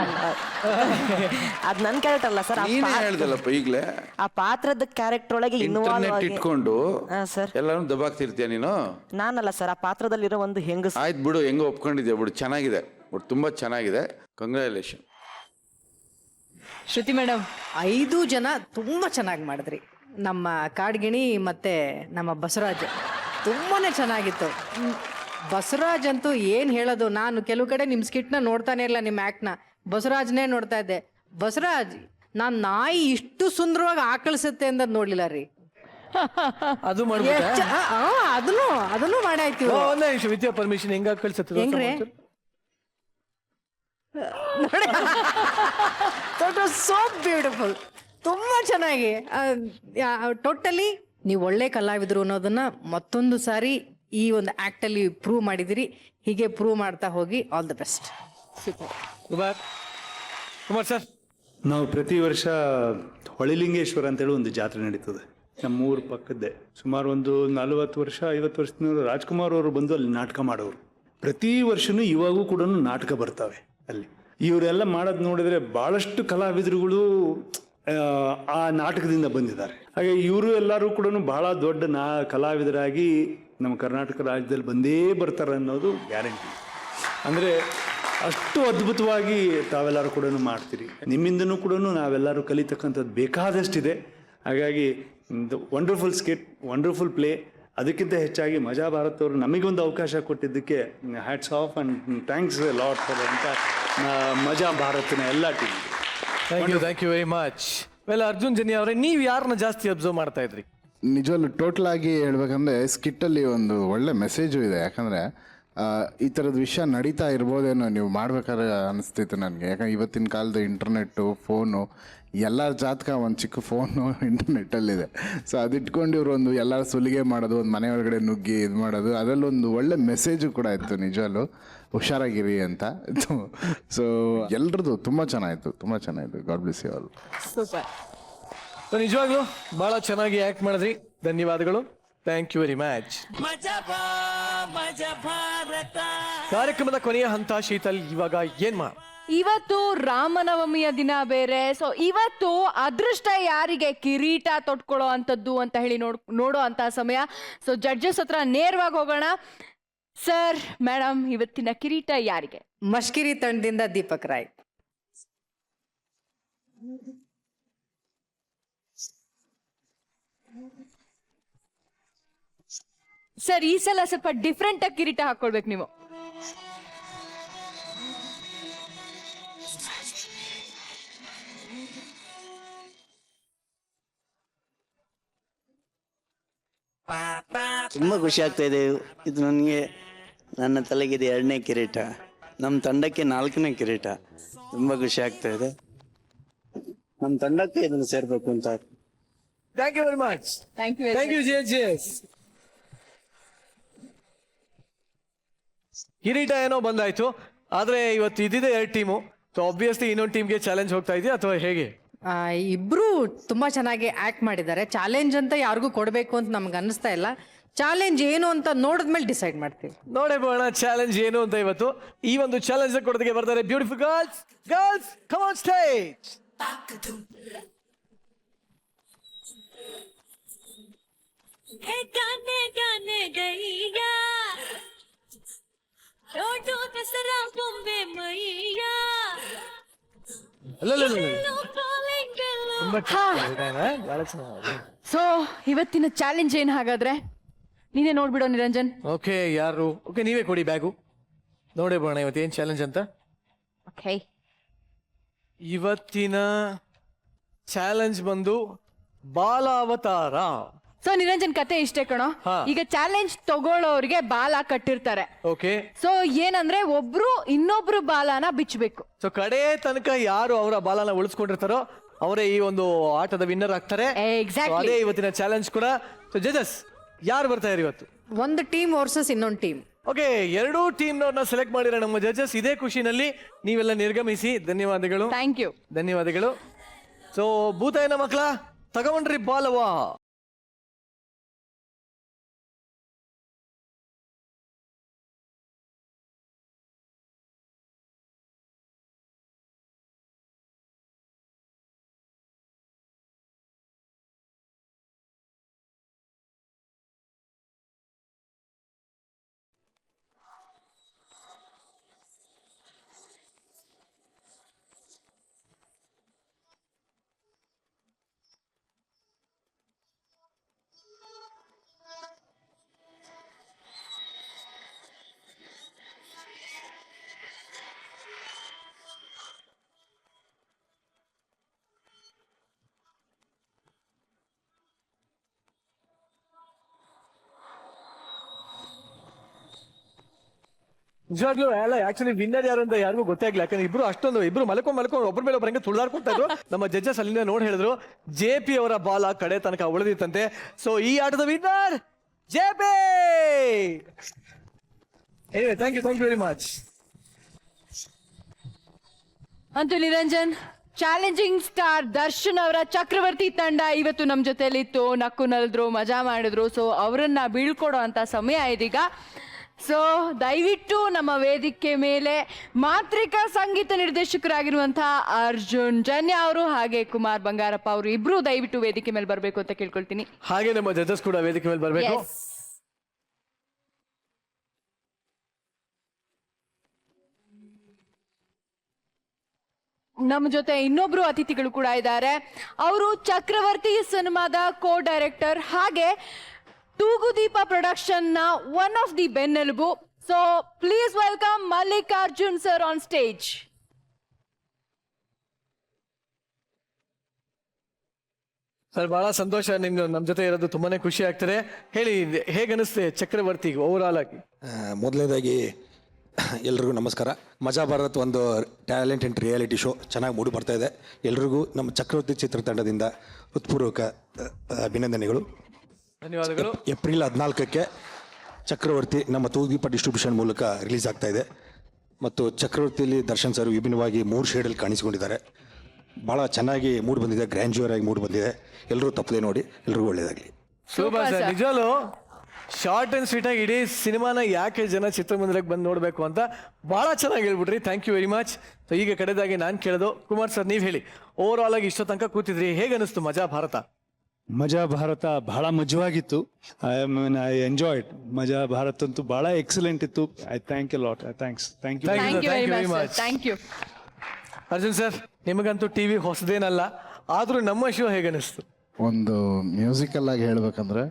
ಅದು ನನ್ನ ಕ್ಯಾರೆಕ್ಟರ್ ಅಲ್ಲ ಸರ್. ನೀನೇ ಹೇಳ್ದಲ್ಲಪ್ಪ ಈಗಲೇ, ಆ ಪಾತ್ರದ ಕ್ಯಾರೆಕ್ಟರ್ ಒಳಗೆ ಇಂಟರ್ನೆಟ್ ಇಟ್ಕೊಂಡು ಸರ್ ಎಲ್ಲಾನು ದಬಾಕ್ತಿರ್ತೀಯ ನೀನು. ನಾನಲ್ಲ ಸರ್, ಆ ಪಾತ್ರದಲ್ಲಿರೋ ಒಂದು ಹೆಂಗಸು. ಆಯ್ತು ಬಿಡು, ಹೆಂಗೋ ಒಪ್ಕೊಂಡಿದ್ಯಾ ಬಿಡು, ಚೆನ್ನಾಗಿದೆ, ಬಟ್ ತುಂಬ ಚೆನ್ನಾಗಿದೆ. ಕಂಗ್ರ್ಯಾಚುಲೇಷನ್. ಶ್ರುತಿ ಮೇಡಮ್, 5 ಜನ ತುಂಬ ಚೆನ್ನಾಗಿ ಮಾಡಿದ್ರಿ. ನಮ್ಮ ಕಾಡ್ಗಿಣಿ ಮತ್ತು ನಮ್ಮ ಬಸವರಾಜ್ ತುಂಬಾ ಚೆನ್ನಾಗಿತ್ತು. ಬಸವರಾಜ್ ಅಂತೂ ಏನು ಹೇಳೋದು, ನಾನು ಕೆಲವು ಕಡೆ ನಿಮ್ಮ ಸ್ಕಿಟ್ನ ನೋಡ್ತಾನೆ ಇಲ್ಲ, ನಿಮ್ಮ ಆ್ಯಕ್ಟ್ನ. ಬಸವರಾಜ್ನೇ ನೋಡ್ತಾ ಇದ್ದೆ. ಬಸವರಾಜ್, ನಾನು ನಾಯಿ ಇಷ್ಟು ಸುಂದರವಾಗಿ ಆಕಳಿಸುತ್ತೆ ಅಂತ ನೋಡಲಿಲ್ಲ ರೀ. ಅದು ಮಾಡ್ಬಿಟ್ಟಾ? ಅದನ್ನು ಮಾಡಾಯ್ತು. ಒಂದೇ ನಿಮಿಷ, ವಿದ್ಯಾ ಪರ್ಮಿಷನ್ ಹೆಂಗ ಕಳ್ಸತ್ತೆ ಹೆಂಗ್ರೆ? ಸೋ ಬ್ಯೂಟಿಫುಲ್, ತುಂಬ ಚೆನ್ನಾಗಿ. ಟೋಟಲಿ ನೀವು ಒಳ್ಳೆ ಕಲಾವಿದರು ಅನ್ನೋದನ್ನ ಮತ್ತೊಂದು ಸಾರಿ ಈ ಒಂದು ಆ್ಯಕ್ಟಲ್ಲಿ ಪ್ರೂವ್ ಮಾಡಿದಿರಿ. ಹೀಗೆ ಪ್ರೂವ್ ಮಾಡ್ತಾ ಹೋಗಿ. All the best. Kumar sir, ನಾವು ಪ್ರತಿ ವರ್ಷ ಹೊಳಿಲಿಂಗೇಶ್ವರ ಅಂತೇಳಿ ಒಂದು ಜಾತ್ರೆ ನಡೀತದೆ ನಮ್ಮೂರ ಪಕ್ಕದ್ದೇ. ಸುಮಾರು ಒಂದು 40 ವರ್ಷ 50 ವರ್ಷದಿಂದ ರಾಜ್ಕುಮಾರ್ ಅವರು ಬಂದು ಅಲ್ಲಿ ನಾಟಕ ಮಾಡೋರು. ಪ್ರತಿ ವರ್ಷವೂ ಇವಾಗೂ ಕೂಡ ನಾಟಕ ಬರ್ತವೆ ಅಲ್ಲಿ. ಇವರೆಲ್ಲ ಮಾಡೋದು ನೋಡಿದರೆ ಭಾಳಷ್ಟು ಕಲಾವಿದರುಗಳು ಆ ನಾಟಕದಿಂದ ಬಂದಿದ್ದಾರೆ. ಹಾಗೆ ಇವರು ಎಲ್ಲರೂ ಕೂಡ ಬಹಳ ದೊಡ್ಡ ಕಲಾವಿದರಾಗಿ ನಮ್ಮ ಕರ್ನಾಟಕ ರಾಜ್ಯದಲ್ಲಿ ಬಂದೇ ಬರ್ತಾರೆ ಅನ್ನೋದು ಗ್ಯಾರಂಟಿ. ಅಂದರೆ ಅಷ್ಟು ಅದ್ಭುತವಾಗಿ ತಾವೆಲ್ಲರೂ ಕೂಡ ಮಾಡ್ತೀರಿ. ನಿಮ್ಮಿಂದನೂ ಕೂಡ ನಾವೆಲ್ಲರೂ ಕಲಿತಕ್ಕಂಥದ್ದು ಬೇಕಾದಷ್ಟಿದೆ. ಹಾಗಾಗಿ ವಂಡರ್ಫುಲ್ ಸ್ಕಿಟ್, ವಂಡರ್ಫುಲ್ ಪ್ಲೇ. ಅದಕ್ಕಿಂತ ಹೆಚ್ಚಾಗಿ ಮಜಾ ಭಾರತ್ ಅವರು ನಮಗೊಂದು ಅವಕಾಶ ಕೊಟ್ಟಿದ್ದಕ್ಕೆ hats off and thanks lot for ಅಂತ ಮಜಾ ಭಾರತ್ನ ಎಲ್ಲ team. Thank you very much. Well, Arjun Janya ಅವರೇ, ನೀವು ಯಾರನ್ನ ಜಾಸ್ತಿ ಅಬ್ಸರ್ವ್ ಮಾಡ್ತಾ ಇದ್ರಿ? ನಿಜವಲ್ಲೂ ಟೋಟಲ್ ಆಗಿ ಹೇಳ್ಬೇಕಂದ್ರೆ ಸ್ಕಿಟ್ಟಲ್ಲಿ ಒಂದು ಒಳ್ಳೆ ಮೆಸೇಜು ಇದೆ. ಯಾಕಂದರೆ ಈ ಥರದ ವಿಷಯ ನಡೀತಾ ಇರ್ಬೋದೇನೋ ನೀವು ಮಾಡ್ಬೇಕಾದ್ರೆ ಅನಿಸ್ತಿತ್ತು ನನಗೆ. ಯಾಕಂದ್ರೆ ಇವತ್ತಿನ ಕಾಲದ ಇಂಟರ್ನೆಟ್ಟು, ಫೋನು, ಎಲ್ಲರ ಜಾತಕ ಒಂದು ಚಿಕ್ಕ ಫೋನು ಇಂಟರ್ನೆಟ್ಟಲ್ಲಿದೆ. ಸೊ ಅದಿಟ್ಕೊಂಡು ಇವರು ಒಂದು ಎಲ್ಲರ ಸುಲಿಗೆ ಮಾಡೋದು, ಒಂದು ಮನೆ ಒಳಗಡೆ ನುಗ್ಗಿ ಇದು ಮಾಡೋದು, ಅದರಲ್ಲೊಂದು ಒಳ್ಳೆ ಮೆಸೇಜು ಕೂಡ ಇತ್ತು. ನಿಜವಲ್ಲೂ ಹುಷಾರಾಗಿರಿ ಅಂತ. ಸೊ ಎಲ್ರದ್ದು ತುಂಬ ಚೆನ್ನಾಗಿತ್ತು, ತುಂಬ ಚೆನ್ನಾಗಿತ್ತು. God bless you all. Super. So ನಿಜವಾಗ್ಲೂ ಭಾಳ ಚೆನ್ನಾಗಿ ಆ್ಯಕ್ಟ್ ಮಾಡಿದ್ರಿ. ಧನ್ಯವಾದಗಳು. Thank you very much. ಕಾರ್ಯಕ್ರಮದ ಕೊನೆಯ ಹಂತ ಶೀತಲ್, ಇವಾಗ ಏನ್ ಮಾಡ? ಇವತ್ತು ರಾಮನವಮಿಯ ದಿನ ಬೇರೆ. ಸೊ ಇವತ್ತು ಅದೃಷ್ಟ ಯಾರಿಗೆ ಕಿರೀಟ ತೊಟ್ಕೊಳ್ಳೋ ಅಂಥದ್ದು ಅಂತ ಹೇಳಿ ನೋಡೋ ಅಂತ ಸಮಯ. ಸೊ ಜಡ್ಜಸ್ ಹತ್ರ ನೇರವಾಗಿ ಹೋಗೋಣ. ಸರ್, ಮೇಡಮ್, ಇವತ್ತಿನ ಕಿರೀಟ ಯಾರಿಗೆ? ಮಷ್ಕಿರಿ ತಂಡದಿಂದ ದೀಪಕ್ ರಾಯ್. ಸರ್, ಈ ಸಲ ಸ್ವಲ್ಪ ಡಿಫ್ರೆಂಟ್ ಆಗಿ ಕಿರೀಟ ಹಾಕೊಳ್ಬೇಕು ನೀವು. ತುಂಬ ಖುಷಿ ಆಗ್ತಾ ಇದೆ. ಇದು ನನಗೆ, ನನ್ನ ತಲೆಗಿದೆ 2ನೇ ಕಿರೀಟ, ನಮ್ಮ ತಂಡಕ್ಕೆ 4ನೇ ಕಿರೀಟ. ತುಂಬ ಖುಷಿ ಆಗ್ತಾ ಇದೆ. ನಮ್ಮ ತಂಡಕ್ಕೆ ಇದನ್ನು ಸೇರ್ಬೇಕು ಅಂತ. Thank you very much. Thank you. Thank you ಜೆಸ್. ಕಿರೀಟ ಏನೋ ಬಂದಾಯ್ತು, ಆದ್ರೆ ಇವತ್ತು ಇದ್ದಿದೆ 2 ಟೀಮು. ಸೊ ಆಬ್ವಿಯಸ್ಲಿ ಇನ್ನೊಂದು ಟೀಮ್ಗೆ ಚಾಲೆಂಜ್ ಹೋಗ್ತಾ ಇದೆಯಾ ಅಥವಾ ಹೇಗೆ? ಇಬ್ರು ತುಂಬಾ ಚೆನ್ನಾಗಿ ಆಕ್ಟ್ ಮಾಡಿದ್ದಾರೆ. ಚಾಲೆಂಜ್ ಅಂತ ಯಾರಿಗೂ ಕೊಡಬೇಕು ಅಂತ ನಮ್ಗೆ ಅನ್ನಿಸ್ತಾ ಇಲ್ಲ. ಚಾಲೆಂಜ್ ಏನು ಅಂತ ನೋಡಿದ್ಮೇಲೆ ಡಿಸೈಡ್ ಮಾಡ್ತೀವಿ. ನೋಡೇ ಬೋಣ ಚಾಲೆಂಜ್ ಏನು ಅಂತ. ಇವತ್ತು ಈ ಒಂದು ಚಾಲೆಂಜ್ ಕೊಡೋದಕ್ಕೆ ಬರ್ತಾರೆ beautiful girls. Come on stage. So ಇವತ್ತಿನ ಚಾಲೆಂಜ್ ಏನ್ ಹಾಗಾದ್ರೆ? ನೀನೇ ನೋಡ್ಬಿಡೋ ನಿರಂಜನ್. ಓಕೆ, ಯಾರು? ಓಕೆ, ನೀವೇ ಕೊಡಿ ಬ್ಯಾಗು. ನೋಡೇ ಬೋಣ ಇವತ್ತೇನ್ ಚಾಲೆಂಜ್ ಅಂತ. ಓಕೆ, ಇವತ್ತಿನ ಚಾಲೆಂಜ್ ಬಂದು ಬಾಲಾವತಾರ. ಸೊ ನಿರಂಜನ್ ಕತೆ ಇಷ್ಟೇ ಕಣೋ. ಈಗ ಚಾಲೆಂಜ್ ತಗೊಳ್ಳೋರಿಗೆ ಬಾಲ ಕಟ್ಟಿರ್ತಾರೆ. ಓಕೆ. ಸೊ ಏನಂದ್ರೆ ಒಬ್ರು ಇನ್ನೊಬ್ರು ಬಾಲನ ಬಿಚ್ಚಬೇಕು. ಸೊ ಕಡೆ ತನಕ ಯಾರು ಅವರ ಬಾಲನ ಉಳಿಸ್ಕೊಂಡಿರ್ತಾರೋ ಅವರೇ ಈ ಒಂದು ಆಟದ ವಿನ್ನರ್ ಆಗ್ತಾರೆ. Exactly. So ಅದೇ ಇವತ್ತಿನ ಚಾಲೆಂಜ್ ಕೂಡ. ಸೊ ಜಜಸ್ ಯಾರು ಬರ್ತಾ ಇದ್ದಾರೆ ಇವತ್ತು? ಒಂದು ಟೀಮ್ ವರ್ಸಸ್ ಇನ್ನೊಂದು ಟೀಮ್. ಓಕೆ, ಎರಡೂ ಟೀಮ್ನವ್ರನ್ನ ಸೆಲೆಕ್ಟ್ ಮಾಡಿರೋ ನಮ್ಮ ಜಜಸ್. ಇದೇ ಖುಷಿನಲ್ಲಿ ನೀವೆಲ್ಲ ನಿರ್ಗಮಿಸಿ. ಧನ್ಯವಾದಗಳು. Thank you. ಧನ್ಯವಾದಗಳು. ಸೊ ಭೂತಾಯನ ಮಕ್ಕಳ ತಗೊಂಡ್ರಿ ಬಾಲವಾ? ನಿಜವಾಗ್ಲೂ ಅಲ್ಲ, ಆಕ್ಚುಲಿ ವಿನ್ನರ್ ಯಾರು ಅಂತ ಯಾರಿಗೂ ಗೊತ್ತೇ ಆಗಿಲ್ಲ. ಯಾಕಂದ್ರೆ ಇಬ್ರು ಮಲ್ಕೊಂಡು ಒಬ್ಬರ ಮೇಲೆ ಒಬ್ಬರಂಗೆ ತುಳಿದಾಡ್ಕೊತಾ ಇದ್ರು. ನಮ್ಮ ಜಡ್ಜಸ್ ಅಲ್ಲಿಂದ ನೋಡಿ ಹೇಳಿದ್ರು JP ಅವರ ಬಾಲ ಕಡೆ ತನಕ ಉಳಿದಿತ್ತಂತೆ. ಸೊ ಈ ಆಟದ winner JP. Thank you very much. ಅಂತೂ ನಿರಂಜನ್, ಚಾಲೆಂಜಿಂಗ್ ಸ್ಟಾರ್ ದರ್ಶನ್ ಅವರ ಚಕ್ರವರ್ತಿ ತಂಡ ಇವತ್ತು ನಮ್ಮ ಜೊತೆಲಿತ್ತು. ನಕ್ಕು ನಲಿದ್ರು, ಮಜಾ ಮಾಡಿದ್ರು. ಸೊ ಅವರನ್ನ ಬೀಳ್ಕೊಡೋ ಅಂತ ಸಮಯ ಇದೀಗ. ಸೊ ದಯವಿಟ್ಟು ನಮ್ಮ ವೇದಿಕೆ ಮೇಲೆ ಮಾತ್ರಿಕಾ ಸಂಗೀತ ನಿರ್ದೇಶಕರಾಗಿರುವಂತಹ ಅರ್ಜುನ್ ಜನ್ಯ ಅವರು ಹಾಗೆ ಕುಮಾರ್ ಬಂಗಾರಪ್ಪ ಅವರು ಇಬ್ರು ದಯವಿಟ್ಟು ವೇದಿಕೆ ಮೇಲೆ ಬರಬೇಕು ಅಂತ ಕೇಳ್ಕೊಳ್ತೀನಿ. ಹಾಗೆ ನಮ್ಮ ಜಡ್ಜಸ್ ಕೂಡ ವೇದಿಕೆ ಮೇಲೆ ಬರಬೇಕು. ನಮ್ಮ ಜೊತೆ ಇನ್ನೊಬ್ರು ಅತಿಥಿಗಳು ಕೂಡ ಇದ್ದಾರೆ. ಅವರು ಚಕ್ರವರ್ತಿ ಸಿನಿಮಾದ ಕೋ ಡೈರೆಕ್ಟರ್ ಹಾಗೆ ತೂಗುದೀಪ ಪ್ರೊಡಕ್ಷನ್ ನ ಒನ್ ಆಫ್ ದಿ ಬೆನ್ನೆಲುಬು. So please welcome Mallikarjun sir on stage. Sir ಬಹಳ ಸಂತೋಷ ನಿಮ್ಗೆ ನಮ್ಮ ಜೊತೆ ಇರೋದು, ತುಂಬಾನೇ ಖುಷಿ ಆಗ್ತದೆ. ಹೇಳಿ, ಹೇಗನ್ನಿಸ್ತೆ ಚಕ್ರವರ್ತಿ ಓವರ್ ಆಲ್ ಆಗಿ? ಮೊದಲನೇದಾಗಿ ಎಲ್ರಿಗೂ ನಮಸ್ಕಾರ. ಮಜಾ ಭಾರತ್ ಒಂದು ಟ್ಯಾಲೆಂಟ್ ಆ್ಯಂಡ್ ರಿಯಾಲಿಟಿ ಶೋ ಚೆನ್ನಾಗಿ ಮೂಡಿ ಬರ್ತಾ ಇದೆ. ಎಲ್ರಿಗೂ ನಮ್ಮ ಚಕ್ರವರ್ತಿ ಚಿತ್ರತಂಡದಿಂದ ಹೃತ್ಪೂರ್ವಕ ಅಭಿನಂದನೆಗಳು. ಧನ್ಯವಾದಗಳು. ಏಪ್ರಿಲ್ 14ಕ್ಕೆ ಚಕ್ರವರ್ತಿ ನಮ್ಮ ತೂಗುದೀಪ ಡಿಸ್ಟ್ರಿಬ್ಯೂಷನ್ ಮೂಲಕ ರಿಲೀಸ್ ಆಗ್ತಾ ಇದೆ. ಮತ್ತು ಚಕ್ರವರ್ತಿಯಲ್ಲಿ ದರ್ಶನ್ ಸರ್ ವಿಭಿನ್ನವಾಗಿ 3 ಶೇಡಲ್ಲಿ ಕಾಣಿಸಿಕೊಂಡಿದ್ದಾರೆ. ಭಾಳ ಚೆನ್ನಾಗಿ ಮೂಡಿ ಬಂದಿದೆ, ಗ್ರ್ಯಾಂಡ್ಯೂರ್ ಆಗಿ ಮೂಡಿ ಬಂದಿದೆ. ಎಲ್ಲರೂ ತಪ್ಪದೆ ನೋಡಿ, ಎಲ್ರಿಗೂ ಒಳ್ಳೆಯದಾಗಲಿ. Super sir. ನಿಜವಲ್ಲೂ ಶಾರ್ಟ್ ಅಂಡ್ ಸ್ವೀಟ್ ಆಗಿ ಇಡೀ ಸಿನಿಮಾನ ಯಾಕೆ ಜನ ಚಿತ್ರಮಂದಿರಕ್ಕೆ ಬಂದು ನೋಡಬೇಕು ಅಂತ ಬಹಳ ಚೆನ್ನಾಗಿ ಹೇಳ್ಬಿಟ್ರಿ. Thank you very much. So ಈಗ ಕಡೆದಾಗಿ ನಾನು ಕೇಳೋದು, ಕುಮಾರ್ ಸರ್ ನೀವು ಹೇಳಿ, ಓವರ್ ಆಲ್ ಆಗಿ ಇಷ್ಟೋ ತನಕ ಕೂತಿದ್ರಿ, ಹೇಗೆ ಅನಿಸ್ತು ಮಜಾ ಭಾರತ? ಮಜಾ ಭಾರತ ಬಹಳ ಮಜವಾಗಿತ್ತು. I enjoyed. ಮಜಾ ಭಾರತ್ ಅಂತೂ ಬಹಳ ಎಕ್ಸಲೆಂಟ್ ಇತ್ತು. I thank you lot. Thank you. Thank you. Arjun sir, ನಿಮಗಂತೂ ಟಿವಿ ಹೊಸದೇನಲ್ಲ, ಆದ್ರೂ ನಮ್ಮ ಶೋ ಹೇಗೆ ಅನಿಸ್ತು? ಒಂದು ಮ್ಯೂಸಿಕಲ್ ಆಗಿ ಹೇಳ್ಬೇಕಂದ್ರೆ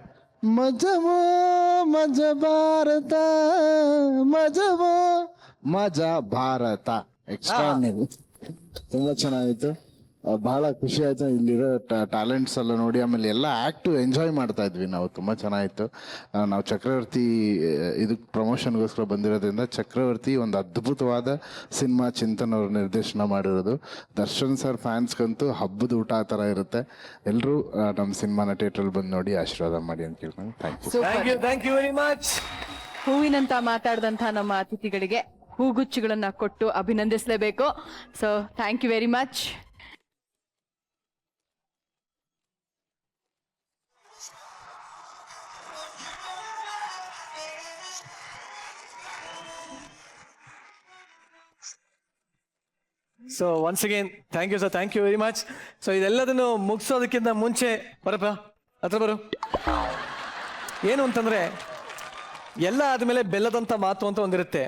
ಮಜವೋ ಮಜ ಭಾರತ, ಮಜವೋ ಮಜಾ ಭಾರತ, ಎಕ್ಸ್ಟ್ರಾ ತುಂಬಾ ಚೆನ್ನಾಗಿತ್ತು. ಬಹಳ ಖುಷಿ ಆಯ್ತು ಇಲ್ಲಿರೋ ಟ್ಯಾಲೆಂಟ್ಸ್ ಎಲ್ಲ ನೋಡಿ. ಆಮೇಲೆ ಎಲ್ಲ ಆ್ಯಕ್ಟು ಎಂಜಾಯ್ ಮಾಡ್ತಾ ಇದ್ವಿ ನಾವು. ತುಂಬ ಚೆನ್ನಾಗಿತ್ತು. ನಾವು ಚಕ್ರವರ್ತಿ ಇದಕ್ಕೆ ಪ್ರಮೋಷನ್ಗೋಸ್ಕರ ಬಂದಿರೋದ್ರಿಂದ ಚಕ್ರವರ್ತಿ ಒಂದು ಅದ್ಭುತವಾದ ಸಿನಿಮಾ ಚಿಂತನ್ ಅವರು ನಿರ್ದೇಶನ ಮಾಡಿರೋದು. ದರ್ಶನ್ ಸರ್ ಫ್ಯಾನ್ಸ್ಗಂತೂ ಹಬ್ಬದ ಊಟ ಆ ಥರ ಇರುತ್ತೆ. ಎಲ್ಲರೂ ನಮ್ಮ ಸಿನಿಮಾನ ಥಿಯೇಟ್ರಲ್ಲಿ ಬಂದು ನೋಡಿ ಆಶೀರ್ವಾದ ಮಾಡಿ ಅಂತ ಕೇಳ್ಕೊಂಡು ಥ್ಯಾಂಕ್ ಯು ವೆರಿ ಮಚ್. ಹೂವಿನಂತ ಮಾತಾಡಿದಂತಹ ನಮ್ಮ ಅತಿಥಿಗಳಿಗೆ ಹೂಗುಚ್ಚುಗಳನ್ನ ಕೊಟ್ಟು ಅಭಿನಂದಿಸಲೇಬೇಕು. So thank you very much. So once again thank you sir, thank you very much. So ಇದೆಲ್ಲದನ್ನು ಮುಗಿಸೋದಕ್ಕಿಂತ ಮುಂಚೆ ಬರಪ್ಪ ಹತ್ರ ಬರು. ಏನು ಅಂತಂದ್ರೆ, ಎಲ್ಲ ಆದಮೇಲೆ ಬೆಲ್ಲದಂಥ ಮಾತು ಅಂತ ಒಂದಿರುತ್ತೆ.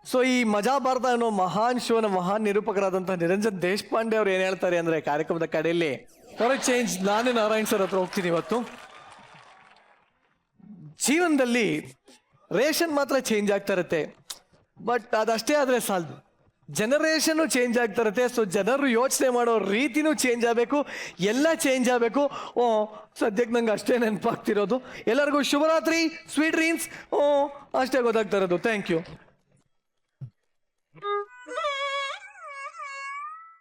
ಸೊ ಈ ಮಜಾ ಭಾರತ ಅನ್ನೋ ಮಹಾನ್ ಶೋನ ಮಹಾನ್ ನಿರೂಪಕರಾದಂಥ ನಿರಂಜನ್ ದೇಶಪಾಂಡೆ ಅವ್ರು ಏನು ಹೇಳ್ತಾರೆ ಅಂದರೆ, ಕಾರ್ಯಕ್ರಮದ ಕಡೆಯಲ್ಲಿ ಫಾರ್ ಚೇಂಜ್ ನಾನು ನಾರಾಯಣ್ ಸರ್ ಹತ್ರ ಹೋಗ್ತೀನಿ ಇವತ್ತು. ಜೀವನದಲ್ಲಿ ರೇಷನ್ ಮಾತ್ರ ಚೇಂಜ್ ಆಗ್ತಾ ಇರುತ್ತೆ, ಬಟ್ ಅದಷ್ಟೇ ಆದರೆ ಸಾಲದು. ಜನರೇಷನ್ನು ಚೇಂಜ್ ಆಗ್ತಿರುತ್ತೆ. ಸೊ ಜನರು ಯೋಚನೆ ಮಾಡೋ ರೀತಿನೂ ಚೇಂಜ್ ಆಗಬೇಕು, ಎಲ್ಲ ಚೇಂಜ್ ಆಗಬೇಕು. ಸದ್ಯಕ್ಕೆ ನಂಗೆ ಅಷ್ಟೇ ನೆನಪಾಗ್ತಿರೋದು. ಎಲ್ಲರಿಗೂ ಶುಭರಾತ್ರಿ, ಸ್ವೀಟ್ ಡ್ರೀಮ್ಸ್. ಅಷ್ಟೇ ಗೊತ್ತಾಗ್ತಾ ಇರೋದು. Thank you.